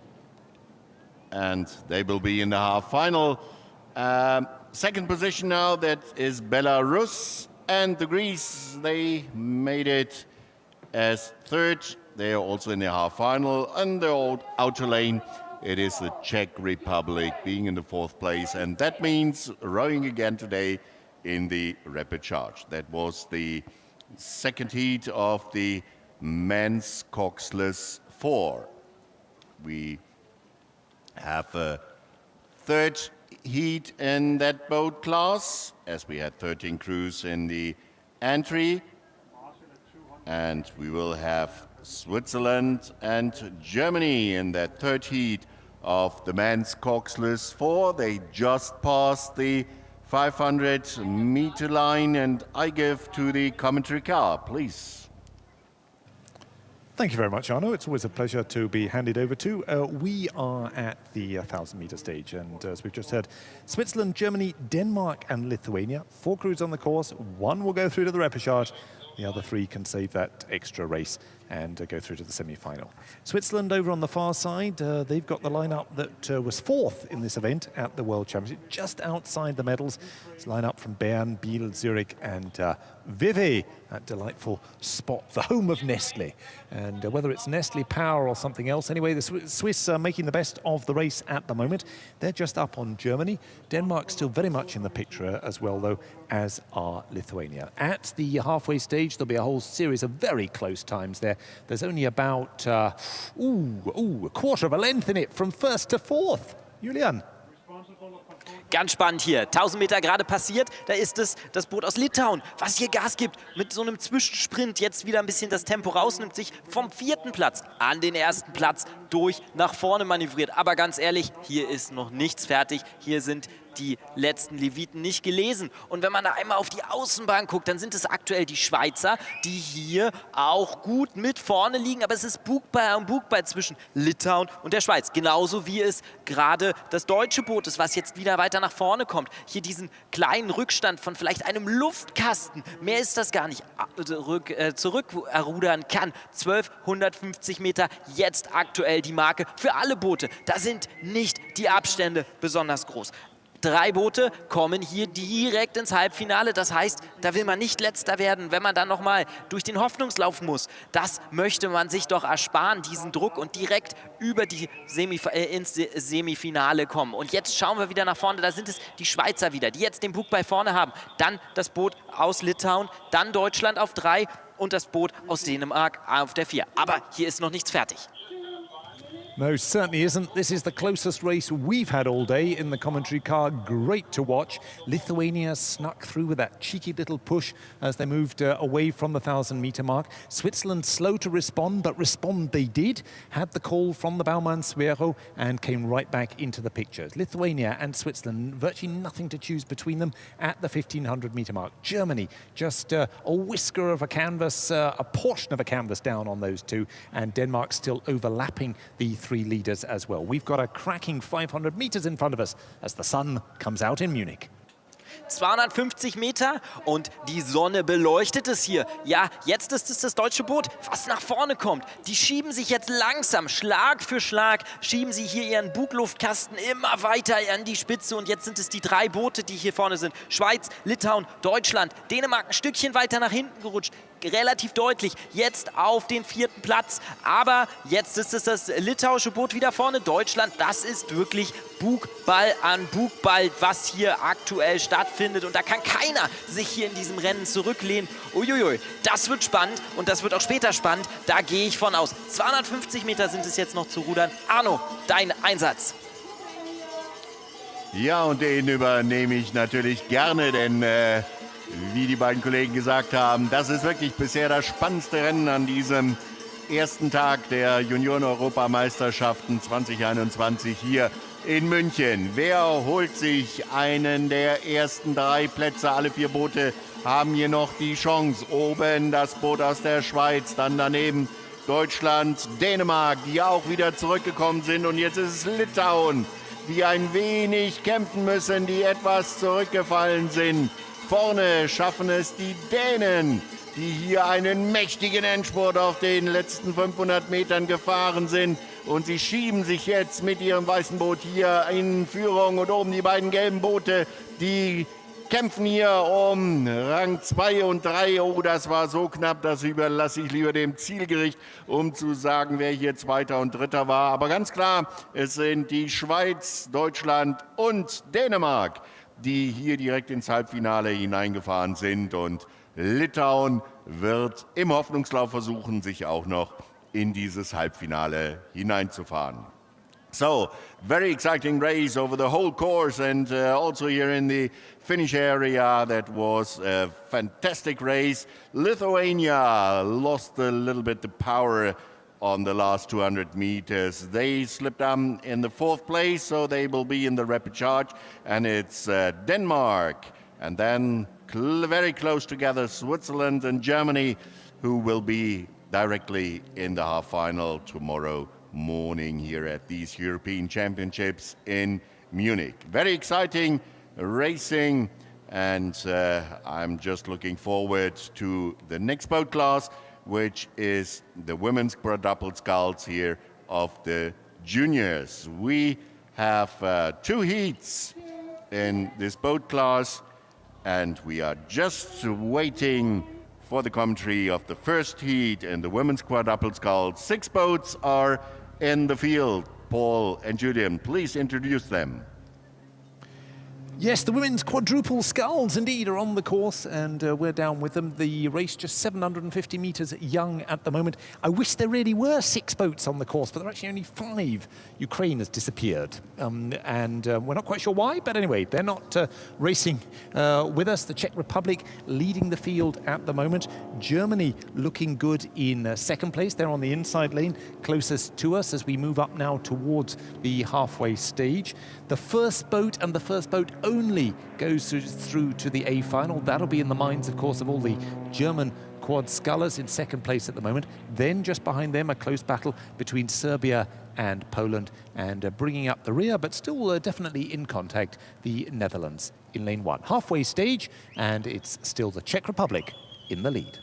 and they will be in the half-final. 2nd position now, that is Belarus, and the Greece, they made it as 3rd. They are also in the half-final. And the outer lane, it is the Czech Republic being in the 4th place, and that means rowing again today in the rapid charge. That was the 2nd heat of the men's coxless 4. We have a 3rd heat in that boat class, as we had 13 crews in the entry, and we will have Switzerland and Germany in that 3rd heat of the men's coxless 4. They just passed the 500-meter line, and I give to the commentary car, please. Thank you very much, Arno. It's always a pleasure to be handed over to. We are at the 1,000-meter stage, and as we've just heard, Switzerland, Germany, Denmark, and Lithuania. 4 crews on the course. 1 will go through to the repechage. The other 3 can save that extra race and go through to the semi-final. Switzerland over on the far side, they've got the lineup that was fourth in this event at the World Championship, just outside the medals. It's lineup from Bern, Biel, Zurich, and Vevey, that delightful spot, the home of Nestle. And whether it's Nestle Power or something else, anyway, the Swiss are making the best of the race at the moment. They're just up on Germany. Denmark still very much in the picture as well, though, as are Lithuania. At the halfway stage, there'll be a whole series of very close times there. There's only about, a quarter of a length in it from first to fourth. Julian. Ganz spannend hier. 1000 Meter gerade passiert. Da ist es das Boot aus Litauen, was hier Gas gibt. Mit so einem Zwischensprint jetzt wieder ein bisschen das Tempo rausnimmt, sich vom 4. Platz an den 1. Platz durch nach vorne manövriert. Aber ganz ehrlich, hier ist noch nichts fertig. Hier sind die letzten Leviten nicht gelesen. Und wenn man da einmal auf die Außenbahn guckt, dann sind es aktuell die Schweizer, die hier auch gut mit vorne liegen. Aber es ist Bugbeil an Bugbeil zwischen Litauen und der Schweiz. Genauso wie es gerade das deutsche Boot ist, was jetzt wieder weiter nach vorne kommt. Hier diesen kleinen Rückstand von vielleicht einem Luftkasten, mehr ist das gar nicht, zurückrudern kann. 1250 Meter, jetzt aktuell die Marke für alle Boote. Da sind nicht die Abstände besonders groß. 3 Boote kommen hier direkt ins Halbfinale. Das heißt, da will man nicht Letzter werden, wenn man dann nochmal durch den Hoffnungslauf muss. Das möchte man sich doch ersparen, diesen Druck, und direkt über die ins Semifinale kommen. Und jetzt schauen wir wieder nach vorne. Da sind es die Schweizer wieder, die jetzt den Bug bei vorne haben. Dann das Boot aus Litauen, dann Deutschland auf 3 und das Boot aus Dänemark auf der 4. Aber hier ist noch nichts fertig. No, certainly isn't. This is the closest race we've had all day in the commentary car. Great to watch. Lithuania snuck through with that cheeky little push as they moved away from the 1,000-meter mark. Switzerland slow to respond, but respond they did. Had the call from the Baumann Suero and came right back into the picture. Lithuania and Switzerland, virtually nothing to choose between them at the 1,500-meter mark. Germany, just a whisker of a canvas, a portion of a canvas down on those two, and Denmark still overlapping the 3 leaders as well. We've got a cracking 500 meters in front of us as the sun comes out in Munich. 250 Meter und die Sonne beleuchtet es hier. Ja, jetzt ist es das deutsche Boot, was nach vorne kommt. Die schieben sich jetzt langsam, Schlag für Schlag, schieben sie hier ihren Bugluftkasten immer weiter an die Spitze. Und jetzt sind es die 3 Boote, die hier vorne sind. Schweiz, Litauen, Deutschland, Dänemark ein Stückchen weiter nach hinten gerutscht. Relativ deutlich, jetzt auf den 4. Platz. Aber jetzt ist es das litauische Boot wieder vorne. Deutschland, das ist wirklich Bugball an Bugball, was hier aktuell stattfindet. Und da kann keiner sich hier in diesem Rennen zurücklehnen. Uiuiui, das wird spannend und das wird auch später spannend. Da gehe ich von aus. 250 Meter sind es jetzt noch zu rudern. Arno, dein Einsatz. Ja, und den übernehme ich natürlich gerne, denn wie die beiden Kollegen gesagt haben, das ist wirklich bisher das spannendste Rennen an diesem ersten Tag der Junioren-Europameisterschaften 2021 hier in München. Wer holt sich einen der ersten 3 Plätze? Alle 4 Boote haben hier noch die Chance. Oben das Boot aus der Schweiz, dann daneben Deutschland, Dänemark, die auch wieder zurückgekommen sind. Und jetzt ist es Litauen, die ein wenig kämpfen müssen, die etwas zurückgefallen sind. Vorne schaffen es die Dänen, die hier einen mächtigen Endspurt auf den letzten 500 Metern gefahren sind. Und sie schieben sich jetzt mit ihrem weißen Boot hier in Führung. Und oben die beiden gelben Boote, die kämpfen hier um Rang 2 und 3. Oh, das war so knapp, das überlasse ich lieber dem Zielgericht, um zu sagen, wer hier Zweiter und Dritter war. Aber ganz klar, es sind die Schweiz, Deutschland und Dänemark, die hier direkt ins Halbfinale hineingefahren sind. Und Litauen wird im Hoffnungslauf versuchen, sich auch noch in dieses Halbfinale hineinzufahren. So, very exciting race over the whole course and also here in the finish area. That was a fantastic race. Lithuania lost a little bit the power on the last 200 meters. They slipped down in the 4th place, so they will be in the rapid charge. And it's Denmark, and then very close together, Switzerland and Germany, who will be directly in the half-final tomorrow morning here at these European Championships in Munich. Very exciting racing, and I'm just looking forward to the next boat class, which is the women's quadruple sculls here of the juniors. We have 2 heats in this boat class, and we are just waiting for the commentary of the first heat in the women's quadruple sculls. 6 boats are in the field. Paul and Julian, please introduce them. Yes, the women's quadruple sculls indeed are on the course, and we're down with them. The race just 750 metres young at the moment. I wish there really were 6 boats on the course, but there are actually only 5. Ukraine has disappeared, and we're not quite sure why, but anyway, they're not racing with us. The Czech Republic leading the field at the moment. Germany looking good in second place. They're on the inside lane, closest to us as we move up now towards the halfway stage. The first boat and the first boat only goes through to the A final. That'll be in the minds, of course, of all the German quad scullers in second place at the moment. Then just behind them, a close battle between Serbia and Poland, and bringing up the rear, but still definitely in contact, the Netherlands in lane 1. Halfway stage, and it's still the Czech Republic in the lead.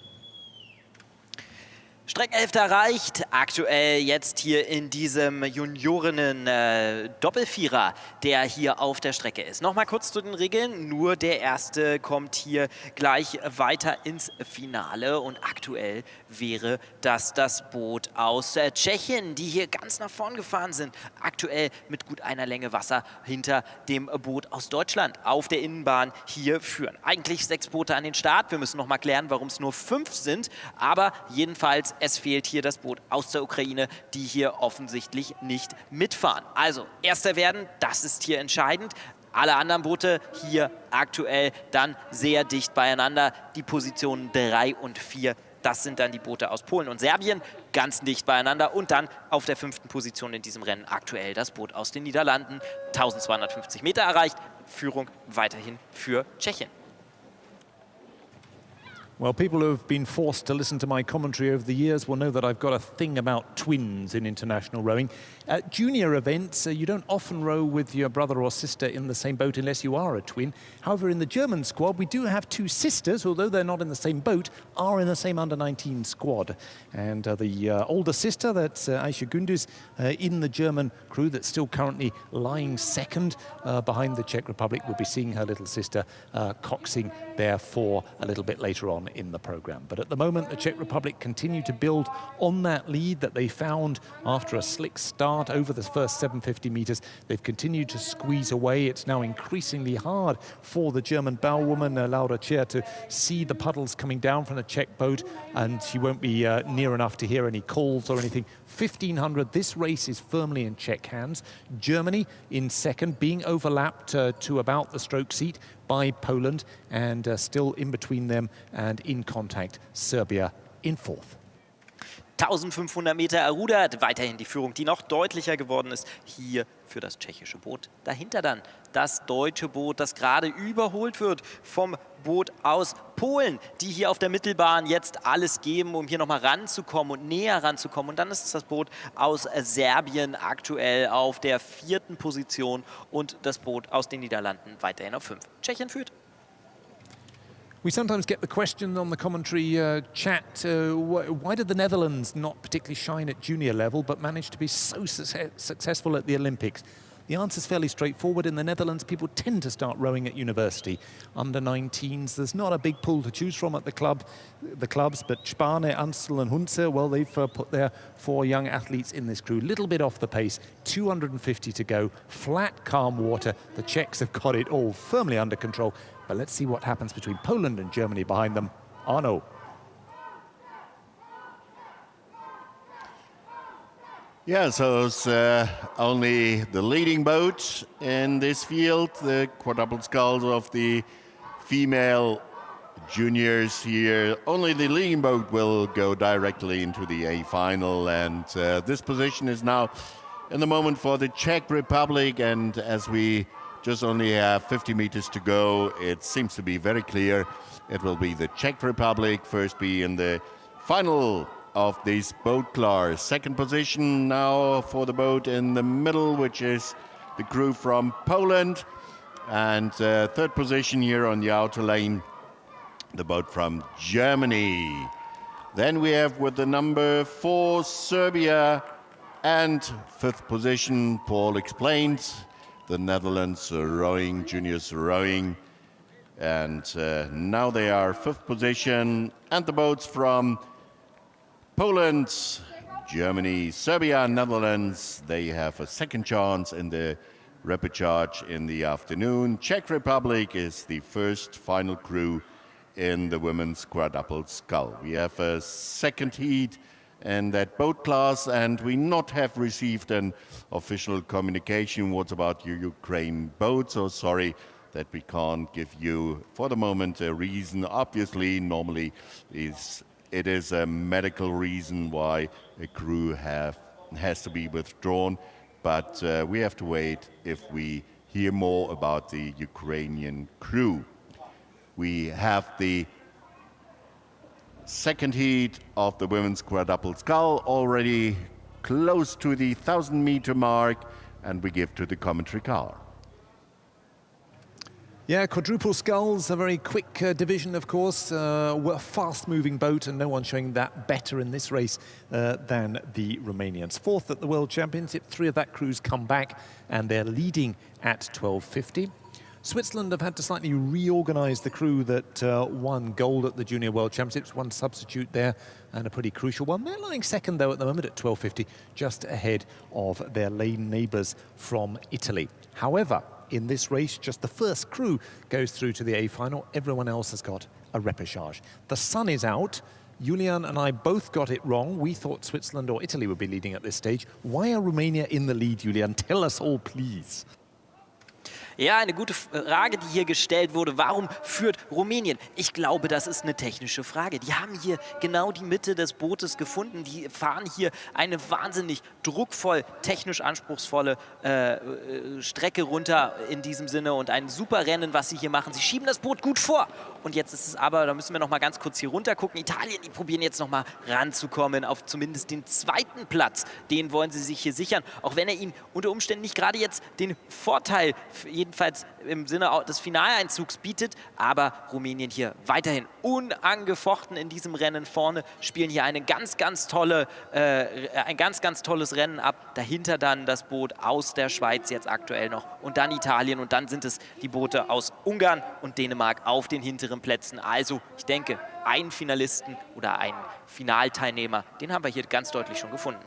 Streckenhälfte erreicht, aktuell jetzt hier in diesem Juniorinnen-Doppelvierer, der hier auf der Strecke ist. Nochmal kurz zu den Regeln, nur der Erste kommt hier gleich weiter ins Finale und aktuell wäre das Boot aus Tschechien, die hier ganz nach vorn gefahren sind, aktuell mit gut einer Länge Wasser hinter dem Boot aus Deutschland auf der Innenbahn hier führen. Eigentlich 6 Boote an den Start, wir müssen noch mal klären, warum es nur 5 sind, aber jedenfalls es fehlt hier das Boot aus der Ukraine, die hier offensichtlich nicht mitfahren. Also, Erster werden, das ist hier entscheidend. Alle anderen Boote hier aktuell dann sehr dicht beieinander. Die Positionen 3 und 4, das sind dann die Boote aus Polen und Serbien, ganz dicht beieinander. Und dann auf der 5. Position in diesem Rennen aktuell das Boot aus den Niederlanden. 1250 Meter erreicht, Führung weiterhin für Tschechien. Well, people who have been forced to listen to my commentary over the years will know that I've got a thing about twins in international rowing. At junior events, you don't often row with your brother or sister in the same boat unless you are a twin. However, in the German squad, we do have 2 sisters, although they're not in the same boat, are in the same under-19 squad. And the older sister, that's Aisha Gündüz, in the German crew that's still currently lying second behind the Czech Republic. We'll be seeing her little sister coxing therefore a little bit later on in the program. But at the moment, the Czech Republic continue to build on that lead that they found after a slick start over the first 750 meters. They've continued to squeeze away. It's now increasingly hard for the German bowwoman, Laura Tschir, to see the puddles coming down from the Czech boat, and she won't be near enough to hear any calls or anything. 1500, this race is firmly in Czech hands. Germany in second, being overlapped to about the stroke seat by Poland, and still in between them and in contact Serbia in 4th. 1500 Meter errudert, weiterhin die Führung, die noch deutlicher geworden ist, hier für das tschechische Boot. Dahinter dann das deutsche Boot, das gerade überholt wird vom Boot aus Polen, die hier auf der Mittelbahn jetzt alles geben, um hier nochmal ranzukommen und näher ranzukommen. Und dann ist es das Boot aus Serbien aktuell auf der 4. Position und das Boot aus den Niederlanden weiterhin auf 5. Tschechien führt. We sometimes get the question on the commentary chat, why did the Netherlands not particularly shine at junior level but manage to be so successful at the Olympics? The answer is fairly straightforward. In the Netherlands, people tend to start rowing at university. Under 19s, there's not a big pool to choose from at the clubs, but Spane, Ansel and Hunze, well, they've put their 4 young athletes in this crew. Little bit off the pace, 250 to go, flat, calm water. The Czechs have got it all firmly under control. But let's see what happens between Poland and Germany behind them. Arno. Yeah, so it's only the leading boat in this field, the quadruple sculls of the female juniors here. Only the leading boat will go directly into the A final, and this position is now in the moment for the Czech Republic, and as we just only have 50 meters to go, it seems to be very clear it will be the Czech Republic first be in the final of this boat class. Second position now for the boat in the middle, which is the crew from Poland, and third position here on the outer lane, the boat from Germany. Then we have with the number 4, Serbia, and 5th position, Paul explained, the Netherlands rowing, juniors rowing. And now they are 5th position, and the boats from Poland, Germany, Serbia, Netherlands, they have a second chance in the rapid charge in the afternoon. Czech Republic is the first final crew in the women's quadruple scull. We have a second heat in that boat class, and we not have received an official communication. What about your Ukraine boat? So sorry that we can't give you, for the moment, a reason. Obviously, normally it is a medical reason why a crew has to be withdrawn, but we have to wait if we hear more about the Ukrainian crew. We have the second heat of the women's quadruple scull already close to the 1,000-meter mark, and we give to the commentary car. Yeah, quadruple sculls, a very quick division, of course. A fast-moving boat, and no one showing that better in this race than the Romanians. 4th at the World Championship, 3 of that crew's come back, and they're leading at 12:50. Switzerland have had to slightly reorganize the crew that won gold at the Junior World Championships. One substitute there, and a pretty crucial one. They're lying second, though, at the moment at 12:50, just ahead of their lane neighbours from Italy. However, in this race, just the first crew goes through to the A final. Everyone else has got a repechage. The sun is out. Julian and I both got it wrong. We thought Switzerland or Italy would be leading at this stage. Why are Romania in the lead, Julian? Tell us all, please. Ja, eine gute Frage, die hier gestellt wurde. Warum führt Rumänien? Ich glaube, das ist eine technische Frage. Die haben hier genau die Mitte des Bootes gefunden. Die fahren hier eine wahnsinnig druckvoll, technisch anspruchsvolle Strecke runter in diesem Sinne und ein super Rennen, was sie hier machen. Sie schieben das Boot gut vor. Und jetzt ist es aber, da müssen wir noch mal ganz kurz hier runter gucken. Italien, die probieren jetzt noch mal ranzukommen auf zumindest den 2. Platz. Den wollen sie sich hier sichern, auch wenn er ihnen unter Umständen nicht gerade jetzt den Vorteil, jedenfalls im Sinne des Finaleinzugs, bietet. Aber Rumänien hier weiterhin unangefochten in diesem Rennen vorne, spielen hier ein ganz, ganz tolles Rennen ab. Dahinter dann das Boot aus der Schweiz jetzt aktuell noch und dann Italien und dann sind es die Boote aus Ungarn und Dänemark auf den hinteren Plätzen. Also ich denke, einen Finalisten oder einen Finalteilnehmer, den haben wir hier ganz deutlich schon gefunden.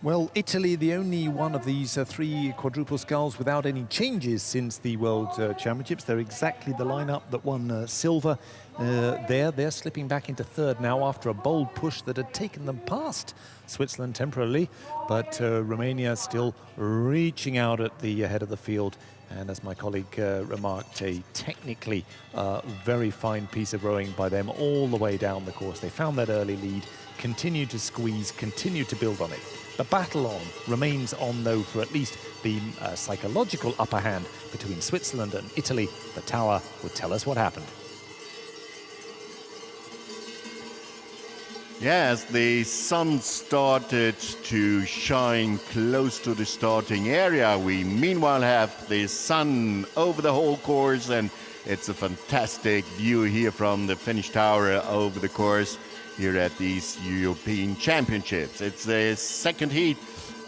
Well, Italy, the only one of these 3 quadruple sculls without any changes since the World Championships. They're exactly the lineup that won silver there. They're slipping back into 3rd now after a bold push that had taken them past Switzerland temporarily. But Romania still reaching out at the head of the field. And as my colleague remarked, a technically very fine piece of rowing by them all the way down the course. They found that early lead, continued to squeeze, continued to build on it. The battle remains on, though, for at least the psychological upper hand between Switzerland and Italy. The tower would tell us what happened. Yeah, as the sun started to shine close to the starting area, we meanwhile have the sun over the whole course, and it's a fantastic view here from the Finnish tower over the course here at these European Championships. It's the second heat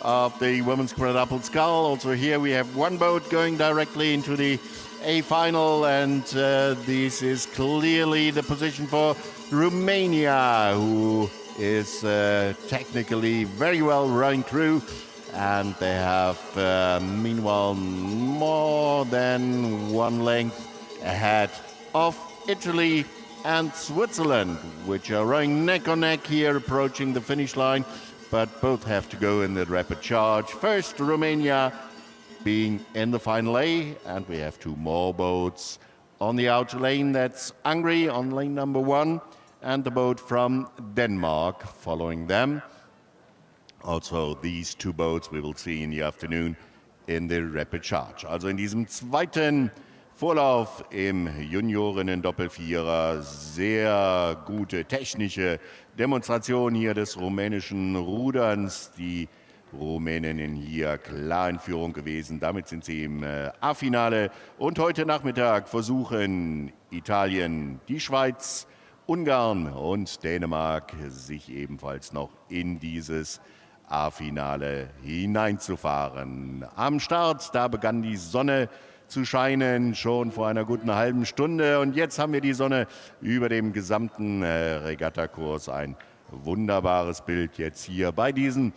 of the women's quadruple scull. Also here we have one boat going directly into the A final, and this is clearly the position for Romania, who is technically very well rowing crew, and they have meanwhile more than one length ahead of Italy and Switzerland, which are rowing neck on neck here, approaching the finish line, but both have to go in the rapid charge. First, Romania being in the final A, and we have 2 more boats on the outer lane. That's Hungary on lane number 1, and the boat from Denmark following them. Also, these 2 boats we will see in the afternoon in the rapid charge. Also in diesem zweiten Vorlauf im Juniorinnen-Doppelvierer, sehr gute technische Demonstration hier des rumänischen Ruderns. Die Rumäninnen hier klar in Führung gewesen. Damit sind sie im A-Finale. Und heute Nachmittag versuchen Italien, die Schweiz Ungarn und Dänemark sich ebenfalls noch in dieses A-Finale hineinzufahren. Am Start, da begann die Sonne zu scheinen, schon vor einer guten halben Stunde. Und jetzt haben wir die Sonne über dem gesamten Regattakurs. Ein wunderbares Bild jetzt hier bei diesen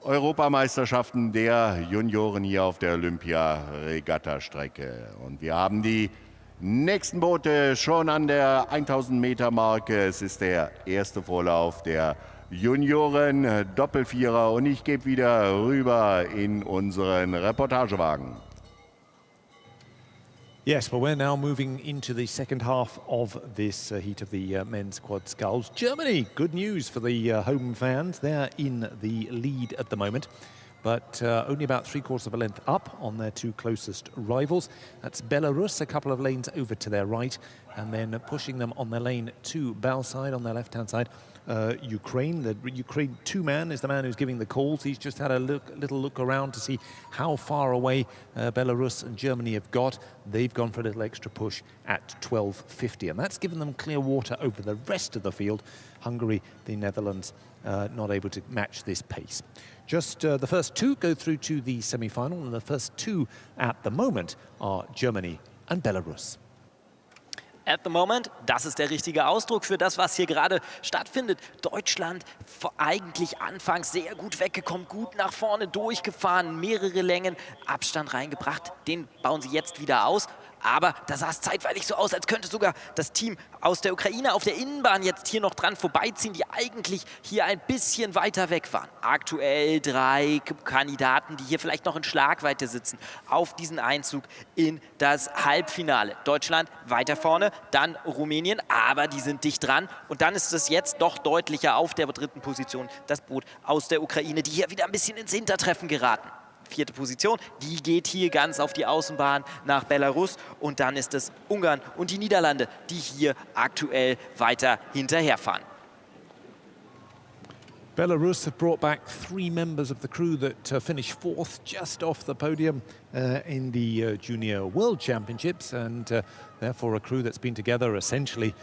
Europameisterschaften der Junioren hier auf der Olympia-Regattastrecke. Und wir haben die nächsten Boote schon an der 1000 Meter Marke. Es ist der erste Vorlauf der Junioren Doppelvierer und ich gebe wieder rüber in unseren Reportagewagen. Yes, well, we're now moving into the second half of this heat of the men's quad sculls. Germany, good news for the home fans. They're in the lead at the moment, but only about 3/4 of a length up on their two closest rivals. That's Belarus, a couple of lanes over to their right, and then pushing them on their lane to bow side on their left-hand side. Ukraine, the Ukraine two-man is the man who's giving the calls. He's just had a little look around to see how far away Belarus and Germany have got. They've gone for a little extra push at 12:50, and that's given them clear water over the rest of the field. Hungary, the Netherlands, not able to match this pace. Just the first two go through to the semi-final, and the first two at the moment are Germany and Belarus. At the moment, das ist der richtige Ausdruck für das, was hier gerade stattfindet. Deutschland eigentlich anfangs sehr gut weggekommen, gut nach vorne durchgefahren, mehrere Längen Abstand reingebracht. Den bauen sie jetzt wieder aus. Aber da sah es zeitweilig so aus, als könnte sogar das Team aus der Ukraine auf der Innenbahn jetzt hier noch dran vorbeiziehen, die eigentlich hier ein bisschen weiter weg waren. Aktuell 3 Kandidaten, die hier vielleicht noch in Schlagweite sitzen, auf diesen Einzug in das Halbfinale. Deutschland weiter vorne, dann Rumänien, aber die sind dicht dran. Und dann ist es jetzt doch deutlicher auf der 3. Position, das Boot aus der Ukraine, die hier wieder ein bisschen ins Hintertreffen geraten. 4. Position, die geht hier ganz auf die Außenbahn nach Belarus und dann ist es Ungarn und die Niederlande, die hier aktuell weiter hinterherfahren. Belarus have brought back 3 members of the crew that finished 4th just off the podium in the Junior World Championships, and therefore a crew that's been together essentially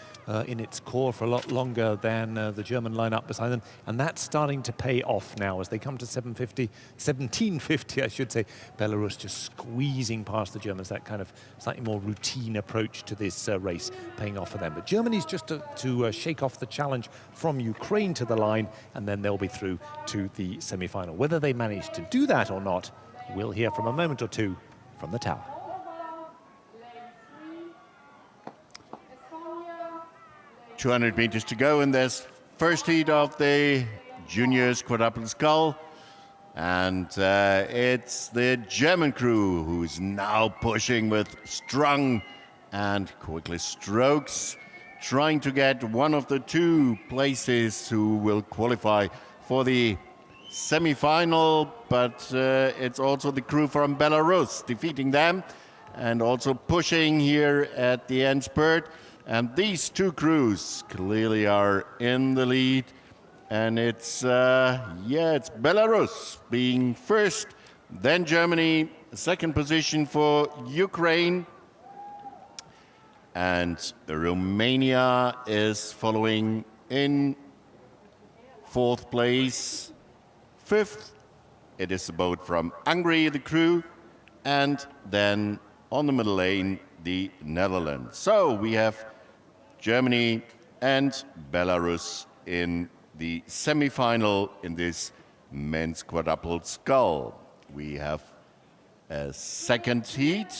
in its core for a lot longer than the German lineup beside them, and that's starting to pay off now as they come to 1750, I should say. Belarus just squeezing past the Germans, that kind of slightly more routine approach to this race paying off for them. But Germany's just to shake off the challenge from Ukraine to the line, and then they'll be through to the semi-final. Whether they manage to do that or not, we'll hear from a moment or two from the tower. .200 meters to go in this first heat of the juniors quadruple scull. And it's the German crew who's now pushing with strong and quickly strokes, trying to get one of the 2 places who will qualify for the semi-final, but it's also the crew from Belarus defeating them and also pushing here at the end spurt. And these 2 crews clearly are in the lead. And it's Belarus being first, then Germany, second position for Ukraine. And Romania is following in 4th place. 5th, it is a boat from Hungary, the crew. And then on the middle lane, the Netherlands. So we have Germany and Belarus in the semi-final in this men's quadruple scull. We have a second heat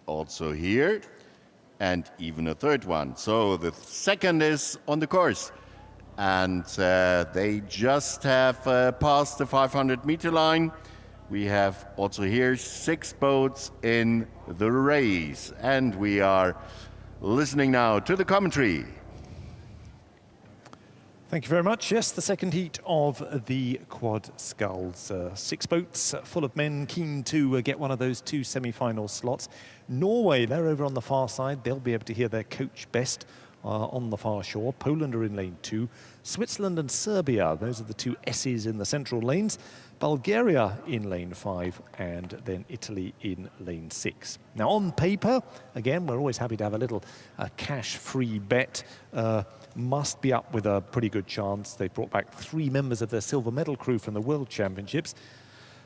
also here and even a third one. So the second is on the course, and they just have passed the 500-meter line. We have also here 6 boats in the race, and we are listening now to the commentary. Thank you very much. Yes, the second heat of the quad sculls. 6 boats full of men keen to get one of those 2 semi-final slots. Norway, they're over on the far side. They'll be able to hear their coach best on the far shore. Poland are in lane 2. Switzerland and Serbia, those are the 2 S's in the central lanes. Bulgaria in lane 5, and then Italy in lane 6. Now on paper, again, we're always happy to have a little cash-free bet. must be up with a pretty good chance. They brought back 3 members of their silver medal crew from the World Championships.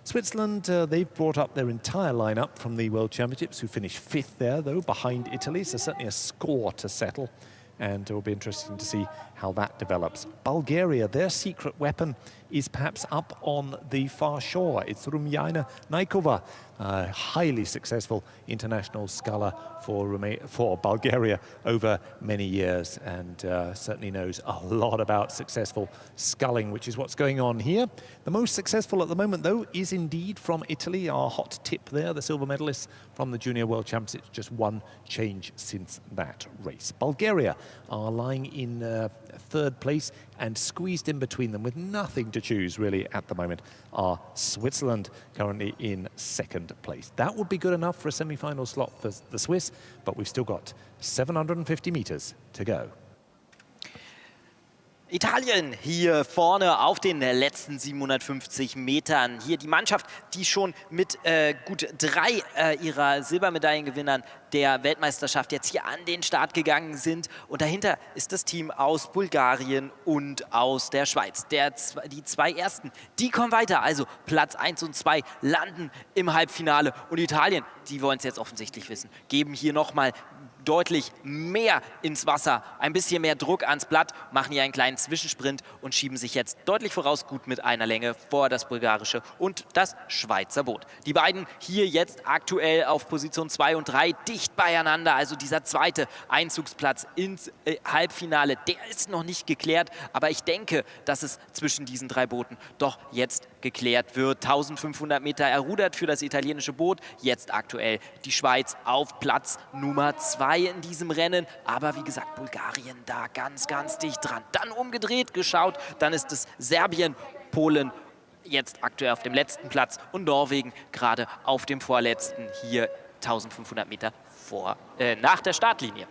Switzerland, they've brought up their entire lineup from the World Championships, who finished 5th there, though, behind Italy, so certainly a score to settle. And it will be interesting to see how that develops. Bulgaria, their secret weapon is perhaps up on the far shore. It's Rumjana Naikova, a highly successful international sculler for Bulgaria over many years, and certainly knows a lot about successful sculling, which is what's going on here. The most successful at the moment, though, is indeed from Italy, our hot tip there, the silver medalists from the Junior World Championships. Just one change since that race. Bulgaria are lying in 3rd place, and squeezed in between them with nothing to choose really at the moment are Switzerland, currently in 2nd place. That would be good enough for a semi-final slot for the Swiss, but we've still got 750 meters to go. Italien hier vorne auf den letzten 750 Metern. Hier die Mannschaft, die schon mit gut 3 ihrer Silbermedaillengewinnern der Weltmeisterschaft jetzt hier an den Start gegangen sind. Und dahinter ist das Team aus Bulgarien und aus der Schweiz. Die 2 Ersten, die kommen weiter. Also Platz 1 und 2 landen im Halbfinale. Und Italien, die wollen es jetzt offensichtlich wissen, geben hier nochmal deutlich mehr ins Wasser, ein bisschen mehr Druck ans Blatt, machen hier einen kleinen Zwischensprint und schieben sich jetzt deutlich voraus, gut mit einer Länge vor das bulgarische und das Schweizer Boot. Die beiden hier jetzt aktuell auf Position 2 und 3 dicht beieinander, also dieser zweite Einzugsplatz ins Halbfinale, der ist noch nicht geklärt, aber ich denke, dass es zwischen diesen 3 Booten doch jetzt geklärt wird. 1500 Meter errudert für das italienische Boot, jetzt aktuell die Schweiz auf Platz Nummer 2 in diesem Rennen, aber wie gesagt, Bulgarien da ganz, ganz dicht dran. Dann umgedreht geschaut, dann ist es Serbien, Polen jetzt aktuell auf dem letzten Platz und Norwegen gerade auf dem vorletzten, hier 1500 Meter nach der Startlinie.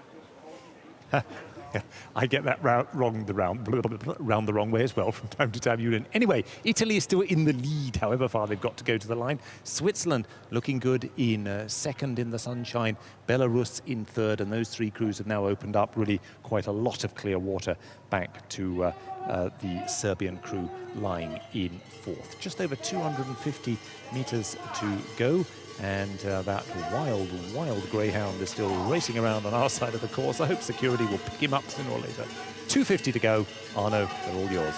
Yeah, I get that round the wrong way as well from time to time, Julian. Anyway, Italy is still in the lead, however far they've got to go to the line. Switzerland looking good in 2nd in the sunshine, Belarus in 3rd, and those 3 crews have now opened up really quite a lot of clear water back to the Serbian crew lying in 4th. Just over 250 meters to go. And that wild greyhound is still racing around on our side of the course. I hope security will pick him up sooner or later. 250 to go. Arno, they're all yours.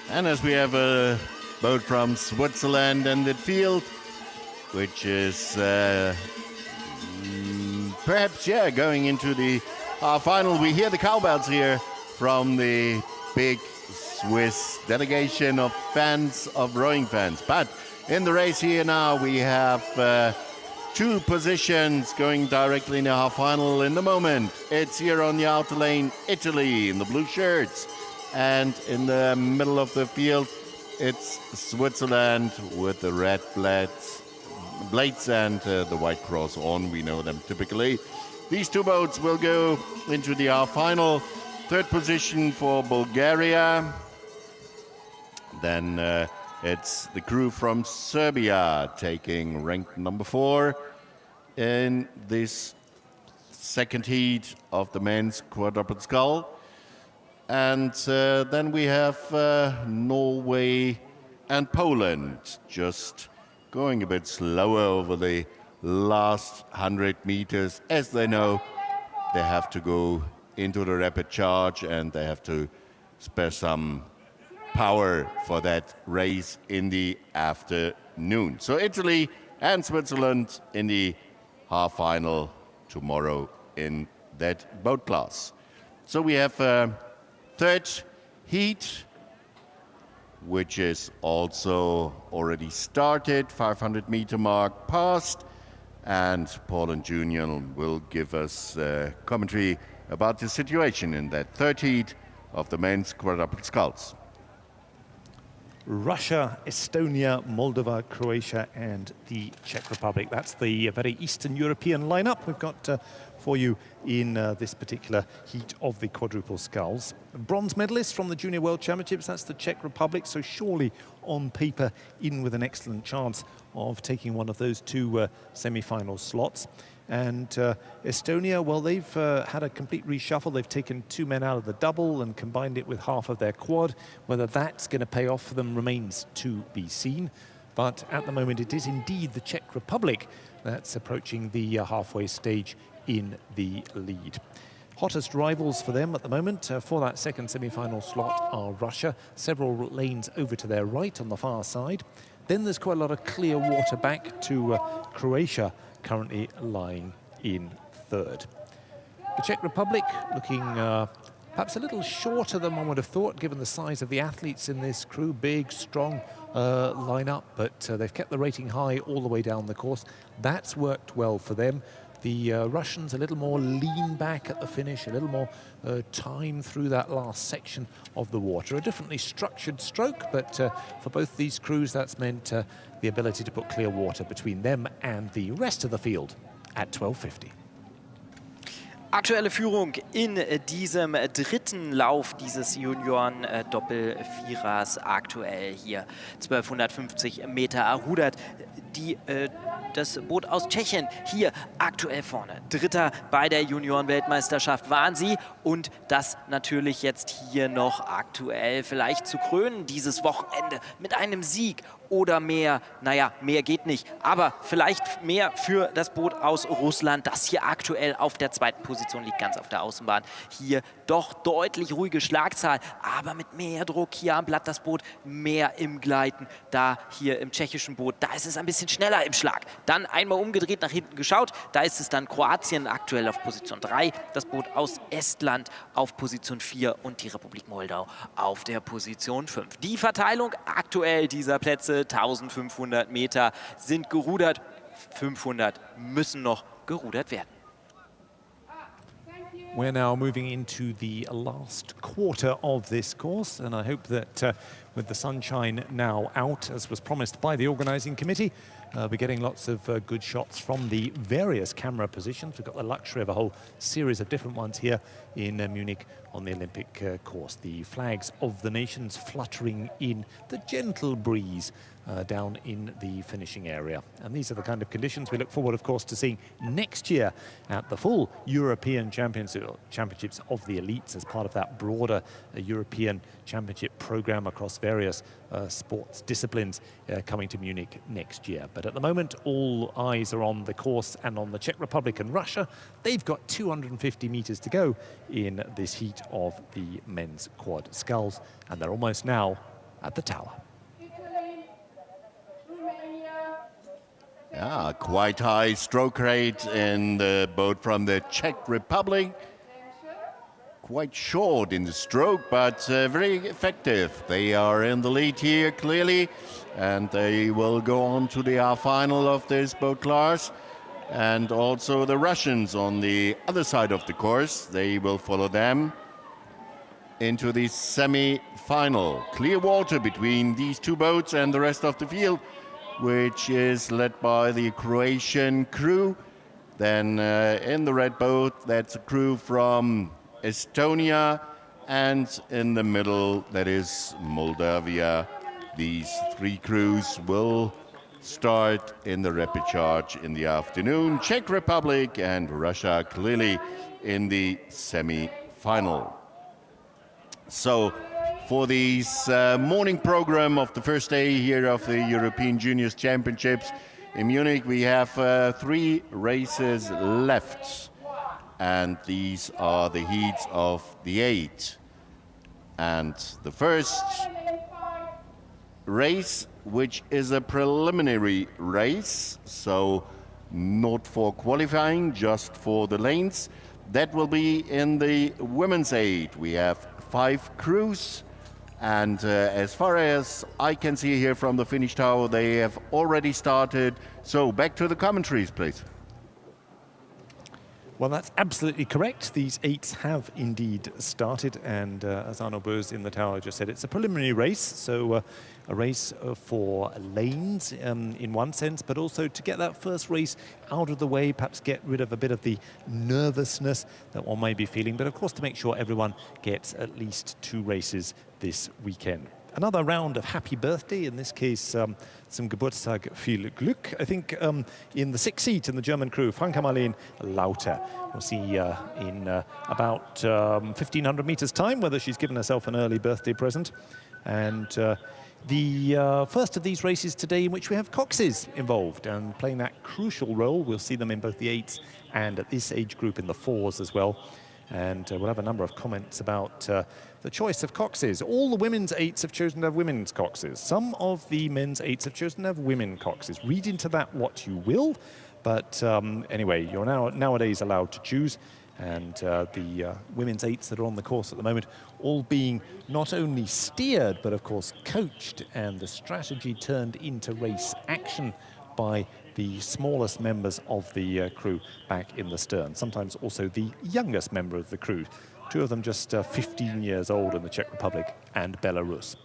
And as we have a boat from Switzerland in the field, which is perhaps, going into the final. We hear the cowbells here from the big Swiss delegation of fans, of rowing fans. But in the race here now, we have 2 positions going directly in the half-final in the moment. It's here on the outer lane, Italy in the blue shirts. And in the middle of the field, it's Switzerland with the red blades and the white cross on. We know them typically. These 2 boats will go into the half-final. 3rd position for Bulgaria. Then it's the crew from Serbia taking rank number 4 in this 2nd heat of the men's quadruple scull. And then we have Norway and Poland just going a bit slower over the last 100 meters. As they know, they have to go into the rapid charge and they have to spare some power for that race in the afternoon. So Italy and Switzerland in the half-final tomorrow in that boat class. So we have a 3rd heat, which is also already started, 500 meter mark passed, and Paul and Julian will give us commentary about the situation in that 3rd heat of the men's quadruple sculls. Russia, Estonia, Moldova, Croatia and the Czech Republic. That's the very Eastern European lineup we've got for you in this particular heat of the quadruple sculls. Bronze medalists from the Junior World Championships, that's the Czech Republic, so surely on paper in with an excellent chance of taking one of those two semi-final slots. And Estonia, well, they've had a complete reshuffle. They've taken 2 men out of the double and combined it with half of their quad. Whether that's going to pay off for them remains to be seen. But at the moment, it is indeed the Czech Republic that's approaching the halfway stage in the lead. Hottest rivals for them at the moment for that second semi-final slot are Russia, several lanes over to their right on the far side. Then there's quite a lot of clear water back to Croatia, currently lying in third. The Czech Republic looking perhaps a little shorter than one would have thought, given the size of the athletes in this crew. Big, strong lineup, but they've kept the rating high all the way down the course. That's worked well for them. The Russians a little more lean back at the finish, a little more time through that last section of the water. A differently structured stroke, but for both these crews that's meant the ability to put clear water between them and the rest of the field at 12:50. Aktuelle Führung in diesem dritten Lauf dieses Junioren-Doppelvierers. Aktuell hier 1250 Meter errudert. Das Boot aus Tschechien hier aktuell vorne. Dritter bei der Junioren-Weltmeisterschaft waren sie. Und das natürlich jetzt hier noch aktuell vielleicht zu krönen, dieses Wochenende mit einem Sieg oder mehr. Naja, mehr geht nicht, aber vielleicht mehr für das Boot aus Russland, das hier aktuell auf der zweiten Position liegt, ganz auf der Außenbahn. Hier doch deutlich ruhige Schlagzahl, aber mit mehr Druck hier am Blatt das Boot, mehr im Gleiten. Da hier im tschechischen Boot, da ist es ein bisschen schneller im Schlag. Dann einmal umgedreht, nach hinten geschaut, da ist es dann Kroatien aktuell auf Position 3, das Boot aus Estland auf Position 4 und die Republik Moldau auf der Position 5. Die Verteilung aktuell dieser Plätze, 1500 Meter sind gerudert, 500 müssen noch gerudert werden. We're now moving into the last quarter of this course, and I hope that with the sunshine now out, as was promised by the organising committee, we're getting lots of good shots from the various camera positions. We've got the luxury of a whole series of different ones here in Munich on the Olympic course. The flags of the nations fluttering in the gentle breeze down in the finishing area. And these are the kind of conditions we look forward, of course, to seeing next year at the full European Championships of the elites as part of that broader European Championship program across various sports disciplines coming to Munich next year. But at the moment, all eyes are on the course and on the Czech Republic and Russia. They've got 250 meters to go in this heat of the men's quad sculls, and they're almost now at the tower. Yeah, quite high stroke rate in the boat from the Czech Republic. Quite short in the stroke, but very effective. They are in the lead here clearly, and they will go on to the final of this boat class. And also the Russians on the other side of the course, they will follow them into the semi-final. Clear water between these two boats and the rest of the field, which is led by the Croatian crew. Then in the red boat, that's a crew from Estonia, and in the middle, that is Moldavia. These three crews will start in the rapid charge in the afternoon. Czech Republic and Russia clearly in the semi-final. So for this morning program of the first day here of the European Juniors Championships in Munich, we have 3 races left. And these are the heats of the 8. And the first race, which is a preliminary race, so not for qualifying, just for the lanes, that will be in the women's 8. We have 5 crews, and as far as I can see here from the finish tower, they have already started. So back to the commentaries, please. Well, that's absolutely correct. These 8s have indeed started, and as Arno Bös in the tower just said, it's a preliminary race, so a race for lanes in one sense, but also to get that first race out of the way, perhaps get rid of a bit of the nervousness that one may be feeling, but of course to make sure everyone gets at least 2 races this weekend. Another round of happy birthday, in this case some Geburtstag viel Glück. I think in the 6th seat in the German crew, Franka Marleen Lauter. We'll see in about 1,500 meters time whether she's given herself an early birthday present. And the first of these races today in which we have coxes involved and playing that crucial role. We'll see them in both the 8s and at this age group in the 4s as well. And we'll have a number of comments about the choice of coxes. All the women's 8s have chosen to have women's coxes. Some of the men's 8s have chosen to have women coxes. Read into that what you will. But anyway, you're nowadays allowed to choose. And the women's 8s that are on the course at the moment, all being not only steered, but of course coached, and the strategy turned into race action by the smallest members of the crew back in the stern, sometimes also the youngest member of the crew. 2 of them just 15 years old in the Czech Republic and Belarus.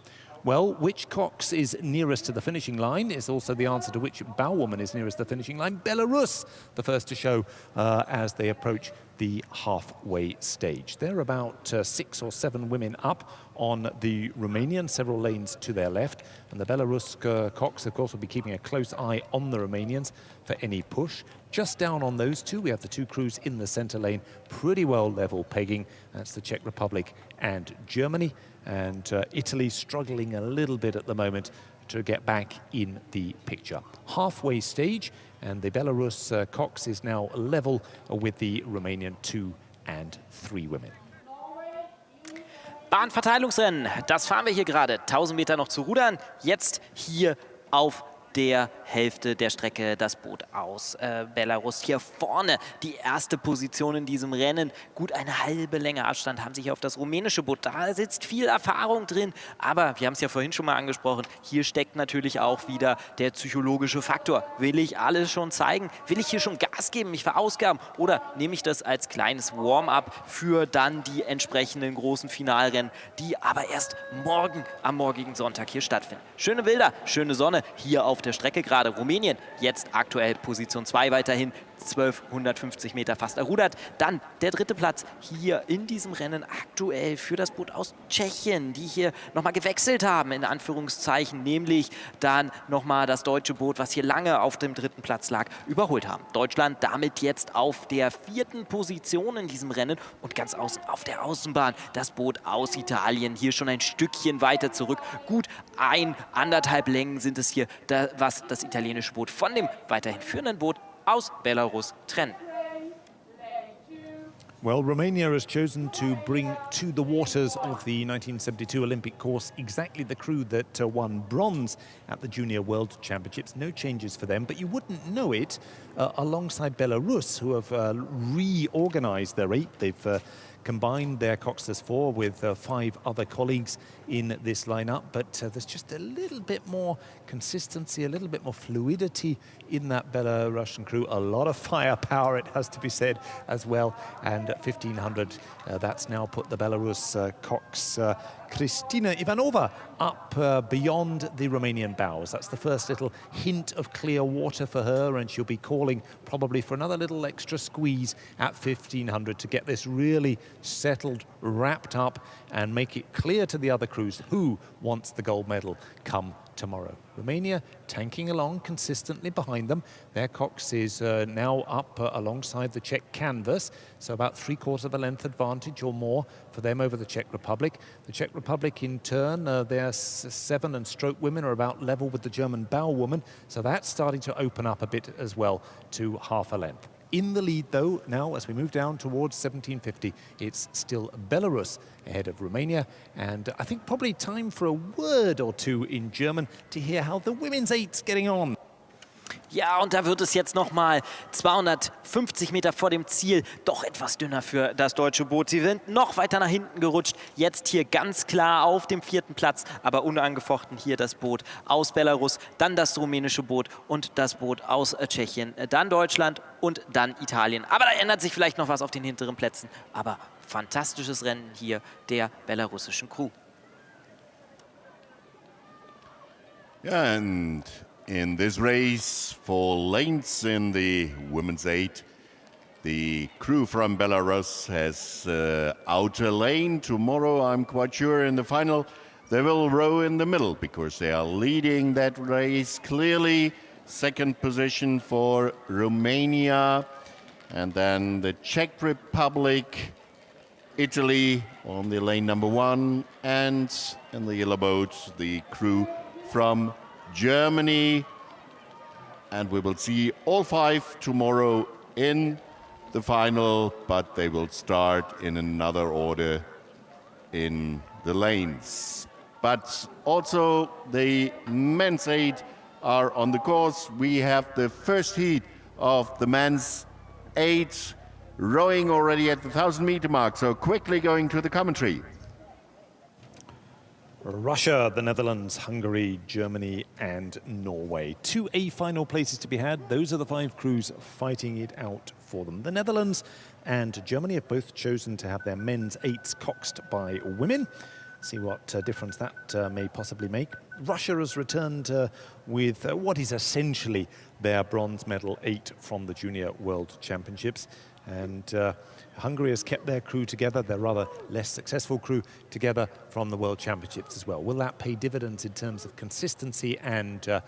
Well, which cox is nearest to the finishing line is also the answer to which bowwoman is nearest to the finishing line. Belarus, the first to show as they approach the halfway stage. They're about 6 or 7 women up on the Romanian, several lanes to their left. And the Belarus cox, of course, will be keeping a close eye on the Romanians for any push. Just down on those 2, we have the 2 crews in the center lane, pretty well level pegging. That's the Czech Republic and Germany. And Italy struggling a little bit at the moment to get back in the picture. Halfway stage, and the Belarus cox is now level with the Romanian 2 and 3 women. Bahnverteilungsrennen, das fahren wir hier gerade. 1000 Meter noch zu rudern. Jetzt hier auf der Hälfte der Strecke das Boot aus Belarus. Hier vorne die erste Position in diesem Rennen. Gut eine halbe Länge Abstand haben sie hier auf das rumänische Boot. Da sitzt viel Erfahrung drin, aber wir haben es ja vorhin schon mal angesprochen, hier steckt natürlich auch wieder der psychologische Faktor. Will ich alles schon zeigen? Will ich hier schon Gas geben, mich verausgaben? Oder nehme ich das als kleines Warm-up für dann die entsprechenden großen Finalrennen, die aber erst morgen, am morgigen Sonntag hier stattfinden. Schöne Bilder, schöne Sonne hier auf der Strecke gerade. Rumänien jetzt aktuell Position 2 weiterhin, 1250 Meter fast errudert. Dann der 3. Platz hier in diesem Rennen aktuell für das Boot aus Tschechien, die hier nochmal gewechselt haben, in Anführungszeichen, nämlich dann nochmal das deutsche Boot, was hier lange auf dem 3. Platz lag, überholt haben. Deutschland damit jetzt auf der 4. Position in diesem Rennen und ganz außen auf der Außenbahn das Boot aus Italien, hier schon ein Stückchen weiter zurück. Gut 1,5 Längen sind es hier, was das italienische Boot von dem weiterhin führenden Boot aus Belarus trennen. Well, Romania has chosen to bring to the waters of the 1972 Olympic course exactly the crew that won bronze at the Junior World Championships. No changes for them, but you wouldn't know it alongside Belarus, who have reorganized their 8. They've combined their coxers 4 with 5 other colleagues in this lineup, but there's just a little bit more consistency, a little bit more fluidity in that Belarusian crew. A lot of firepower, it has to be said, as well. And at 1500, that's now put the Belarus cox Kristina Ivanova up beyond the Romanian bows. That's the first little hint of clear water for her, and she'll be calling probably for another little extra squeeze at 1500 to get this really settled, wrapped up, and make it clear to the other crews who wants the gold medal come tomorrow. Romania tanking along consistently behind them. Their cox is now up alongside the Czech canvas, so about 3/4 of a length advantage or more for them over the Czech Republic. The Czech Republic in turn, their 7 and stroke women are about level with the German bow woman, so that's starting to open up a bit as well to half a length. In the lead, though, now as we move down towards 1750, it's still Belarus ahead of Romania. And I think probably time for a word or two in German to hear how the women's 8's getting on. Ja, und da wird es jetzt nochmal 250 Meter vor dem Ziel doch etwas dünner für das deutsche Boot. Sie sind noch weiter nach hinten gerutscht. Jetzt hier ganz klar auf dem 4. Platz, aber unangefochten hier das Boot aus Belarus, dann das rumänische Boot und das Boot aus Tschechien, dann Deutschland und dann Italien. Aber da ändert sich vielleicht noch was auf den hinteren Plätzen. Aber fantastisches Rennen hier der belarussischen Crew. And in this race for lanes in the women's 8, the crew from Belarus has outer lane. Tomorrow, I'm quite sure, in the final, they will row in the middle because they are leading that race clearly. Second position for Romania, and then the Czech Republic, Italy on the lane number 1, and in the yellow boat, the crew from Germany. And we will see all 5 tomorrow in the final, but they will start in another order in the lanes. But also the men's 8 are on the course. We have the first heat of the men's 8 rowing already at the 1,000-meter mark, so quickly going to the commentary. Russia, the Netherlands, Hungary, Germany and Norway. 2 A final places to be had. Those are the 5 crews fighting it out for them. The Netherlands and Germany have both chosen to have their men's 8s coxed by women. See what difference that may possibly make. Russia has returned with what is essentially their bronze medal 8 from the Junior World Championships. And Hungary has kept their crew together, their rather less successful crew together from the World Championships as well. Will that pay dividends in terms of consistency and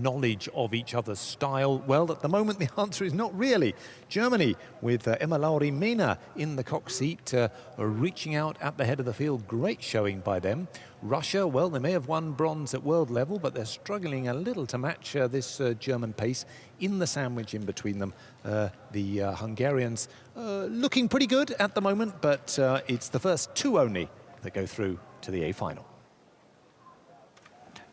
knowledge of each other's style? Well, at the moment, the answer is not really. Germany, with Emma Lauri Mena in the cox seat, reaching out at the head of the field. Great showing by them. Russia, well, they may have won bronze at world level, but they're struggling a little to match this German pace in the sandwich in between them. The Hungarians looking pretty good at the moment, but it's the first 2 only that go through to the A final.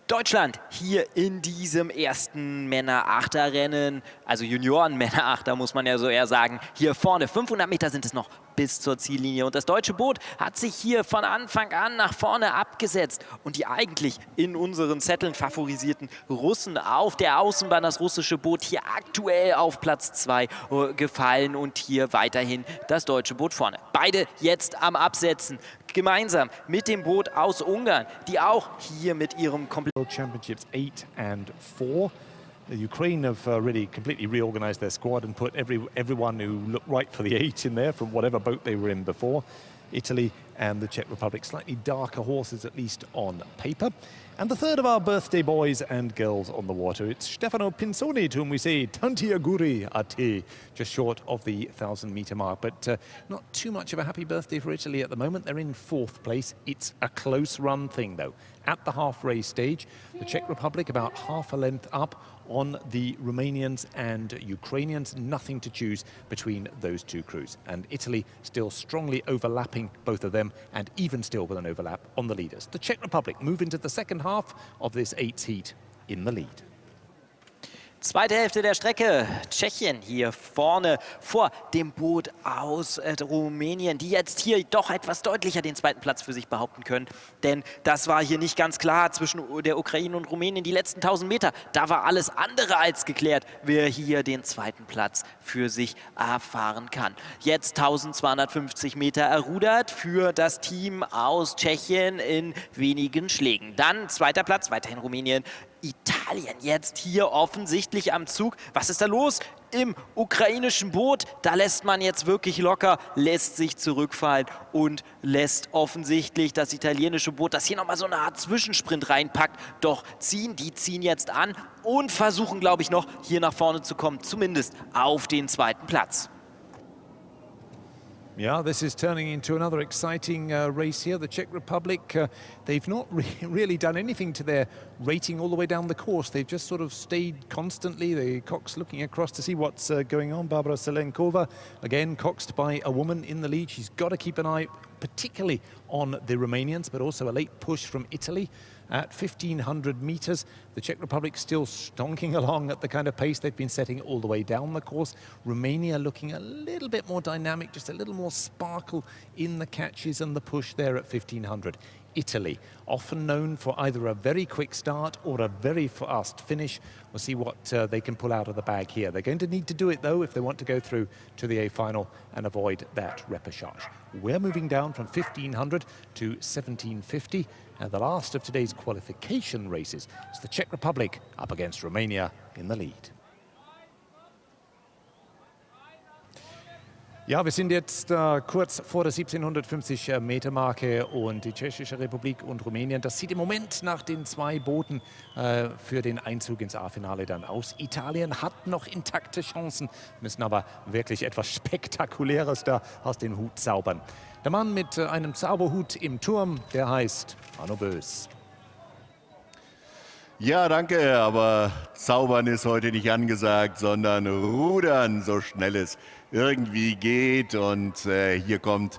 Deutschland hier in diesem ersten Männer-Achter-Rennen, also Junioren-Männer-Achter muss man ja so eher sagen. Hier vorne, 500 Meter sind es noch bis zur Ziellinie. Und das deutsche Boot hat sich hier von Anfang an nach vorne abgesetzt. Und die eigentlich in unseren Zetteln favorisierten Russen auf der Außenbahn, das russische Boot hier aktuell auf Platz 2 gefallen. Und hier weiterhin das deutsche Boot vorne. Beide jetzt am Absetzen. Gemeinsam mit dem Boot aus Ungarn, die auch hier mit ihrem World Championships 8 and 4. The Ukraine have really completely reorganized their squad and put everyone who looked right for the 8 in there from whatever boat they were in before. Italy and the Czech Republic, slightly darker horses, at least on paper. And the third of our birthday boys and girls on the water, it's Stefano Pinzoni, to whom we say tanti auguri a te, just short of the 1,000-meter mark. But not too much of a happy birthday for Italy at the moment. They're in 4th place. It's a close run thing, though. At the half-race stage, the Czech Republic about half a length up on the Romanians and Ukrainians. Nothing to choose between those 2 crews. And Italy still strongly overlapping both of them, and even still with an overlap on the leaders. The Czech Republic move into the second half of this 8th heat in the lead. Zweite Hälfte der Strecke, Tschechien hier vorne vor dem Boot aus Rumänien, die jetzt hier doch etwas deutlicher den 2. Platz für sich behaupten können. Denn das war hier nicht ganz klar zwischen der Ukraine und Rumänien. Die letzten 1.000 Meter, da war alles andere als geklärt, wer hier den 2. Platz für sich erfahren kann. Jetzt 1.250 Meter errudert für das Team aus Tschechien in wenigen Schlägen. Dann 2. Platz, weiterhin Rumänien. Italien jetzt hier offensichtlich am Zug. Was ist da los im ukrainischen Boot? Da lässt man jetzt wirklich locker, lässt sich zurückfallen und lässt offensichtlich das italienische Boot, das hier nochmal so eine Art Zwischensprint reinpackt, doch ziehen. Die ziehen jetzt an und versuchen, glaube ich, noch hier nach vorne zu kommen, zumindest auf den 2. Platz. Yeah, this is turning into another exciting race here. The Czech Republic, they've not really done anything to their rating all the way down the course. They've just sort of stayed constantly. The cox looking across to see what's going on. Barbara Selenkova, again, coxed by a woman in the lead. She's got to keep an eye particularly on the Romanians, but also a late push from Italy. at 1,500 meters. The Czech Republic still stonking along at the kind of pace they've been setting all the way down the course. Romania looking a little bit more dynamic, just a little more sparkle in the catches and the push there at 1,500. Italy, often known for either a very quick start or a very fast finish. We'll see what they can pull out of the bag here. They're going to need to do it, though, if they want to go through to the A final and avoid that repechage. We're moving down from 1,500 to 1,750. And the last of today's qualification races is the Czech Republic up against Romania in the lead. Ja, wir sind jetzt kurz vor der 1750 Meter Marke und die Tschechische Republik und Rumänien, das sieht im Moment nach den 2 Booten für den Einzug ins A-Finale dann aus. Italien hat noch intakte Chancen, müssen aber wirklich etwas Spektakuläres da aus dem Hut zaubern. Der Mann mit einem Zauberhut im Turm, der heißt Arno Bös. Ja, danke, aber Zaubern ist heute nicht angesagt, sondern Rudern, so schnell es irgendwie geht. Und hier kommt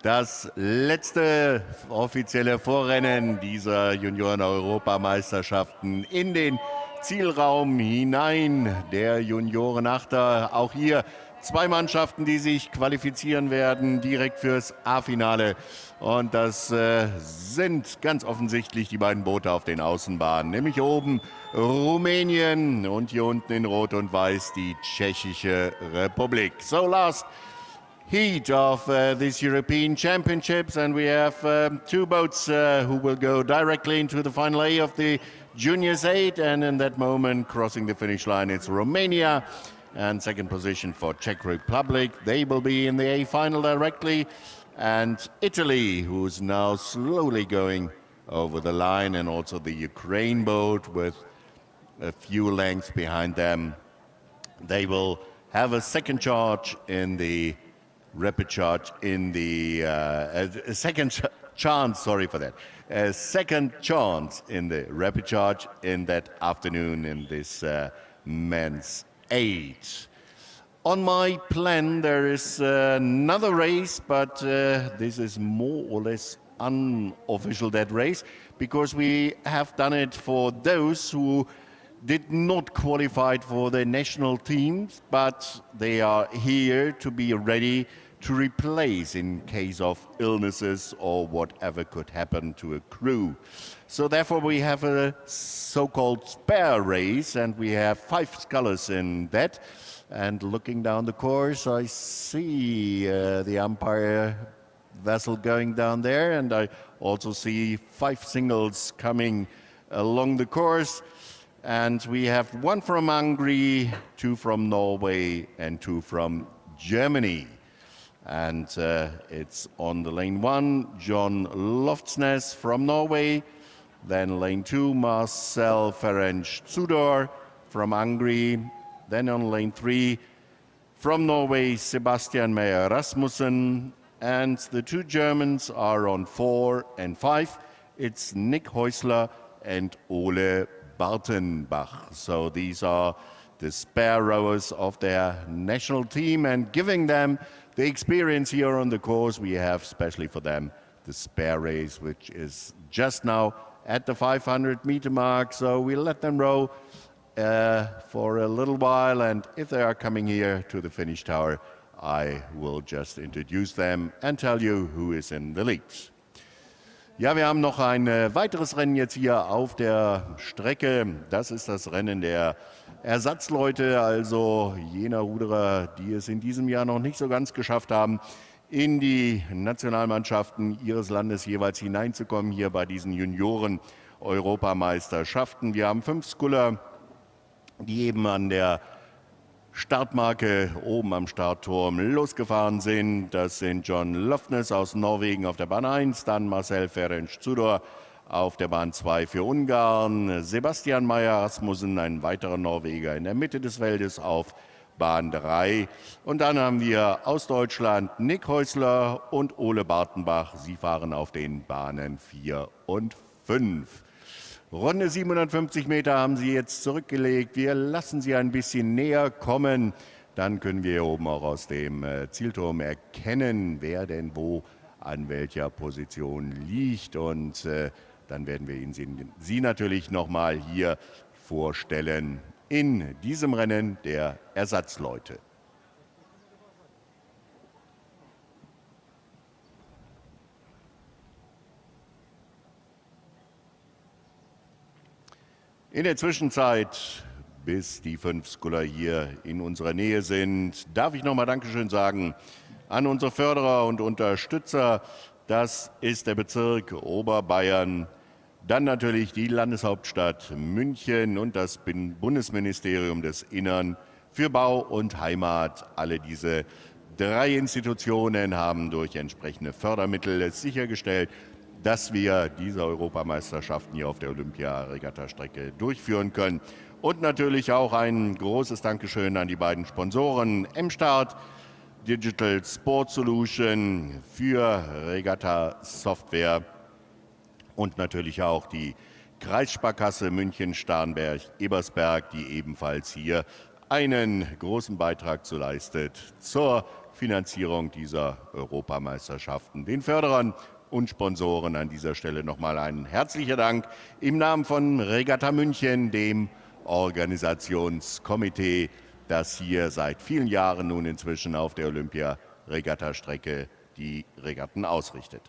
das letzte offizielle Vorrennen dieser Junioren-Europameisterschaften in den Zielraum hinein. Der Juniorenachter, auch hier 2 Mannschaften, die sich qualifizieren werden, direkt fürs A-Finale. Und das sind ganz offensichtlich die beiden Boote auf den Außenbahnen, nämlich oben Rumänien und hier unten in Rot und Weiß die Tschechische Republik. So last heat of this European Championships, and we have 2 boats who will go directly into the final A of the Juniors 8, and in that moment crossing the finish line it's Romania. And second position for Czech Republic. They will be in the A final directly. And Italy, who's now slowly going over the line, and also the Ukraine boat with a few lengths behind them. They will have a second charge in the repechage in the a second chance, sorry for that, a second chance in the repechage in that afternoon in this men's 8. On my plan there is another race, but this is more or less unofficial, that race, because we have done it for those who did not qualify for the national teams, but they are here to be ready to replace in case of illnesses or whatever could happen to a crew. So therefore we have a so-called spare race, and we have 5 scullers in that. And looking down the course, I see the umpire vessel going down there, and I also see 5 singles coming along the course. And we have 1 from Hungary, 2 from Norway, and 2 from Germany. And it's on the lane 1, John Loftsnes from Norway. Then lane 2, Marcel Ferenc-Tudor from Hungary. Then on lane 3, from Norway, Sebastian Meyer Rasmussen. And the 2 Germans are on 4 and 5. It's Nick Häusler and Ole Bartenbach. So these are the spare rowers of their national team, and giving them the experience here on the course, we have especially for them the spare race, which is just now at the 500-meter mark. So we'll let them row for a little while, and if they are coming here to the finish tower, I will just introduce them and tell you who is in the lead. Ja, wir haben noch ein weiteres Rennen jetzt hier auf der Strecke. Das ist das Rennen der Ersatzleute, also jener Ruderer, die es in diesem Jahr noch nicht so ganz geschafft haben, in die Nationalmannschaften ihres Landes jeweils hineinzukommen, hier bei diesen Junioren-Europameisterschaften. Wir haben 5 Sculler, die eben an der Startmarke oben am Startturm losgefahren sind. Das sind John Loftsnes aus Norwegen auf der Bahn 1, dann Marcel Ferenc-Tudor auf der Bahn 2 für Ungarn, Sebastian Meyer Rasmussen, ein weiterer Norweger in der Mitte des Feldes auf Bahn 3. Und dann haben wir aus Deutschland Nick Häusler und Ole Bartenbach. Sie fahren auf den Bahnen 4 und 5. Runde 750 Meter haben sie jetzt zurückgelegt. Wir lassen sie ein bisschen näher kommen. Dann können wir hier oben auch aus dem Zielturm erkennen, wer denn wo an welcher Position liegt. Und dann werden wir Sie natürlich nochmal hier vorstellen in diesem Rennen der Ersatzleute. In der Zwischenzeit, bis die 5 Skuller hier in unserer Nähe sind, darf ich nochmal Dankeschön sagen an unsere Förderer und Unterstützer. Das ist der Bezirk Oberbayern, dann natürlich die Landeshauptstadt München und das Bundesministerium des Innern für Bau und Heimat. Alle diese 3 Institutionen haben durch entsprechende Fördermittel es sichergestellt, dass wir diese Europameisterschaften hier auf der Olympia-Regatta-Strecke durchführen können. Und natürlich auch ein großes Dankeschön an die beiden Sponsoren M-Start, Digital Sport Solution für Regatta-Software und natürlich auch die Kreissparkasse München-Starnberg-Ebersberg, die ebenfalls hier einen großen Beitrag zu leistet zur Finanzierung dieser Europameisterschaften. Den Förderern und Sponsoren an dieser Stelle nochmal ein herzlicher Dank im Namen von Regatta München, dem Organisationskomitee, das hier seit vielen Jahren nun inzwischen auf der Olympia-Regatta-Strecke die Regatten ausrichtet.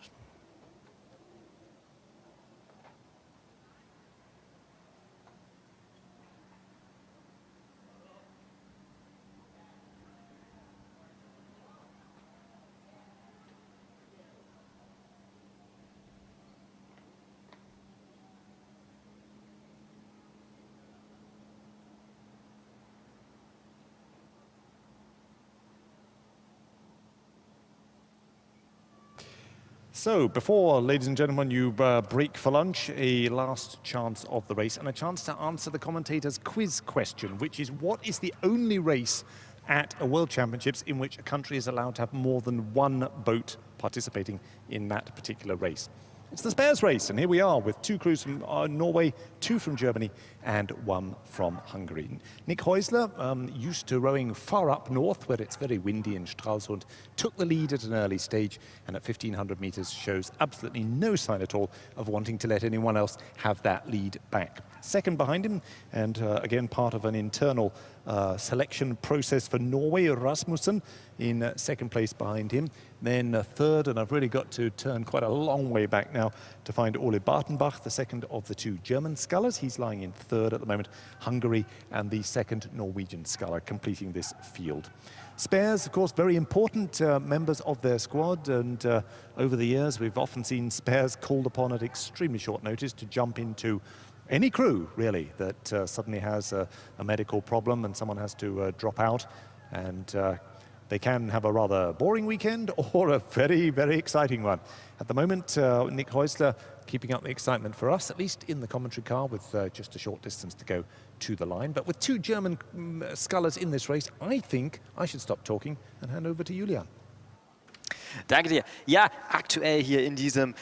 So, before, ladies and gentlemen, you break for lunch, a last chance of the race and a chance to answer the commentator's quiz question, which is what is the only race at a World Championships in which a country is allowed to have more than one boat participating in that particular race? It's the Spares race, and here we are with 2 crews from Norway, 2 from Germany, and 1 from Hungary. Nick Häusler, used to rowing far up north, where it's very windy in Stralsund, took the lead at an early stage, and at 1,500 meters shows absolutely no sign at all of wanting to let anyone else have that lead back. Second behind him, and again part of an internal selection process for Norway, Rasmussen in second place behind him. Then third, and I've really got to turn quite a long way back now to find Ole Bartenbach, the second of the 2 German scullers. He's lying in third at the moment, Hungary, and the second Norwegian sculler completing this field. Spares, of course, very important members of their squad, and over the years we've often seen spares called upon at extremely short notice to jump into any crew, really, that suddenly has a medical problem and someone has to drop out, and they can have a rather boring weekend or a very, very exciting one. At the moment, Nick Häusler keeping up the excitement for us, at least in the commentary car, with just a short distance to go to the line. But with 2 German scullers in this race, I think I should stop talking and hand over to Julian. Danke dir. Ja, aktuell hier in diesem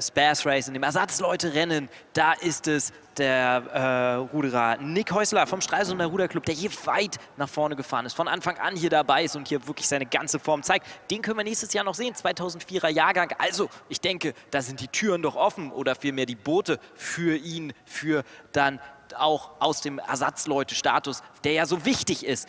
Spares Race, in dem Ersatzleute-Rennen, da ist es der Ruderer Nick Häusler vom Stralsunder Ruderclub, der hier weit nach vorne gefahren ist, von Anfang an hier dabei ist und hier wirklich seine ganze Form zeigt. Den können wir nächstes Jahr noch sehen, 2004er Jahrgang. Also, ich denke, da sind die Türen doch offen oder vielmehr die Boote für ihn, für dann auch aus dem Ersatzleute-Status, der ja so wichtig ist,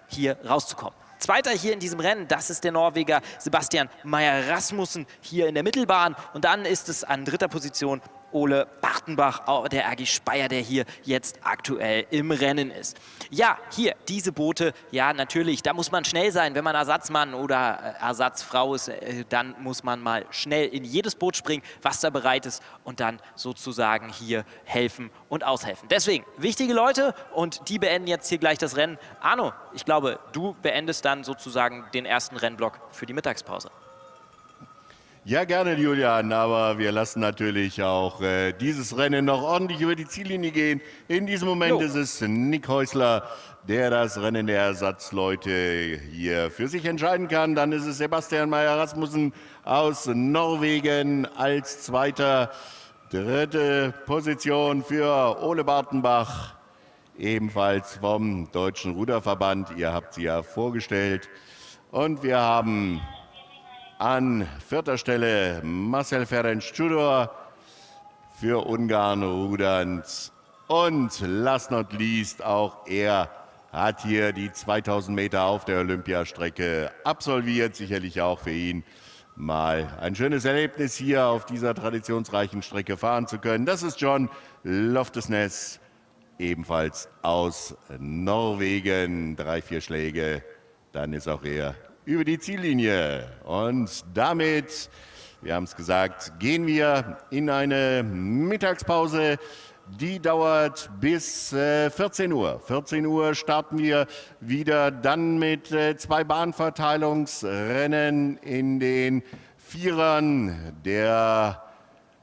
hier rauszukommen. Zweiter hier in diesem Rennen, das ist der Norweger Sebastian Meyer Rasmussen hier in der Mittelbahn. Und dann ist es an 3. Position Ole Bartenbach, der RG Speyer, der hier jetzt aktuell im Rennen ist. Ja, hier, diese Boote, ja natürlich, da muss man schnell sein. Wenn man Ersatzmann oder Ersatzfrau ist, dann muss man mal schnell in jedes Boot springen, was da bereit ist und dann sozusagen hier helfen und aushelfen. Deswegen, wichtige Leute und die beenden jetzt hier gleich das Rennen. Arno, ich glaube, du beendest dann sozusagen den ersten Rennblock für die Mittagspause. Ja, gerne, Julian, aber wir lassen natürlich auch dieses Rennen noch ordentlich über die Ziellinie gehen. In diesem Moment ist es Nick Häusler, der das Rennen der Ersatzleute hier für sich entscheiden kann. Dann ist es Sebastian Meyer Rasmussen aus Norwegen als Zweiter. 3. Position für Ole Bartenbach, ebenfalls vom Deutschen Ruderverband. Ihr habt sie ja vorgestellt. Und wir haben an 4. Stelle Marcel Ferenc-Tudor, für Ungarn rudernd. Und last not least, auch er hat hier die 2000 Meter auf der Olympiastrecke absolviert. Sicherlich auch für ihn mal ein schönes Erlebnis, hier auf dieser traditionsreichen Strecke fahren zu können. Das ist John Loftesness, ebenfalls aus Norwegen. 3, 4 Schläge, dann ist auch er über die Ziellinie. Und damit, wir haben es gesagt, gehen wir in eine Mittagspause. Die dauert bis 14 Uhr. 14 Uhr starten wir wieder dann mit 2 Bahnverteilungsrennen in den Vierern der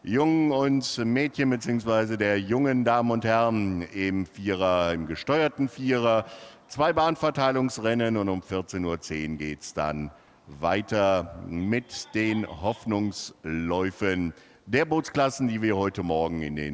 Jungen und Mädchen bzw. der jungen Damen und Herren im Vierer, im gesteuerten Vierer. 2 Bahnverteilungsrennen und um 14:10 Uhr geht es dann weiter mit den Hoffnungsläufen der Bootsklassen, die wir heute Morgen in den